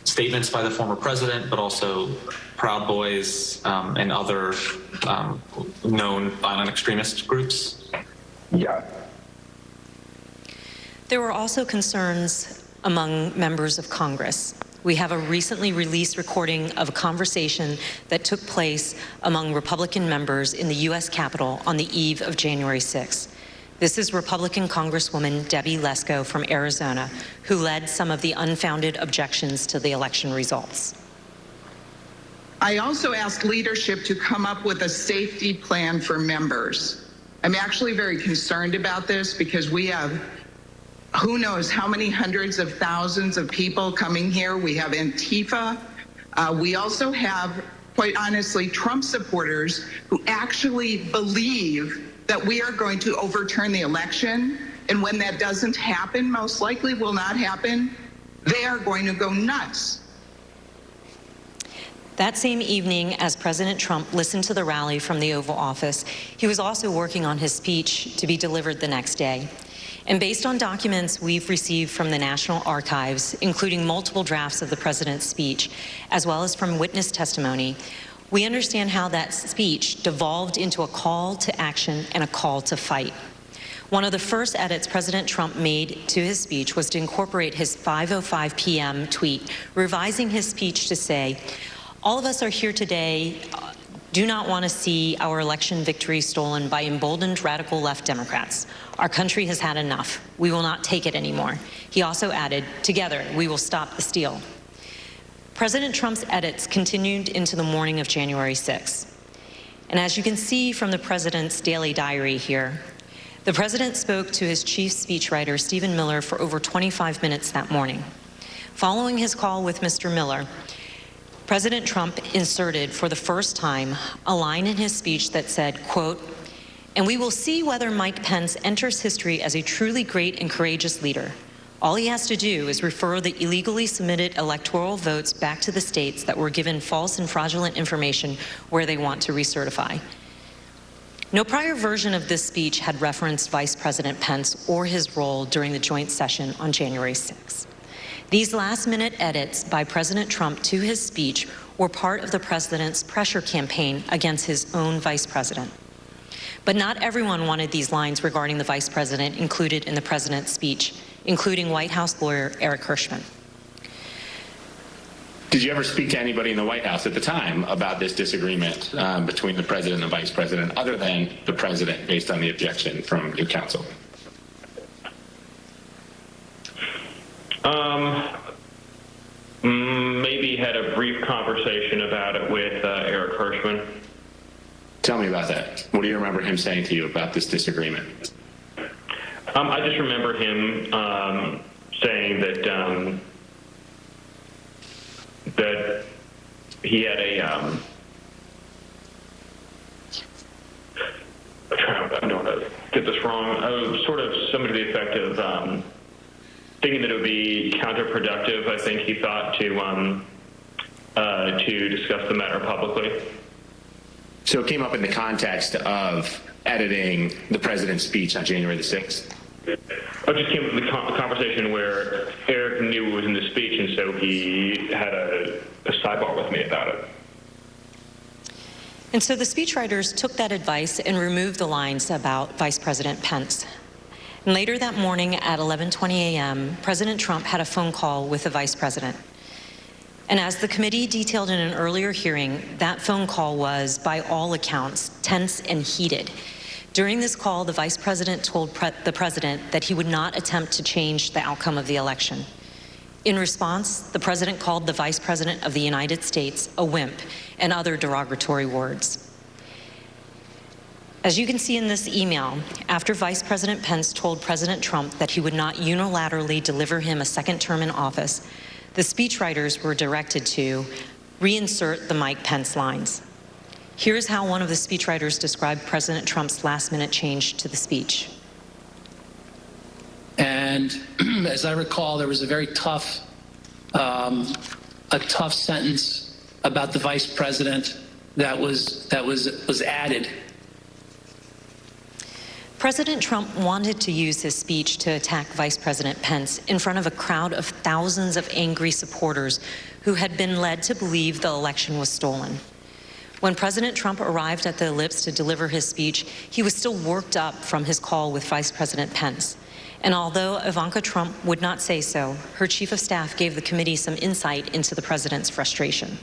statements by the former president, but also Proud Boys and other known violent extremist groups? Yeah. There were also concerns among members of Congress. We have a recently released recording of a conversation that took place among Republican members in the U.S. Capitol on the eve of January 6th. This is Republican Congresswoman Debbie Lesko from Arizona, who led some of the unfounded objections to the election results. I also asked leadership to come up with a safety plan for members. I'm actually very concerned about this because we have who knows how many hundreds of thousands of people coming here. We have Antifa. We also have, quite honestly, Trump supporters who actually believe that we are going to overturn the election. And when that doesn't happen, most likely will not happen, they are going to go nuts. That same evening, as President Trump listened to the rally from the Oval Office, he was also working on his speech to be delivered the next day. And based on documents we've received from the National Archives, including multiple drafts of the president's speech, as well as from witness testimony, we understand how that speech devolved into a call to action and a call to fight. One of the first edits President Trump made to his speech was to incorporate his 5:05 p.m. tweet, revising his speech to say, "All of us are here today, do not want to see our election victory stolen by emboldened radical left Democrats. Our country has had enough. We will not take it anymore." He also added, "Together, we will stop the steal." President Trump's edits continued into the morning of January 6th. And as you can see from the president's daily diary here, the president spoke to his chief speechwriter, Stephen Miller, for over 25 minutes that morning. Following his call with Mr. Miller, President Trump inserted for the first time a line in his speech that said, quote, "And we will see whether Mike Pence enters history as a truly great and courageous leader. All he has to do is refer the illegally submitted electoral votes back to the states that were given false and fraudulent information where they want to recertify." No prior version of this speech had referenced Vice President Pence or his role during the joint session on January 6th. These last-minute edits by President Trump to his speech were part of the president's pressure campaign against his own vice president. But not everyone wanted these lines regarding the vice president included in the president's speech, including White House lawyer Eric Hirschman. Did you ever speak to anybody in the White House at the time about this disagreement between the president and the vice president, other than the president, based on the objection from new counsel? Maybe had a brief conversation about it with Eric Hirschman. Tell me about that. What do you remember him saying to you about this disagreement? I just remember him saying that that he had a I don't want to get this wrong. Sort of something to the effect of thinking that it would be counterproductive. I think he thought to discuss the matter publicly. So it came up in the context of editing the president's speech on January the 6th? It just came up in the conversation where Eric knew it was in the speech, and so he had a sidebar with me about it. And so the speechwriters took that advice and removed the lines about Vice President Pence. And later that morning at 11:20 a.m., President Trump had a phone call with the vice president. And as the committee detailed in an earlier hearing, that phone call was, by all accounts, tense and heated. During this call, the vice president told the president that he would not attempt to change the outcome of the election. In response, the president called the vice president of the United States a wimp and other derogatory words. As you can see in this email, after Vice President Pence told President Trump that he would not unilaterally deliver him a second term in office, the speechwriters were directed to reinsert the Mike Pence lines. Here's how one of the speechwriters described President Trump's last-minute change to the speech. And as I recall, there was a very tough sentence about the vice president that was added. President Trump wanted to use his speech to attack Vice President Pence in front of a crowd of thousands of angry supporters who had been led to believe the election was stolen. When President Trump arrived at the ellipse to deliver his speech, he was still worked up from his call with Vice President Pence. And although Ivanka Trump would not say so, her chief of staff gave the committee some insight into the president's frustration.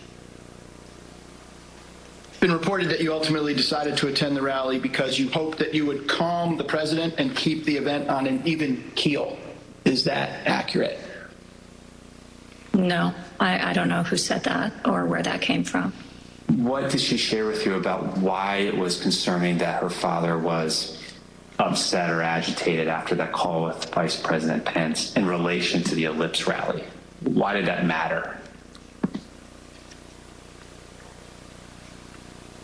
It's been reported that you ultimately decided to attend the rally because you hoped that you would calm the president and keep the event on an even keel. Is that accurate? No, I don't know who said that or where that came from. What did she share with you about why it was concerning that her father was upset or agitated after that call with Vice President Pence in relation to the ellipse rally? Why did that matter?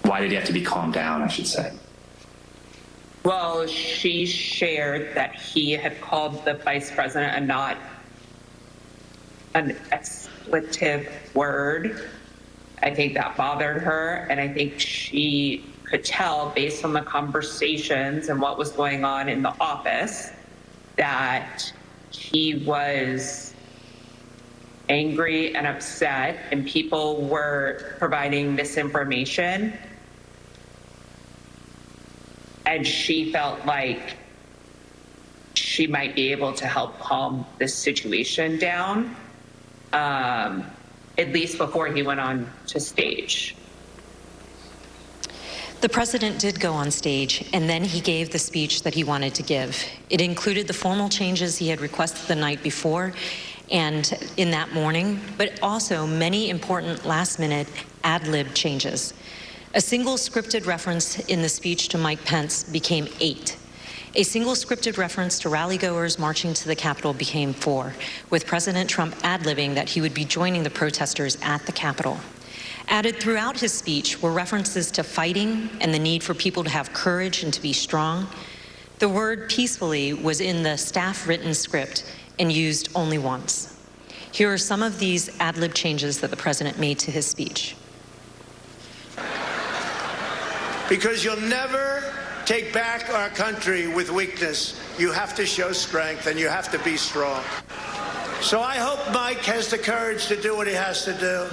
Why did he have to be calmed down, I should say? Well, she shared that he had called the vice president a not an expletive word. I think that bothered her, and I think she could tell based on the conversations and what was going on in the office that he was angry and upset, and people were providing misinformation. And she felt like she might be able to help calm this situation down, at least before he went on to stage. The president did go on stage, and then he gave the speech that he wanted to give. It included the formal changes he had requested the night before and in that morning, but also many important last-minute ad-lib changes. A single scripted reference in the speech to Mike Pence became 8. A single scripted reference to rally-goers marching to the Capitol became 4, with President Trump ad-libbing that he would be joining the protesters at the Capitol. Added throughout his speech were references to fighting and the need for people to have courage and to be strong. The word peacefully was in the staff-written script and used only once. Here are some of these ad-lib changes that the president made to his speech. Because you'll never take back our country with weakness. You have to show strength, and you have to be strong. So I hope Mike has the courage to do what he has to do.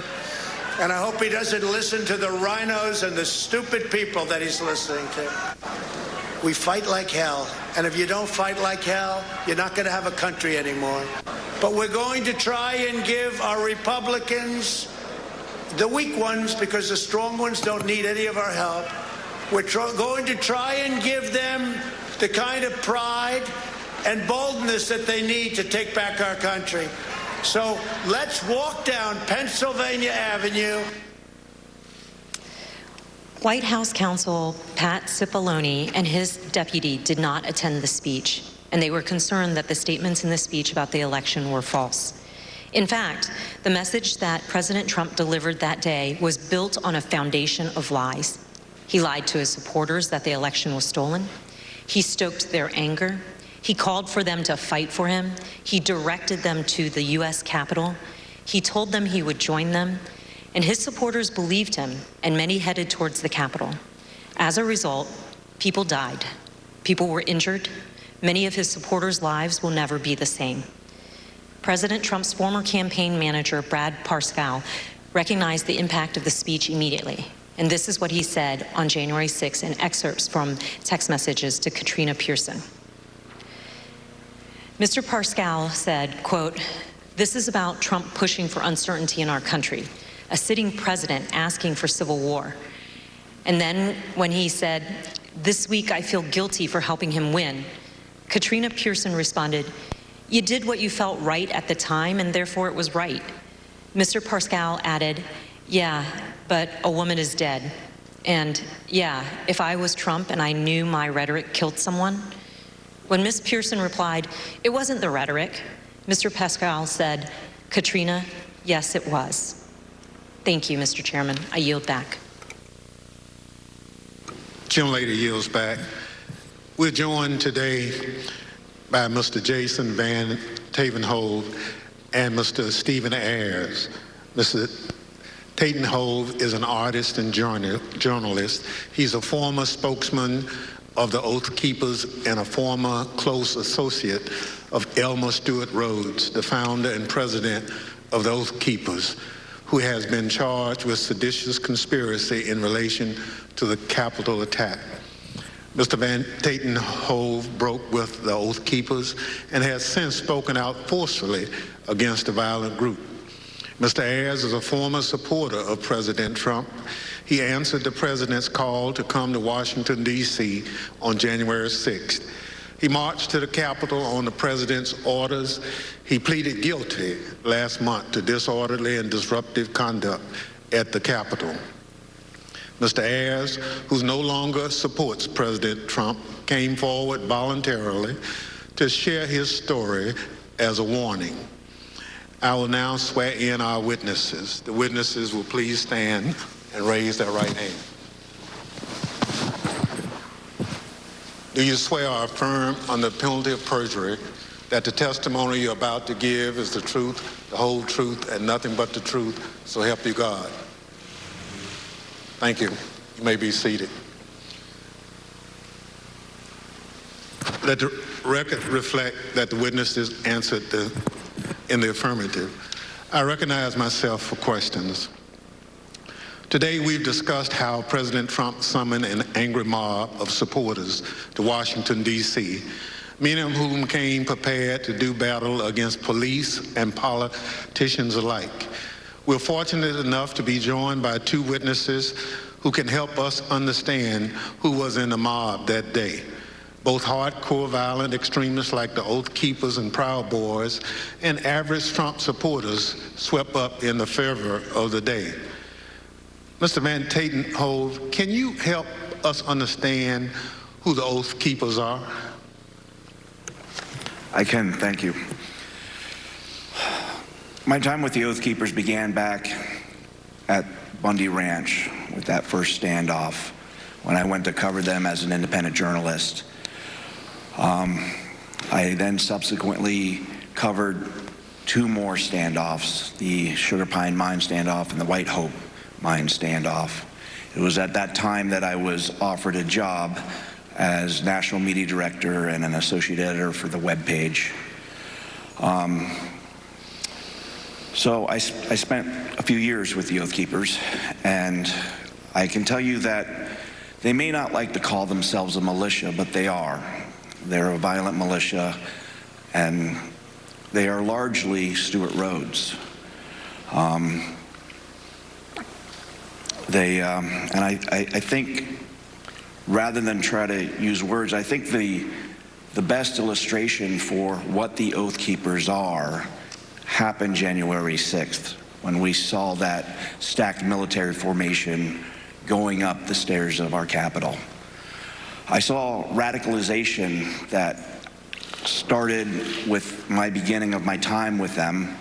And I hope he doesn't listen to the rhinos and the stupid people that he's listening to. We fight like hell. And if you don't fight like hell, you're not going to have a country anymore. But we're going to try and give our Republicans, the weak ones, because the strong ones don't need any of our help, we're going to try and give them the kind of pride and boldness that they need to take back our country. So let's walk down Pennsylvania Avenue. White House counsel Pat Cipollone and his deputy did not attend the speech, and they were concerned that the statements in the speech about the election were false. In fact, the message that President Trump delivered that day was built on a foundation of lies. He lied to his supporters that the election was stolen. He stoked their anger. He called for them to fight for him. He directed them to the U.S. Capitol. He told them he would join them. And his supporters believed him, and many headed towards the Capitol. As a result, people died. People were injured. Many of his supporters' lives will never be the same. President Trump's former campaign manager, Brad Parscale, recognized the impact of the speech immediately. And this is what he said on January 6 in excerpts from text messages to Katrina Pearson. Mr. Parscale said, quote, "This is about Trump pushing for uncertainty in our country, a sitting president asking for civil war." And then when he said, "This week I feel guilty for helping him win," Katrina Pearson responded, "You did what you felt right at the time, and therefore it was right." Mr. Parscale added, "Yeah, but a woman is dead. And yeah, if I was Trump and I knew my rhetoric killed someone." When Ms. Pearson replied, "It wasn't the rhetoric," Mr. Parscale said, "Katrina, yes, it was." Thank you, Mr. Chairman. I yield back. Gentlelady yields back. We're joined today by Mr. Jason Van Tavenhove and Mr. Stephen Ayers. Mr. Tavenhove is an artist and journalist. He's a former spokesman of the Oath Keepers and a former close associate of Elmer Stewart Rhodes, the founder and president of the Oath Keepers, who has been charged with seditious conspiracy in relation to the Capitol attack. Mr. Van Tatenhove broke with the Oath Keepers and has since spoken out forcefully against the violent group. Mr. Ayers is a former supporter of President Trump. He answered the president's call to come to Washington, D.C. on January 6th. He marched to the Capitol on the president's orders. He pleaded guilty last month to disorderly and disruptive conduct at the Capitol. Mr. Ayers, who no longer supports President Trump, came forward voluntarily to share his story as a warning. I will now swear in our witnesses. The witnesses will please stand and raise their right hand. Do you swear or affirm under penalty of perjury that the testimony you're about to give is the truth, the whole truth, and nothing but the truth, so help you God? Thank you. You may be seated. Let the record reflect that the witnesses answered in the affirmative. I recognize myself for questions. Today we've discussed how President Trump summoned an angry mob of supporters to Washington, D.C., many of whom came prepared to do battle against police and politicians alike. We're fortunate enough to be joined by two witnesses who can help us understand who was in the mob that day. Both hardcore violent extremists like the Oath Keepers and Proud Boys and average Trump supporters swept up in the fervor of the day. Mr. Van Tatenhove, can you help us understand who the Oath Keepers are? I can, thank you. My time with the Oath Keepers began back at Bundy Ranch with that first standoff when I went to cover them as an independent journalist. I then subsequently covered two more standoffs, the Sugar Pine Mine standoff and the White Hope Mine standoff. It was at that time that I was offered a job as national media director and an associate editor for the webpage. So I spent a few years with the Oath Keepers, and I can tell you that they may not like to call themselves a militia, but they are. They're a violent militia, and they are largely Stewart Rhodes. I think rather than try to use words, I think the best illustration for what the Oath Keepers are happened January 6th when we saw that stacked military formation going up the stairs of our Capitol. I saw radicalization that started with my beginning of my time with them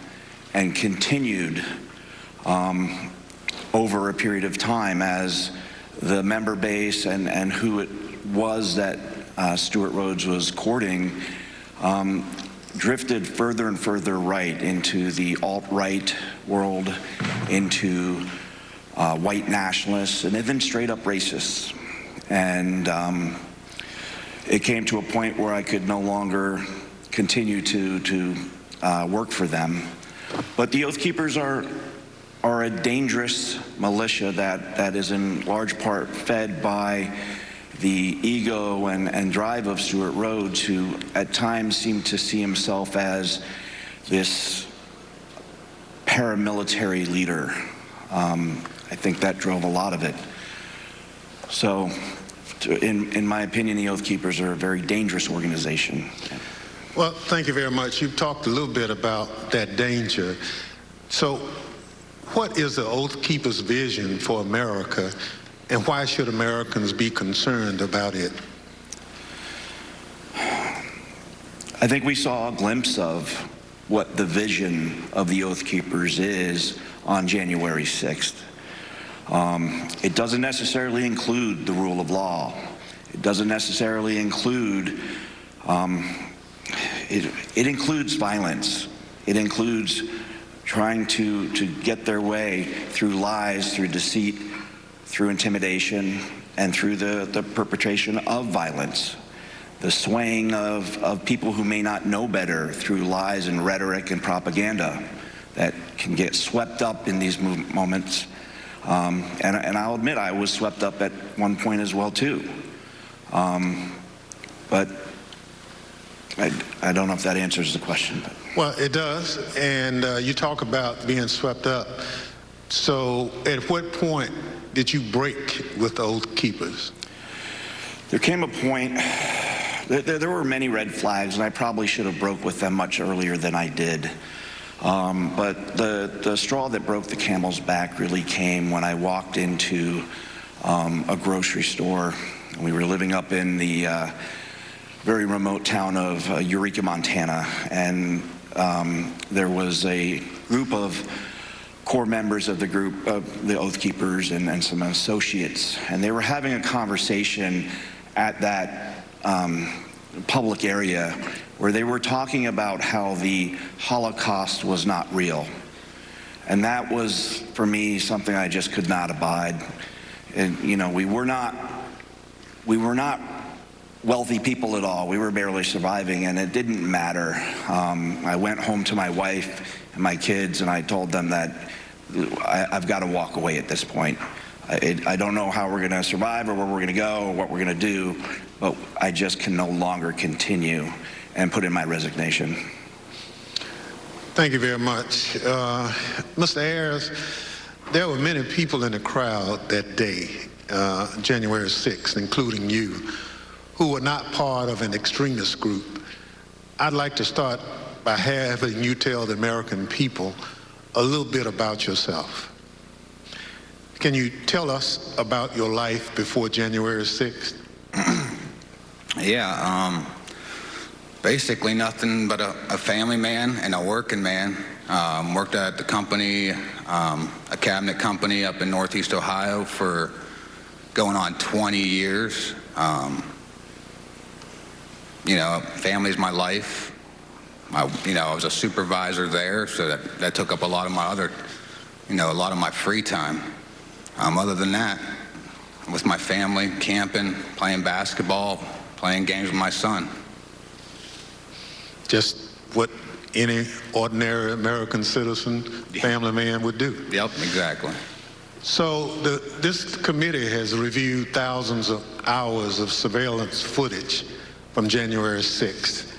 and continued over a period of time as the member base and who it was that Stewart Rhodes was courting drifted further and further right into the alt-right world, into white nationalists, and even straight up racists. And it came to a point where I could no longer continue to work for them. But the Oath Keepers are a dangerous militia that is in large part fed by the ego and drive of Stewart Rhodes, who at times seemed to see himself as this paramilitary leader. I think that drove a lot of it. So, in my opinion, the Oath Keepers are a very dangerous organization. Well, thank you very much. You've talked a little bit about that danger. So, what is the Oath Keepers' vision for America, and why should Americans be concerned about it? I think we saw a glimpse of what the vision of the Oath Keepers is on January 6th. It doesn't necessarily include the rule of law. It doesn't necessarily include, it includes violence. It includes trying to get their way through lies, through deceit, through intimidation, and through the perpetration of violence. The swaying of people who may not know better through lies and rhetoric and propaganda that can get swept up in these moments. And I'll admit I was swept up at one point as well too. But I don't know if that answers the question. But. Well, it does, and you talk about being swept up. So at what point did you break with the Oath Keepers? There came a point, there were many red flags, and I probably should have broke with them much earlier than I did. But the straw that broke the camel's back really came when I walked into a grocery store. We were living up in the very remote town of Eureka, Montana, and there was a group of core members of the group of the Oath Keepers and some associates, and they were having a conversation at that public area where they were talking about how the Holocaust was not real. And that was, for me, something I just could not abide. And, you know, we were not wealthy people at all. We were barely surviving, and it didn't matter. I went home to my wife and my kids, and I told them that I've got to walk away at this point. I don't know how we're going to survive or where we're going to go or what we're going to do, but I just can no longer continue, and put in my resignation. Thank you very much. Mr. Ayers, there were many people in the crowd that day, January 6th, including you, who were not part of an extremist group. I'd like to start by having you tell the American people a little bit about yourself. Can you tell us about your life before January 6th? Yeah, basically nothing but a family man and a working man. Worked at the company, a cabinet company up in Northeast Ohio for going on 20 years. You know, family's my life. I was a supervisor there, so that took up a lot of my a lot of my free time. Other than that, with my family, camping, playing basketball, playing games with my son. Just what any ordinary American citizen, family man would do. Yep, exactly. So this committee has reviewed thousands of hours of surveillance footage from January 6th.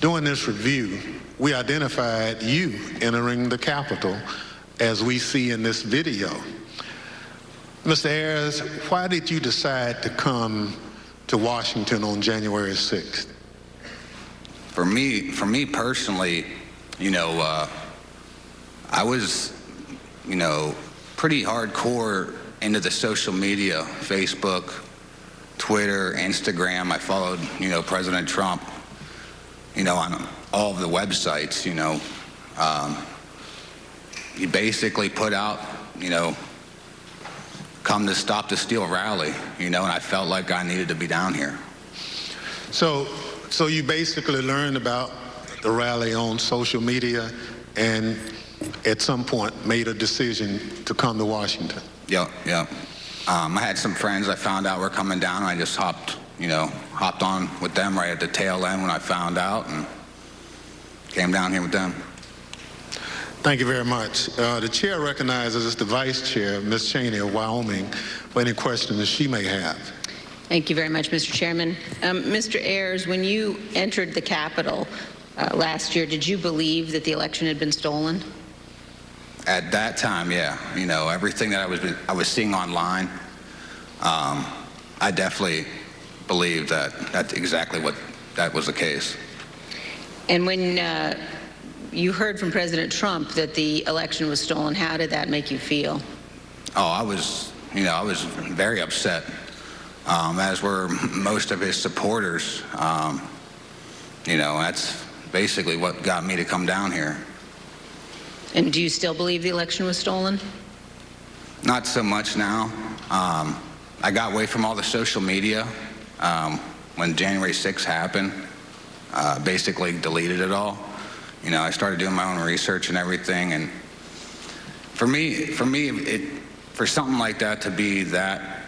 During this review, we identified you entering the Capitol as we see in this video. Mr. Ayers, why did you decide to come to Washington on January 6th? For me personally, I was, pretty hardcore into the social media, Facebook, Twitter, Instagram. I followed, President Trump, on all of the websites, He basically put out, come to Stop the Steal rally, and I felt like I needed to be down here. So you basically learned about the rally on social media and at some point made a decision to come to Washington. Yeah. I had some friends I found out were coming down, and I just hopped on with them right at the tail end when I found out, and came down here with them. Thank you very much. The chair recognizes the vice chair, Ms. Cheney of Wyoming, for any questions she may have. Thank you very much, Mr. Chairman. Mr. Ayers, when you entered the Capitol last year, did you believe that the election had been stolen? At that time, yeah. Everything that I was seeing online, I definitely believed that that's exactly what that was the case. And when you heard from President Trump that the election was stolen, how did that make you feel? Oh, I was very upset, as were most of his supporters. That's basically what got me to come down here. And do you still believe the election was stolen? Not so much now. I got away from all the social media when January 6th happened. Basically deleted it all. I started doing my own research and everything. And for something like that to be that,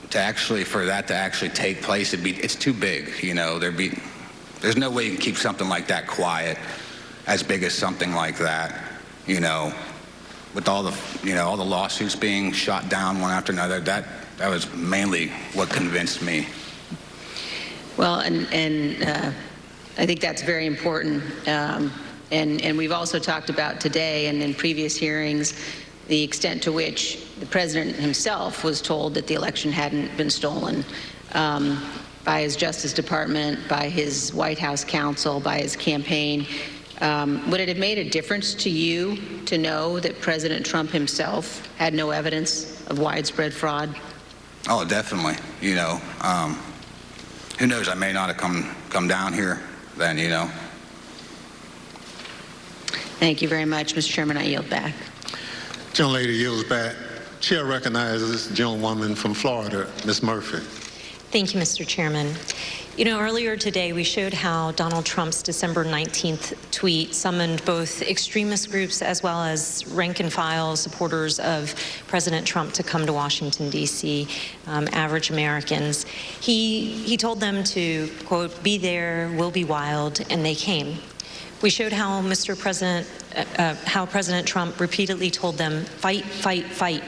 for that to actually take place, it's too big. There's no way you can keep something like that quiet, as big as something like that. With all the lawsuits being shot down one after another, that was mainly what convinced me. Well, and I think that's very important. And we've also talked about today and in previous hearings the extent to which the president himself was told that the election hadn't been stolen by his Justice Department, by his White House counsel, by his campaign. Would it have made a difference to you to know that President Trump himself had no evidence of widespread fraud? Oh, definitely. Who knows? I may not have come down here then. Thank you very much, Mr. Chairman. I yield back. Gentlelady yields back. Chair recognizes the gentlewoman from Florida, Ms. Murphy. Thank you, Mr. Chairman. Earlier today we showed how Donald Trump's December 19th tweet summoned both extremist groups as well as rank and file supporters of President Trump to come to Washington, D.C., average Americans. He told them to, quote, be there, we'll be wild, and they came. We showed how how President Trump repeatedly told them, fight, fight, fight,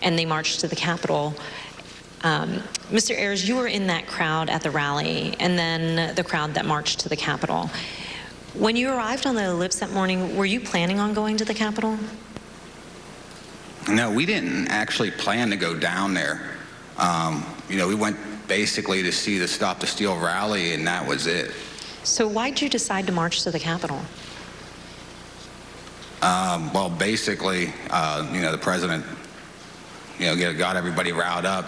and they marched to the Capitol. Mr. Ayers, you were in that crowd at the rally and then the crowd that marched to the Capitol. When you arrived on the ellipse that morning, were you planning on going to the Capitol? No, we didn't actually plan to go down there. We went basically to see the Stop the Steal rally, and that was it. So why'd you decide to march to the Capitol? Well, basically, the president, got everybody riled up,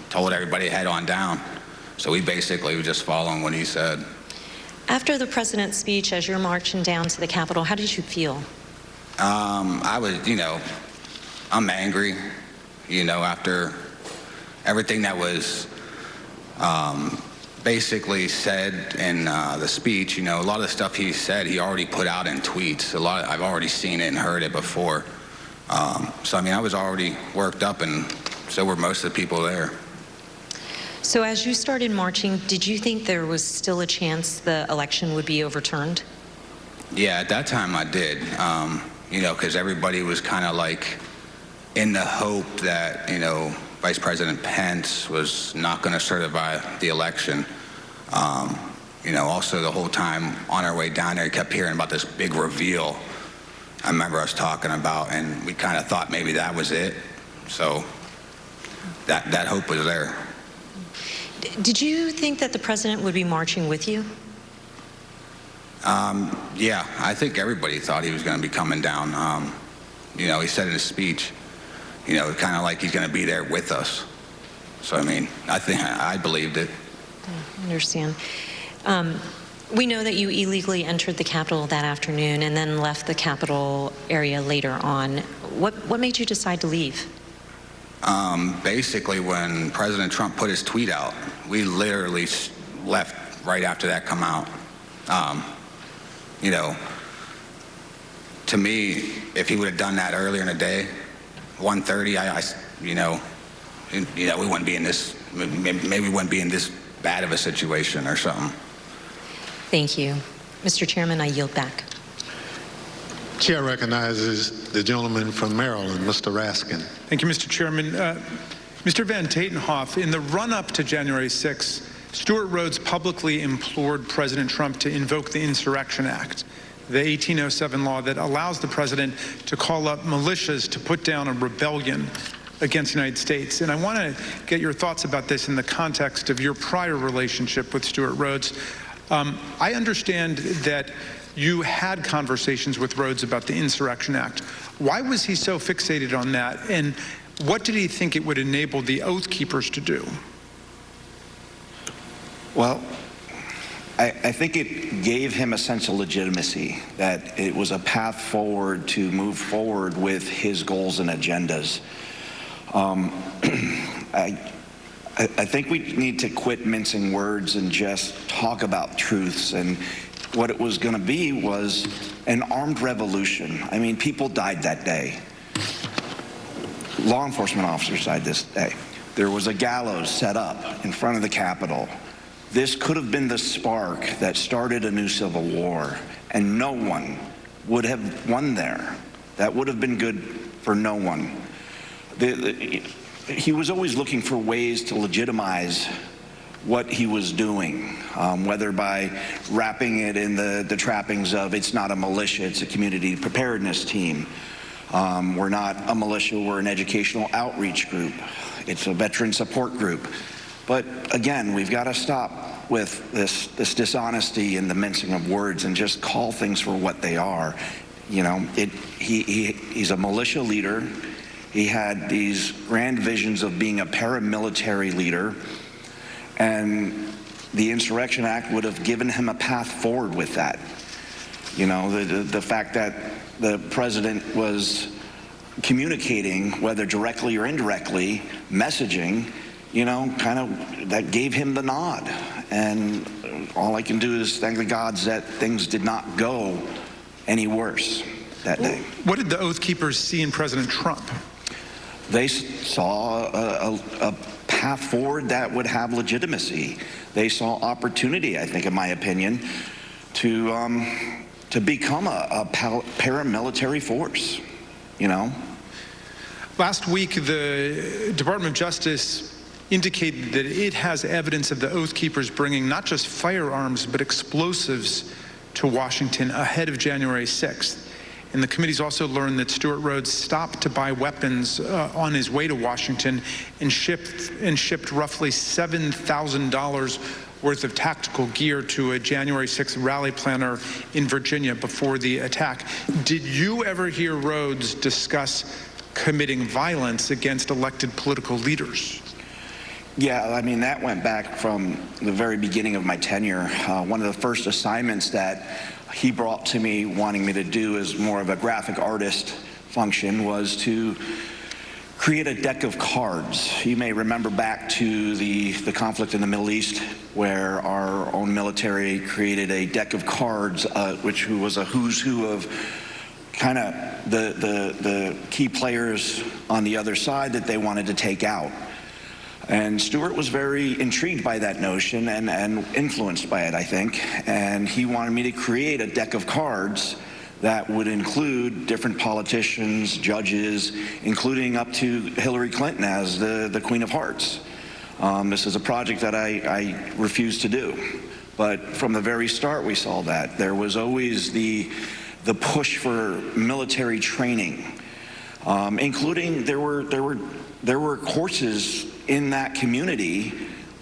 told everybody to head on down. So we basically were just following what he said. After the president's speech, as you're marching down to the Capitol, how did you feel? I was, I'm angry, after everything that was basically said in the speech. A lot of the stuff he said, he already put out in tweets. I've already seen it and heard it before. So, I was already worked up, and so were most of the people there. So as you started marching, did you think there was still a chance the election would be overturned? Yeah, at that time I did, because everybody was kind of like in the hope that, Vice President Pence was not going to certify the election. Also the whole time on our way down there, we kept hearing about this big reveal I remember us talking about, and we kind of thought maybe that was it. So that hope was there. Did you think that the president would be marching with you? Yeah, I think everybody thought he was going to be coming down. He said in his speech, kind of like he's going to be there with us. So, I think I believed it. I understand. We know that you illegally entered the Capitol that afternoon and then left the Capitol area later on. What made you decide to leave? Basically, when President Trump put his tweet out, we literally left right after that come out. To me, if he would have done that earlier in the day, 1:30, we wouldn't be in this, maybe we wouldn't be in this bad of a situation or something. Thank you. Mr. Chairman, I yield back. Chair recognizes the gentleman from Maryland, Mr. Raskin. Thank you, Mr. Chairman. Mr. Van Tatenhoff, in the run-up to January 6th, Stuart Rhodes publicly implored President Trump to invoke the Insurrection Act, the 1807 law that allows the president to call up militias to put down a rebellion against the United States. And I want to get your thoughts about this in the context of your prior relationship with Stuart Rhodes. I understand that you had conversations with Rhodes about the Insurrection Act. Why was he so fixated on that? And what did he think it would enable the Oath Keepers to do? Well, I think it gave him a sense of legitimacy, that it was a path forward to move forward with his goals and agendas. I think we need to quit mincing words and just talk about truths. And what it was going to be was an armed revolution. I mean, people died that day. Law enforcement officers died this day. There was a gallows set up in front of the Capitol. This could have been the spark that started a new civil war, and no one would have won there. That would have been good for no one. He was always looking for ways to legitimize what he was doing, whether by wrapping it in the trappings of it's not a militia, it's a community preparedness team. We're not a militia, we're an educational outreach group. It's a veteran support group. But again, we've got to stop with this dishonesty and the mincing of words and just call things for what they are. You know, he's a militia leader. He had these grand visions of being a paramilitary leader, and the Insurrection Act would have given him a path forward with that. You know, the fact that the president was communicating, whether directly or indirectly, messaging, you know, kind of that gave him the nod. And all I can do is thank the gods that things did not go any worse that day. What did the Oath Keepers see in President Trump? They saw a path forward that would have legitimacy. They saw opportunity, I think, in my opinion, to become a paramilitary force, you know. Last week, the Department of Justice indicated that it has evidence of the Oath Keepers bringing not just firearms, but explosives to Washington ahead of January 6th. And the committee's also learned that Stuart Rhodes stopped to buy weapons on his way to Washington and shipped roughly $7,000 worth of tactical gear to a January 6th rally planner in Virginia before the attack. Did you ever hear Rhodes discuss committing violence against elected political leaders? Yeah, I mean, that went back from the very beginning of my tenure. One of the first assignments that he brought to me wanting me to do as more of a graphic artist function was to create a deck of cards. You may remember back to the conflict in the Middle East where our own military created a deck of cards, which was a who's who of kind of the key players on the other side that they wanted to take out. And Stuart was very intrigued by that notion and influenced by it, I think. And he wanted me to create a deck of cards that would include different politicians, judges, including up to Hillary Clinton as the Queen of Hearts. This is a project that I refused to do. But from the very start, we saw that. There was always the push for military training, including there were courses in that community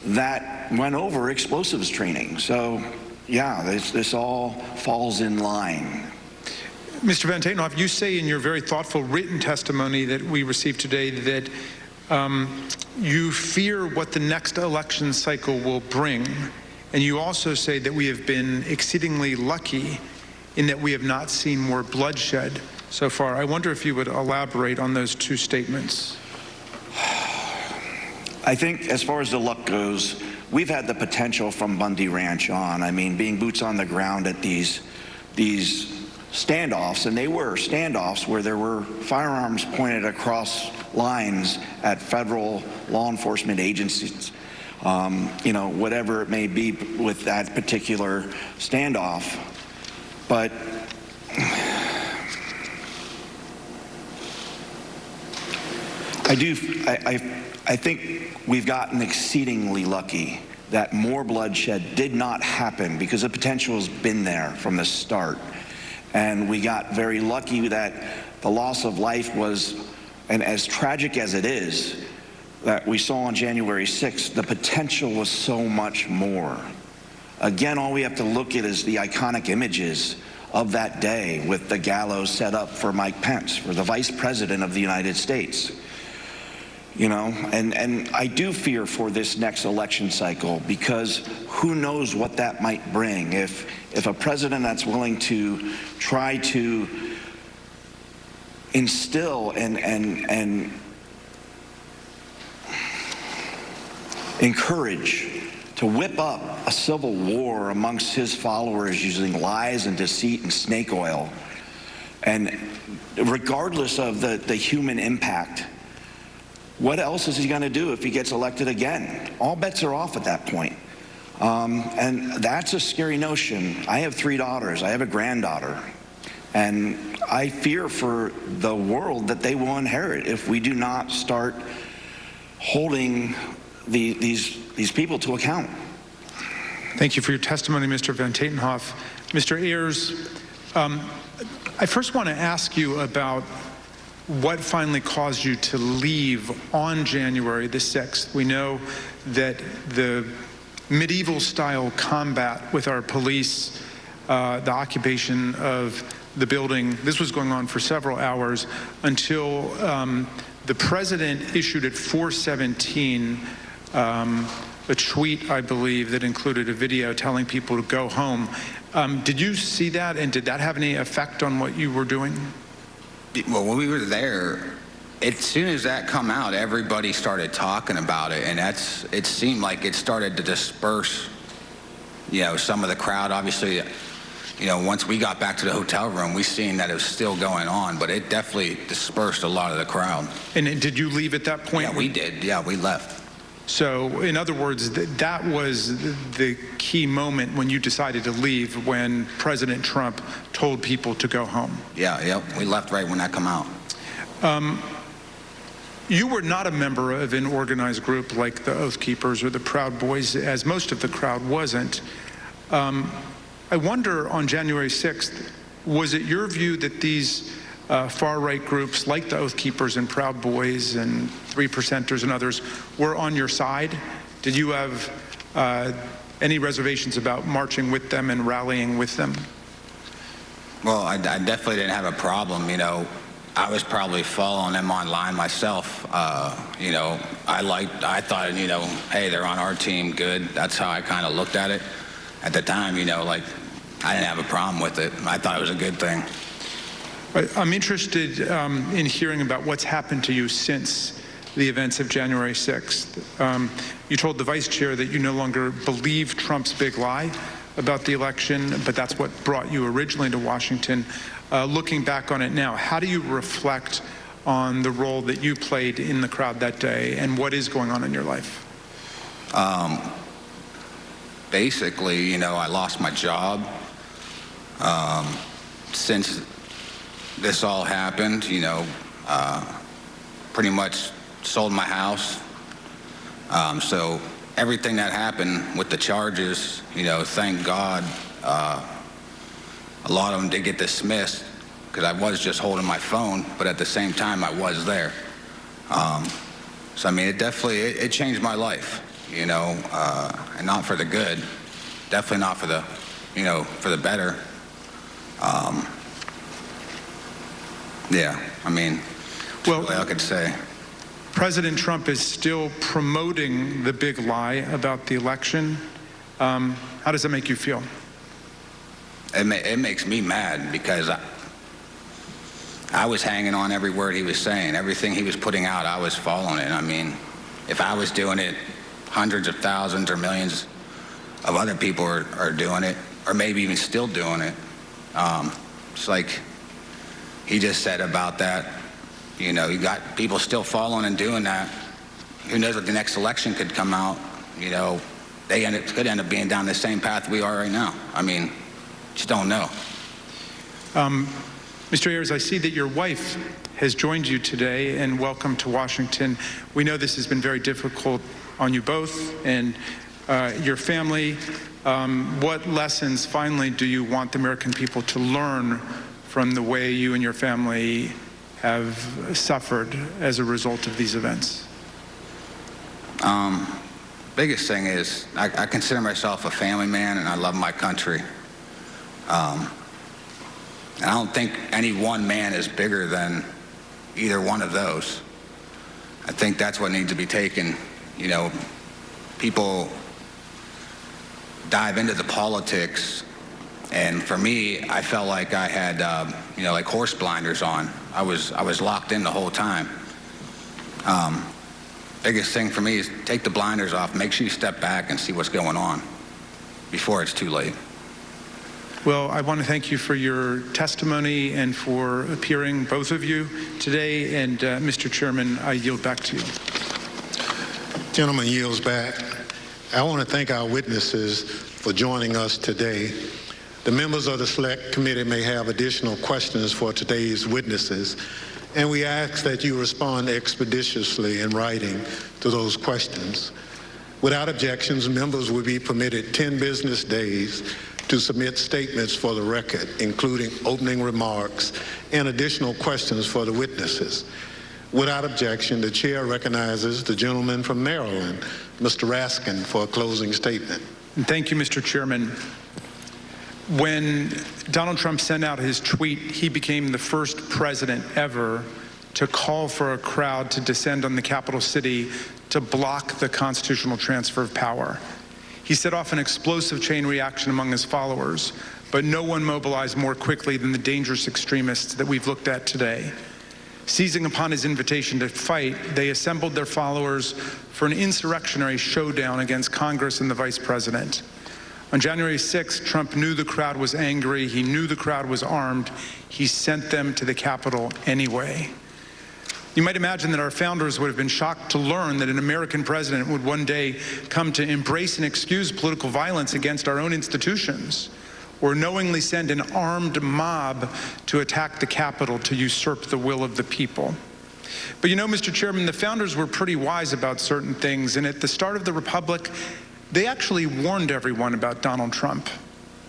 that went over explosives training. So, yeah, this all falls in line. Mr. Van Tatenhoff, you say in your very thoughtful written testimony that we received today that you fear what the next election cycle will bring, and you also say that we have been exceedingly lucky in that we have not seen more bloodshed so far. I wonder if you would elaborate on those two statements. I think as far as the luck goes, we've had the potential from Bundy Ranch on. I mean, being boots on the ground at these standoffs, and they were standoffs where there were firearms pointed across lines at federal law enforcement agencies, whatever it may be with that particular standoff. But I think we've gotten exceedingly lucky that more bloodshed did not happen because the potential has been there from the start. And we got very lucky that the loss of life was, and as tragic as it is, that we saw on January 6th, the potential was so much more. Again, all we have to look at is the iconic images of that day with the gallows set up for Mike Pence, for the Vice President of the United States. And I do fear for this next election cycle, because who knows what that might bring. If a president that's willing to try to instill and encourage to whip up a civil war amongst his followers using lies and deceit and snake oil, and regardless of the human impact, what else is he going to do if he gets elected again? All bets are off at that point. And that's a scary notion. I have 3 daughters. I have a granddaughter. And I fear for the world that they will inherit if we do not start holding these people to account. Thank you for your testimony, Mr. Van Tatenhoff. Mr. Ayers, I first want to ask you about what finally caused you to leave on January the 6th. We know that the medieval-style combat with our police, the occupation of the building, this was going on for several hours until the president issued at 4:17 a tweet, I believe, that included a video telling people to go home. Did you see that, and did that have any effect on what you were doing? Well, when we were there, as soon as that come out, everybody started talking about it, and it seemed like it started to disperse, some of the crowd. Obviously, once we got back to the hotel room, we seen that it was still going on, but it definitely dispersed a lot of the crowd. And did you leave at that point? Yeah, we did. Yeah, we left. So, in other words, that was the key moment when you decided to leave, when President Trump told people to go home. Yeah, we left right when that come out. You were not a member of an organized group like the Oath Keepers or the Proud Boys, as most of the crowd wasn't. I wonder, on January 6th, was it your view that these far-right groups like the Oath Keepers and Proud Boys and 3%ers and others were on your side? Did you have any reservations about marching with them and rallying with them? Well, I definitely didn't have a problem. I was probably following them online myself. I thought, hey, they're on our team, good. That's how I kind of looked at it at the time. I didn't have a problem with it. I thought it was a good thing. I'm interested in hearing about what's happened to you since the events of January 6th. You told the vice chair that you no longer believe Trump's big lie about the election, but that's what brought you originally to Washington. Looking back on it now, how do you reflect on the role that you played in the crowd that day, and what is going on in your life? Basically, I lost my job. Since this all happened, pretty much sold my house. So everything that happened with the charges, thank God, a lot of them did get dismissed, because I was just holding my phone, but at the same time I was there. So it definitely, it changed my life, and not for the good, definitely not for the, for the better. Well, really I could say. President Trump is still promoting the big lie about the election. How does that make you feel? It makes me mad, because I was hanging on every word he was saying. Everything he was putting out, I was following it. If I was doing it, hundreds of thousands or millions of other people are doing it, or maybe even still doing it. It's like he just said about that, You know, you got people still following and doing that. Who knows what the next election could come out? You know, could end up being down the same path we are right now. I mean, just don't know. Mr. Ayers, I see that your wife has joined you today, and welcome to Washington. We know this has been very difficult on you both and your family. What lessons, finally, do you want the American people to learn from the way you and your family have suffered as a result of these events? Biggest thing is I consider myself a family man, and I love my country. And I don't think any one man is bigger than either one of those. I think that's what needs to be taken. You know, people dive into the politics, and for me, I felt like I had, you know, like horse blinders on. I was locked in the whole time. Biggest thing for me is take the blinders off, make sure you step back and see what's going on before it's too late. Well, I want to thank you for your testimony and for appearing, both of you, today. And Mr. Chairman, I yield back to you. Gentleman yields back. I want to thank our witnesses for joining us today. The members of the Select Committee may have additional questions for today's witnesses, and we ask that you respond expeditiously in writing to those questions. Without objections, members will be permitted 10 business days to submit statements for the record, including opening remarks and additional questions for the witnesses. Without objection, the chair recognizes the gentleman from Maryland, Mr. Raskin, for a closing statement. And thank you, Mr. Chairman. When Donald Trump sent out his tweet, he became the first president ever to call for a crowd to descend on the capital city to block the constitutional transfer of power. He set off an explosive chain reaction among his followers, but no one mobilized more quickly than the dangerous extremists that we've looked at today. Seizing upon his invitation to fight, they assembled their followers for an insurrectionary showdown against Congress and the vice president. On January 6th, Trump knew the crowd was angry. He knew the crowd was armed. He sent them to the Capitol anyway. You might imagine that our founders would have been shocked to learn that an American president would one day come to embrace and excuse political violence against our own institutions, or knowingly send an armed mob to attack the Capitol to usurp the will of the people. But you know, Mr. Chairman, the founders were pretty wise about certain things, and at the start of the Republic, they actually warned everyone about Donald Trump.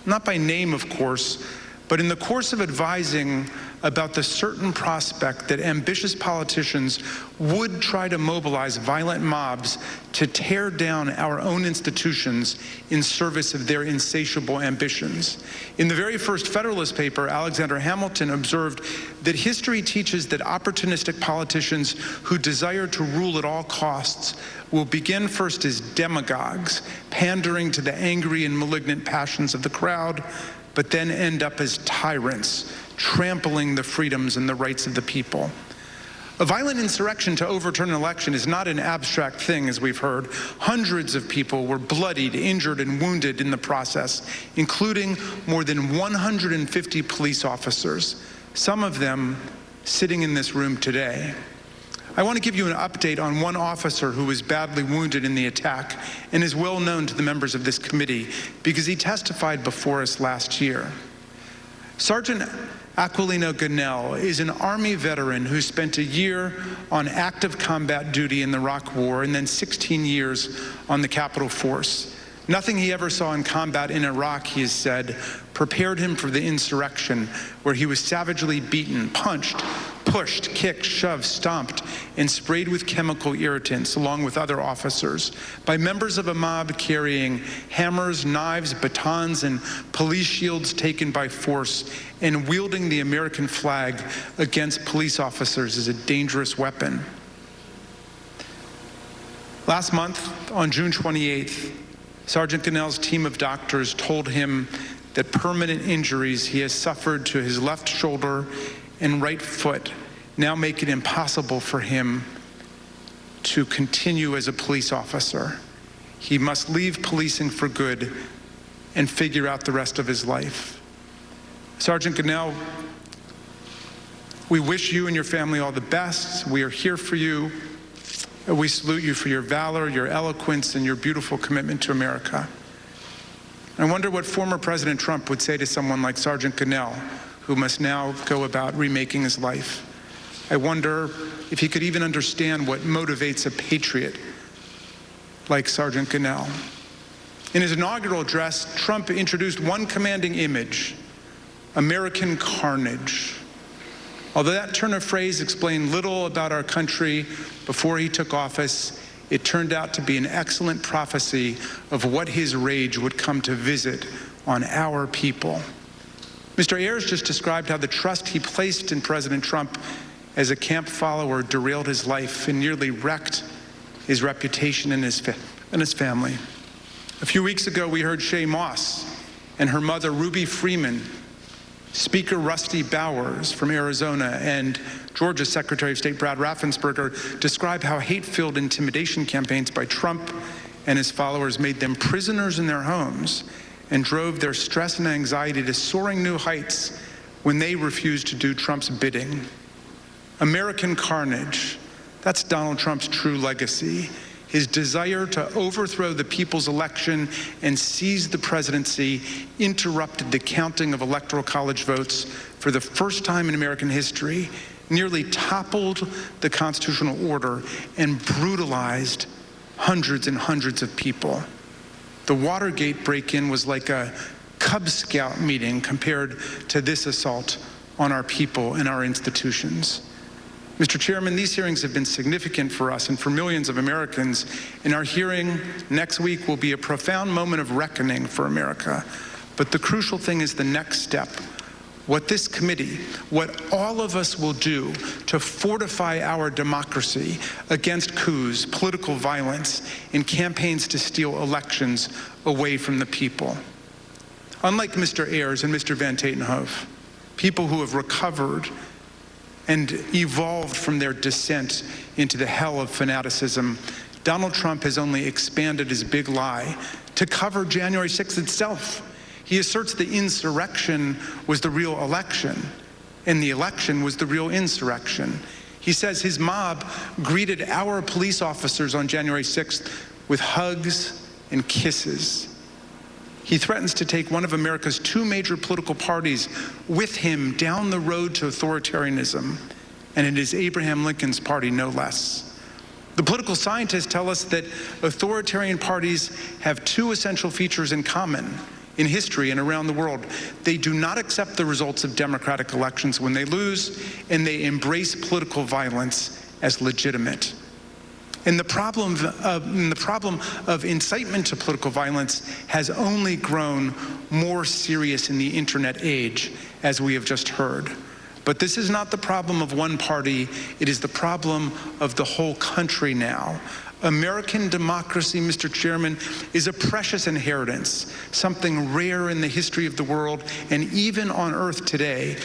Not by name, of course, but in the course of advising about the certain prospect that ambitious politicians would try to mobilize violent mobs to tear down our own institutions in service of their insatiable ambitions. In the very first Federalist paper, Alexander Hamilton observed that history teaches that opportunistic politicians who desire to rule at all costs will begin first as demagogues, pandering to the angry and malignant passions of the crowd, but then end up as tyrants, trampling the freedoms and the rights of the people. A violent insurrection to overturn an election is not an abstract thing, as we've heard. Hundreds of people were bloodied, injured, and wounded in the process, including more than 150 police officers, some of them sitting in this room today. I want to give you an update on one officer who was badly wounded in the attack and is well known to the members of this committee because he testified before us last year. Sergeant Aquilino Gunnell is an Army veteran who spent a year on active combat duty in the Iraq War and then 16 years on the Capitol Force. Nothing he ever saw in combat in Iraq, he has said, prepared him for the insurrection, where he was savagely beaten, punched, pushed, kicked, shoved, stomped, and sprayed with chemical irritants, along with other officers, by members of a mob carrying hammers, knives, batons, and police shields taken by force, and wielding the American flag against police officers as a dangerous weapon. Last month, on June 28th, Sergeant Gunnell's team of doctors told him that permanent injuries he has suffered to his left shoulder and right foot now make it impossible for him to continue as a police officer. He must leave policing for good and figure out the rest of his life. Sergeant Gunnell We wish you and your family all the best. We are here for you. We salute you for your valor, your eloquence, and your beautiful commitment to America. I wonder what former President Trump would say to someone like Sergeant Gonell, who must now go about remaking his life. I wonder if he could even understand what motivates a patriot like Sergeant Gonell. In his inaugural address, Trump introduced one commanding image: American carnage. Although that turn of phrase explained little about our country before he took office, it turned out to be an excellent prophecy of what his rage would come to visit on our people. Mr. Ayers just described how the trust he placed in President Trump as a camp follower derailed his life and nearly wrecked his reputation and his family. A few weeks ago, we heard Shay Moss and her mother, Ruby Freeman, Speaker Rusty Bowers from Arizona, and Georgia's Secretary of State Brad Raffensperger describe how hate-filled intimidation campaigns by Trump and his followers made them prisoners in their homes and drove their stress and anxiety to soaring new heights when they refused to do Trump's bidding. American carnage, that's Donald Trump's true legacy. His desire to overthrow the people's election and seize the presidency interrupted the counting of electoral college votes for the first time in American history, nearly toppled the constitutional order, and brutalized hundreds and hundreds of people. The Watergate break-in was like a Cub Scout meeting compared to this assault on our people and our institutions. Mr. Chairman, these hearings have been significant for us and for millions of Americans, and our hearing next week will be a profound moment of reckoning for America. But the crucial thing is the next step. What this committee, what all of us will do to fortify our democracy against coups, political violence, and campaigns to steal elections away from the people. Unlike Mr. Ayers and Mr. Van Tatenhove, people who have recovered and evolved from their descent into the hell of fanaticism, Donald Trump has only expanded his big lie to cover January 6th itself. He asserts the insurrection was the real election, and the election was the real insurrection. He says his mob greeted our police officers on January 6th with hugs and kisses. He threatens to take one of America's two major political parties with him down the road to authoritarianism, and it is Abraham Lincoln's party, no less. The political scientists tell us that authoritarian parties have two essential features in common in history and around the world. They do not accept the results of democratic elections when they lose, and they embrace political violence as legitimate. And the problem of incitement to political violence has only grown more serious in the internet age, as we have just heard. But this is not the problem of one party, it is the problem of the whole country now. American democracy, Mr. Chairman, is a precious inheritance, something rare in the history of the world and even on earth today.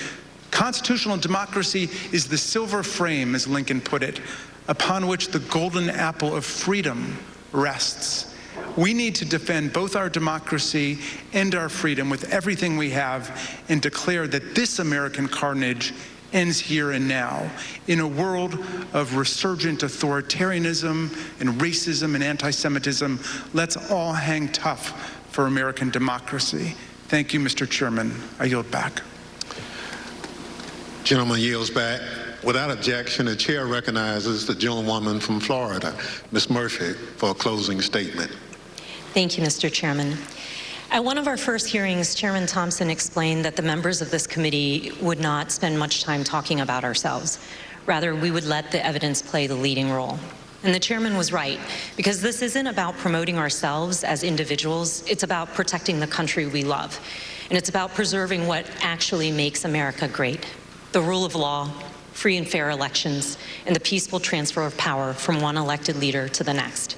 Constitutional democracy is the silver frame, as Lincoln put it, upon which the golden apple of freedom rests. We need to defend both our democracy and our freedom with everything we have and declare that this American carnage ends here and now. In a world of resurgent authoritarianism and racism and anti-Semitism, let's all hang tough for American democracy. Thank you, Mr. Chairman. I yield back. Gentleman yields back. Without objection, the chair recognizes the gentlewoman from Florida, Ms. Murphy, for a closing statement. Thank you, Mr. Chairman. At one of our first hearings, Chairman Thompson explained that the members of this committee would not spend much time talking about ourselves. Rather, we would let the evidence play the leading role. And the chairman was right, because this isn't about promoting ourselves as individuals, it's about protecting the country we love. And it's about preserving what actually makes America great: the rule of law, free and fair elections, and the peaceful transfer of power from one elected leader to the next.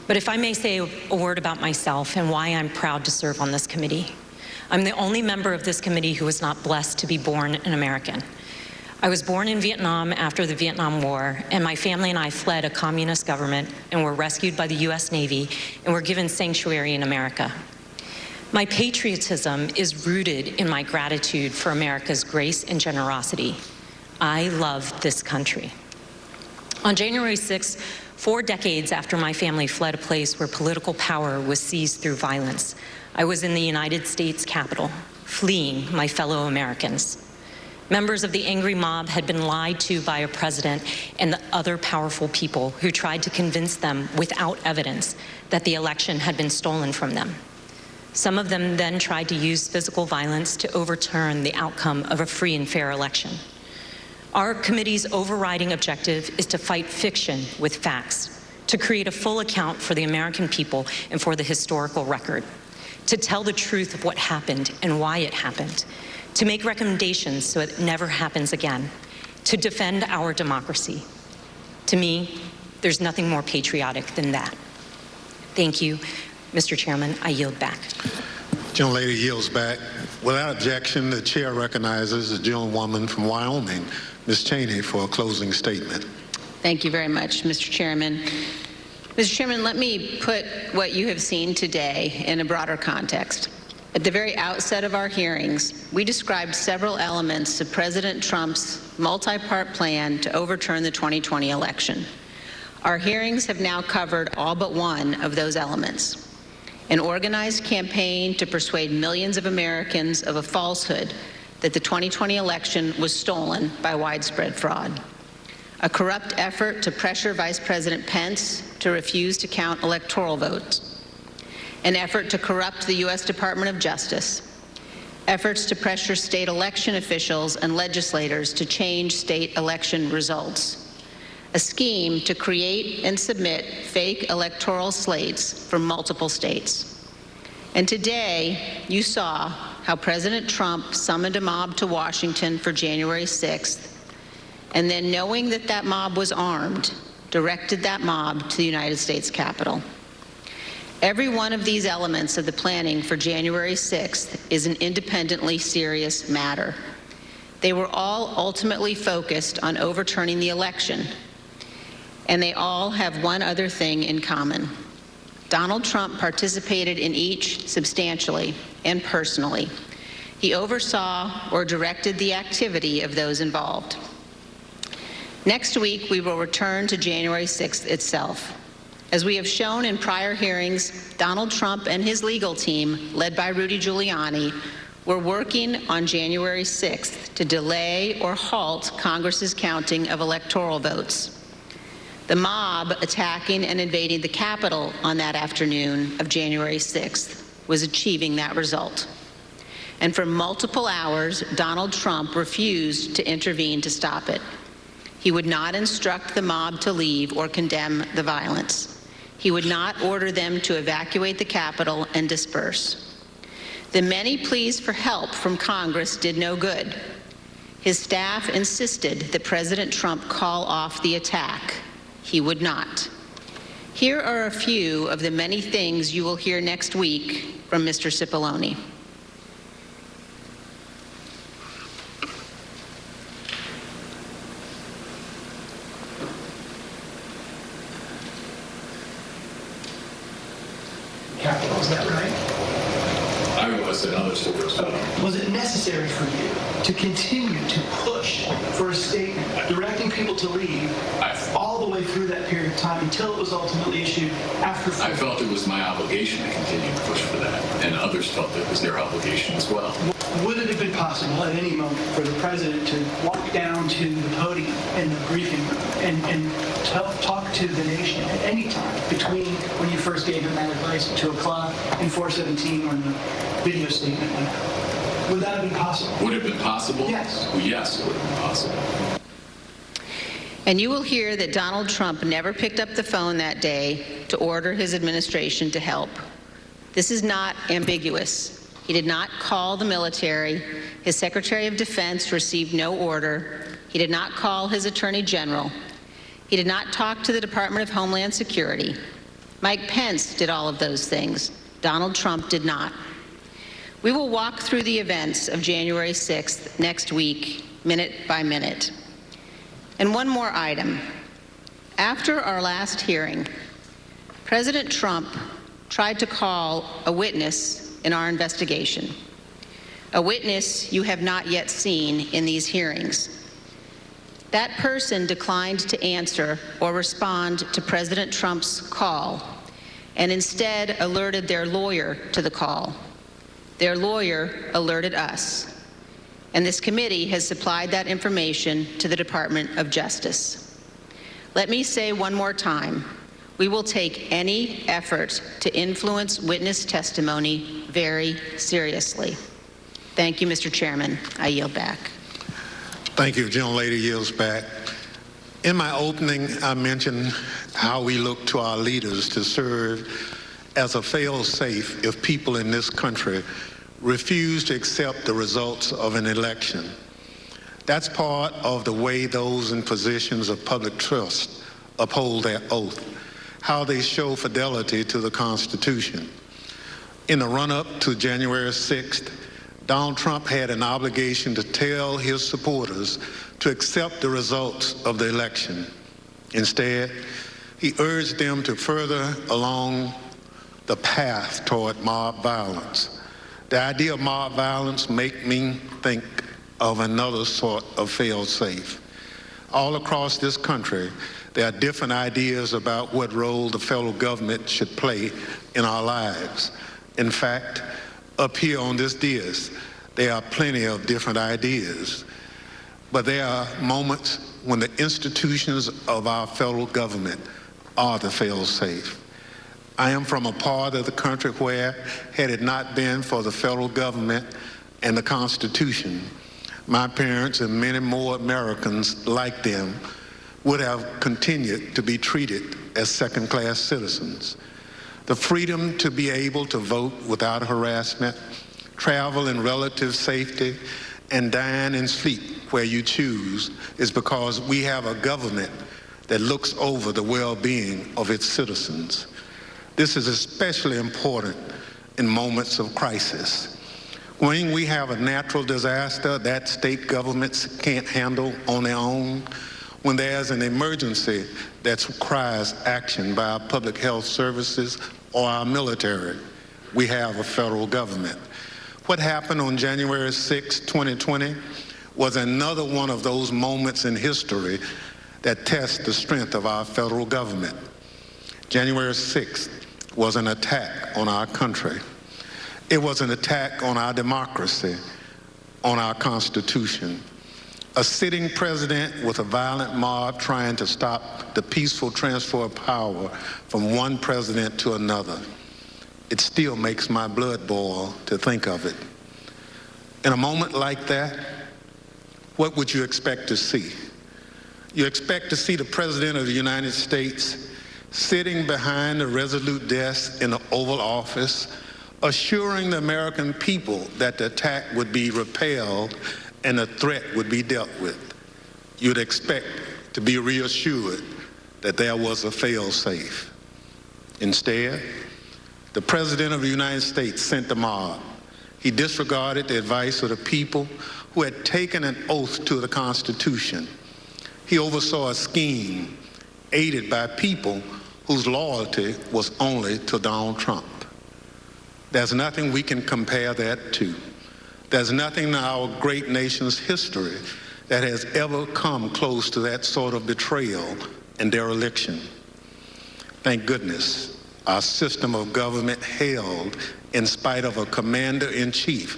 But if I may say a word about myself and why I'm proud to serve on this committee. I'm the only member of this committee who was not blessed to be born an American. I was born in Vietnam after the Vietnam War, and my family and I fled a communist government and were rescued by the U.S. Navy and were given sanctuary in America. My patriotism is rooted in my gratitude for America's grace and generosity. I love this country. On January 6th, 4 decades after my family fled a place where political power was seized through violence, I was in the United States Capitol, fleeing my fellow Americans. Members of the angry mob had been lied to by a president and the other powerful people who tried to convince them without evidence that the election had been stolen from them. Some of them then tried to use physical violence to overturn the outcome of a free and fair election. Our committee's overriding objective is to fight fiction with facts, to create a full account for the American people and for the historical record, to tell the truth of what happened and why it happened, to make recommendations so it never happens again, to defend our democracy. To me, there's nothing more patriotic than that. Thank you, Mr. Chairman. I yield back. Gentlelady yields back. Without objection, the chair recognizes the gentlewoman from Wyoming, Ms. Cheney, for a closing statement. Thank you very much, Mr. Chairman. Mr. Chairman, let me put what you have seen today in a broader context. At the very outset of our hearings, we described several elements of President Trump's multi-part plan to overturn the 2020 election. Our hearings have now covered all but one of those elements: an organized campaign to persuade millions of Americans of a falsehood that the 2020 election was stolen by widespread fraud, a corrupt effort to pressure Vice President Pence to refuse to count electoral votes, an effort to corrupt the U.S. Department of Justice, efforts to pressure state election officials and legislators to change state election results, a scheme to create and submit fake electoral slates from multiple states. And today, you saw how President Trump summoned a mob to Washington for January 6th, and then, knowing that that mob was armed, directed that mob to the United States Capitol. Every one of these elements of the planning for January 6th is an independently serious matter. They were all ultimately focused on overturning the election, and they all have one other thing in common. Donald Trump participated in each substantially and personally. He oversaw or directed the activity of those involved. Next week, we will return to January 6th itself. As we have shown in prior hearings, Donald Trump and his legal team, led by Rudy Giuliani, were working on January 6th to delay or halt Congress's counting of electoral votes. The mob attacking and invading the Capitol on that afternoon of January 6th was achieving that result. And for multiple hours, Donald Trump refused to intervene to stop it. He would not instruct the mob to leave or condemn the violence. He would not order them to evacuate the Capitol and disperse. The many pleas for help from Congress did no good. His staff insisted that President Trump call off the attack. He would not. Here are a few of the many things you will hear next week from Mr. Cipollone. Capitol, is that right? I was and others were. Was it necessary for you to continue to push for a statement directing people to leave all the way through that period of time until it was ultimately issued after? I felt it was my obligation to continue to push for that, and others felt it was their obligation as well. Would it have been possible at any moment for the president to walk down to the podium in the briefing room and talk to the nation at any time between when you first gave him that advice at 2 o'clock and 4:17 when the video statement went out? Would that have been possible? Would it have been possible? Yes. Well, yes, it would have been possible. And you will hear that Donald Trump never picked up the phone that day to order his administration to help. This is not ambiguous. He did not call the military. His Secretary of Defense received no order. He did not call his Attorney General. He did not talk to the Department of Homeland Security. Mike Pence did all of those things. Donald Trump did not. We will walk through the events of January 6th next week, minute by minute. And one more item. After our last hearing, President Trump tried to call a witness in our investigation, a witness you have not yet seen in these hearings. That person declined to answer or respond to President Trump's call and instead alerted their lawyer to the call. Their lawyer alerted us, and this committee has supplied that information to the Department of Justice. Let me say one more time, we will take any effort to influence witness testimony very seriously. Thank you, Mr. Chairman. I yield back. Thank you. Gentlelady yields back. In my opening, I mentioned how we look to our leaders to serve as a fail-safe if people in this country refuse to accept the results of an election. That's part of the way those in positions of public trust uphold their oath, how they show fidelity to the Constitution. In the run-up to January 6th, Donald Trump had an obligation to tell his supporters to accept the results of the election. Instead, he urged them to further along the path toward mob violence. The idea of mob violence makes me think of another sort of fail-safe. All across this country, there are different ideas about what role the federal government should play in our lives. In fact, up here on this dais, there are plenty of different ideas. But there are moments when the institutions of our federal government are the fail-safe. I am from a part of the country where, had it not been for the federal government and the Constitution, my parents and many more Americans like them would have continued to be treated as second-class citizens. The freedom to be able to vote without harassment, travel in relative safety, and dine and sleep where you choose is because we have a government that looks over the well-being of its citizens. This is especially important in moments of crisis. When we have a natural disaster that state governments can't handle on their own, when there's an emergency that requires action by our public health services or our military, we have a federal government. What happened on January 6, 2020 was another one of those moments in history that test the strength of our federal government. January 6th was an attack on our country. It was an attack on our democracy, on our Constitution. A sitting president with a violent mob trying to stop the peaceful transfer of power from one president to another. It still makes my blood boil to think of it. In a moment like that, what would you expect to see? You expect to see the President of the United States sitting behind a resolute desk in the Oval Office, assuring the American people that the attack would be repelled and the threat would be dealt with. You'd expect to be reassured that there was a fail-safe. Instead, the President of the United States sent the mob. He disregarded the advice of the people who had taken an oath to the Constitution. He oversaw a scheme aided by people whose loyalty was only to Donald Trump. There's nothing we can compare that to. There's nothing in our great nation's history that has ever come close to that sort of betrayal and dereliction. Thank goodness our system of government held in spite of a commander-in-chief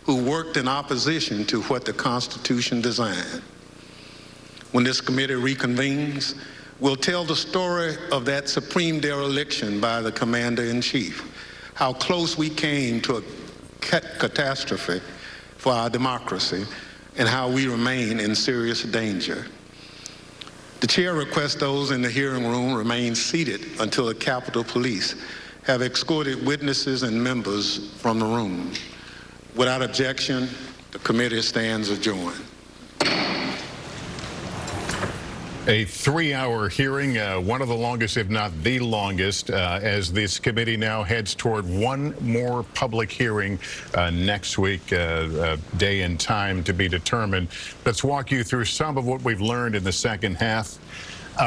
who worked in opposition to what the Constitution designed. When this committee reconvenes, we'll tell the story of that supreme dereliction by the commander-in-chief, how close we came to a catastrophe for our democracy, and how we remain in serious danger. The chair requests those in the hearing room remain seated until the Capitol Police have escorted witnesses and members from the room. Without objection, the committee stands adjourned. A 3-hour hearing, one of the longest, if not the longest, as this committee now heads toward one more public hearing next week, day and time to be determined. Let's walk you through some of what we've learned in the second half.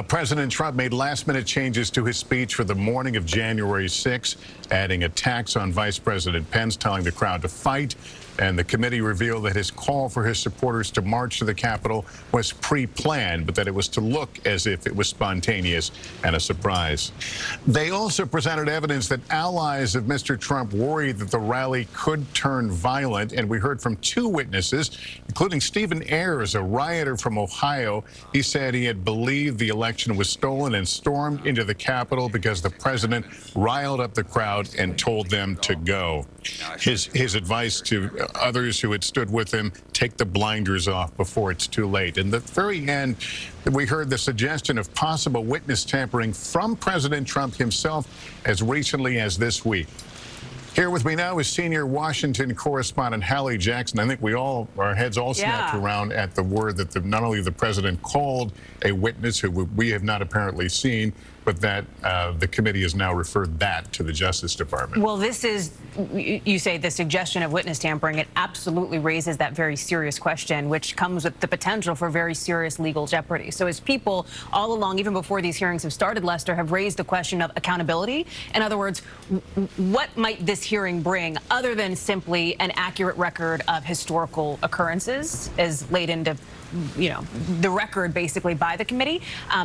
President Trump made last-minute changes to his speech for the morning of January 6, adding attacks on Vice President Pence, telling the crowd to fight, And the committee revealed that his call for his supporters to march to the Capitol was pre-planned, but that it was to look as if it was spontaneous and a surprise. They also presented evidence that allies of Mr. Trump worried that the rally could turn violent, and we heard from two witnesses, including Stephen Ayers, a rioter from Ohio. He said he had believed the election was stolen and stormed into the Capitol because the president riled up the crowd and told them to go. His advice to others who had stood with him, take the blinders off before it's too late. In the very end, we heard the suggestion of possible witness tampering from President Trump himself as recently as this week. Here with me now is senior Washington correspondent Hallie Jackson. I think our heads all snapped around at the word that not only the president called a witness who we have not apparently seen, but that the committee has now referred that to the Justice Department. Well, this is, you say the suggestion of witness tampering, it absolutely raises that very serious question, which comes with the potential for very serious legal jeopardy. So as people all along, even before these hearings have started, Lester, have raised the question of accountability. In other words, what might this hearing bring other than simply an accurate record of historical occurrences as laid into the record basically by the committee?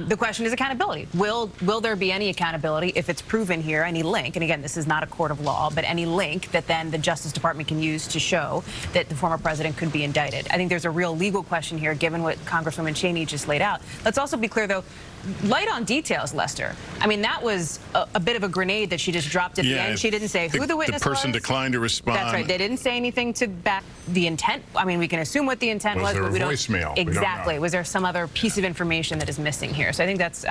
The question is accountability. Will there be any accountability if it's proven here, any link, and again, this is not a court of law, but any link that then the Justice Department can use to show that the former president could be indicted? I think there's a real legal question here, given what Congresswoman Cheney just laid out. Let's also be clear, though, light on details, Lester. I mean, that was a bit of a grenade that she just dropped at the end. She didn't say who the witness was. The person declined to respond. That's right. They didn't say anything to back the intent. I mean, we can assume what the intent was, but we don't. Voicemail? Exactly. Was there some other piece of information that is missing here? So I think that's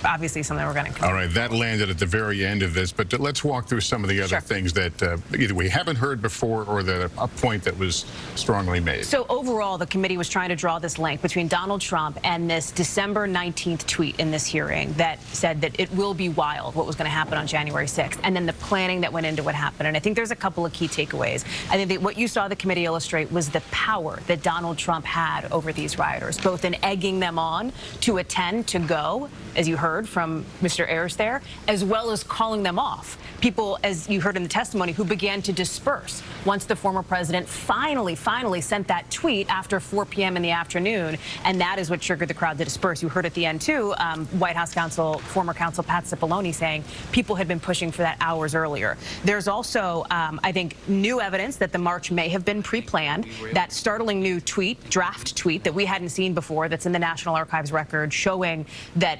obviously something we're going to. All right, that landed at the very end of this, but let's walk through some of the other things that either we haven't heard before or a point that was strongly made. So overall, the committee was trying to draw this link between Donald Trump and this December 19th tweet in this hearing that said that it will be wild what was going to happen on January 6th, and then the planning that went into what happened. And I think there's a couple of key takeaways. I think that what you saw the committee illustrate was the power that Donald Trump had over these rioters, both in egging them on to attend, to go, as you heard from Mr. Ayers there, as well as calling them off. People, as you heard in the testimony, who began to disperse once the former president finally sent that tweet after 4 p.m. in the afternoon, and that is what triggered the crowd to disperse. You heard at the end, too, White House counsel, former counsel Pat Cipollone saying people had been pushing for that hours earlier. There's also, I think, new evidence that the march may have been pre-planned. That startling new tweet, draft tweet that we hadn't seen before, that's in the National Archives record, showing that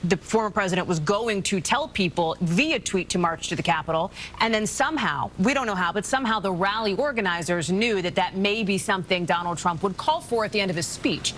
the former president was going to tell people via tweet to march to the Capitol, and then somehow, we don't know how, but somehow the rally organizers knew that that may be something Donald Trump would call for at the end of his speech.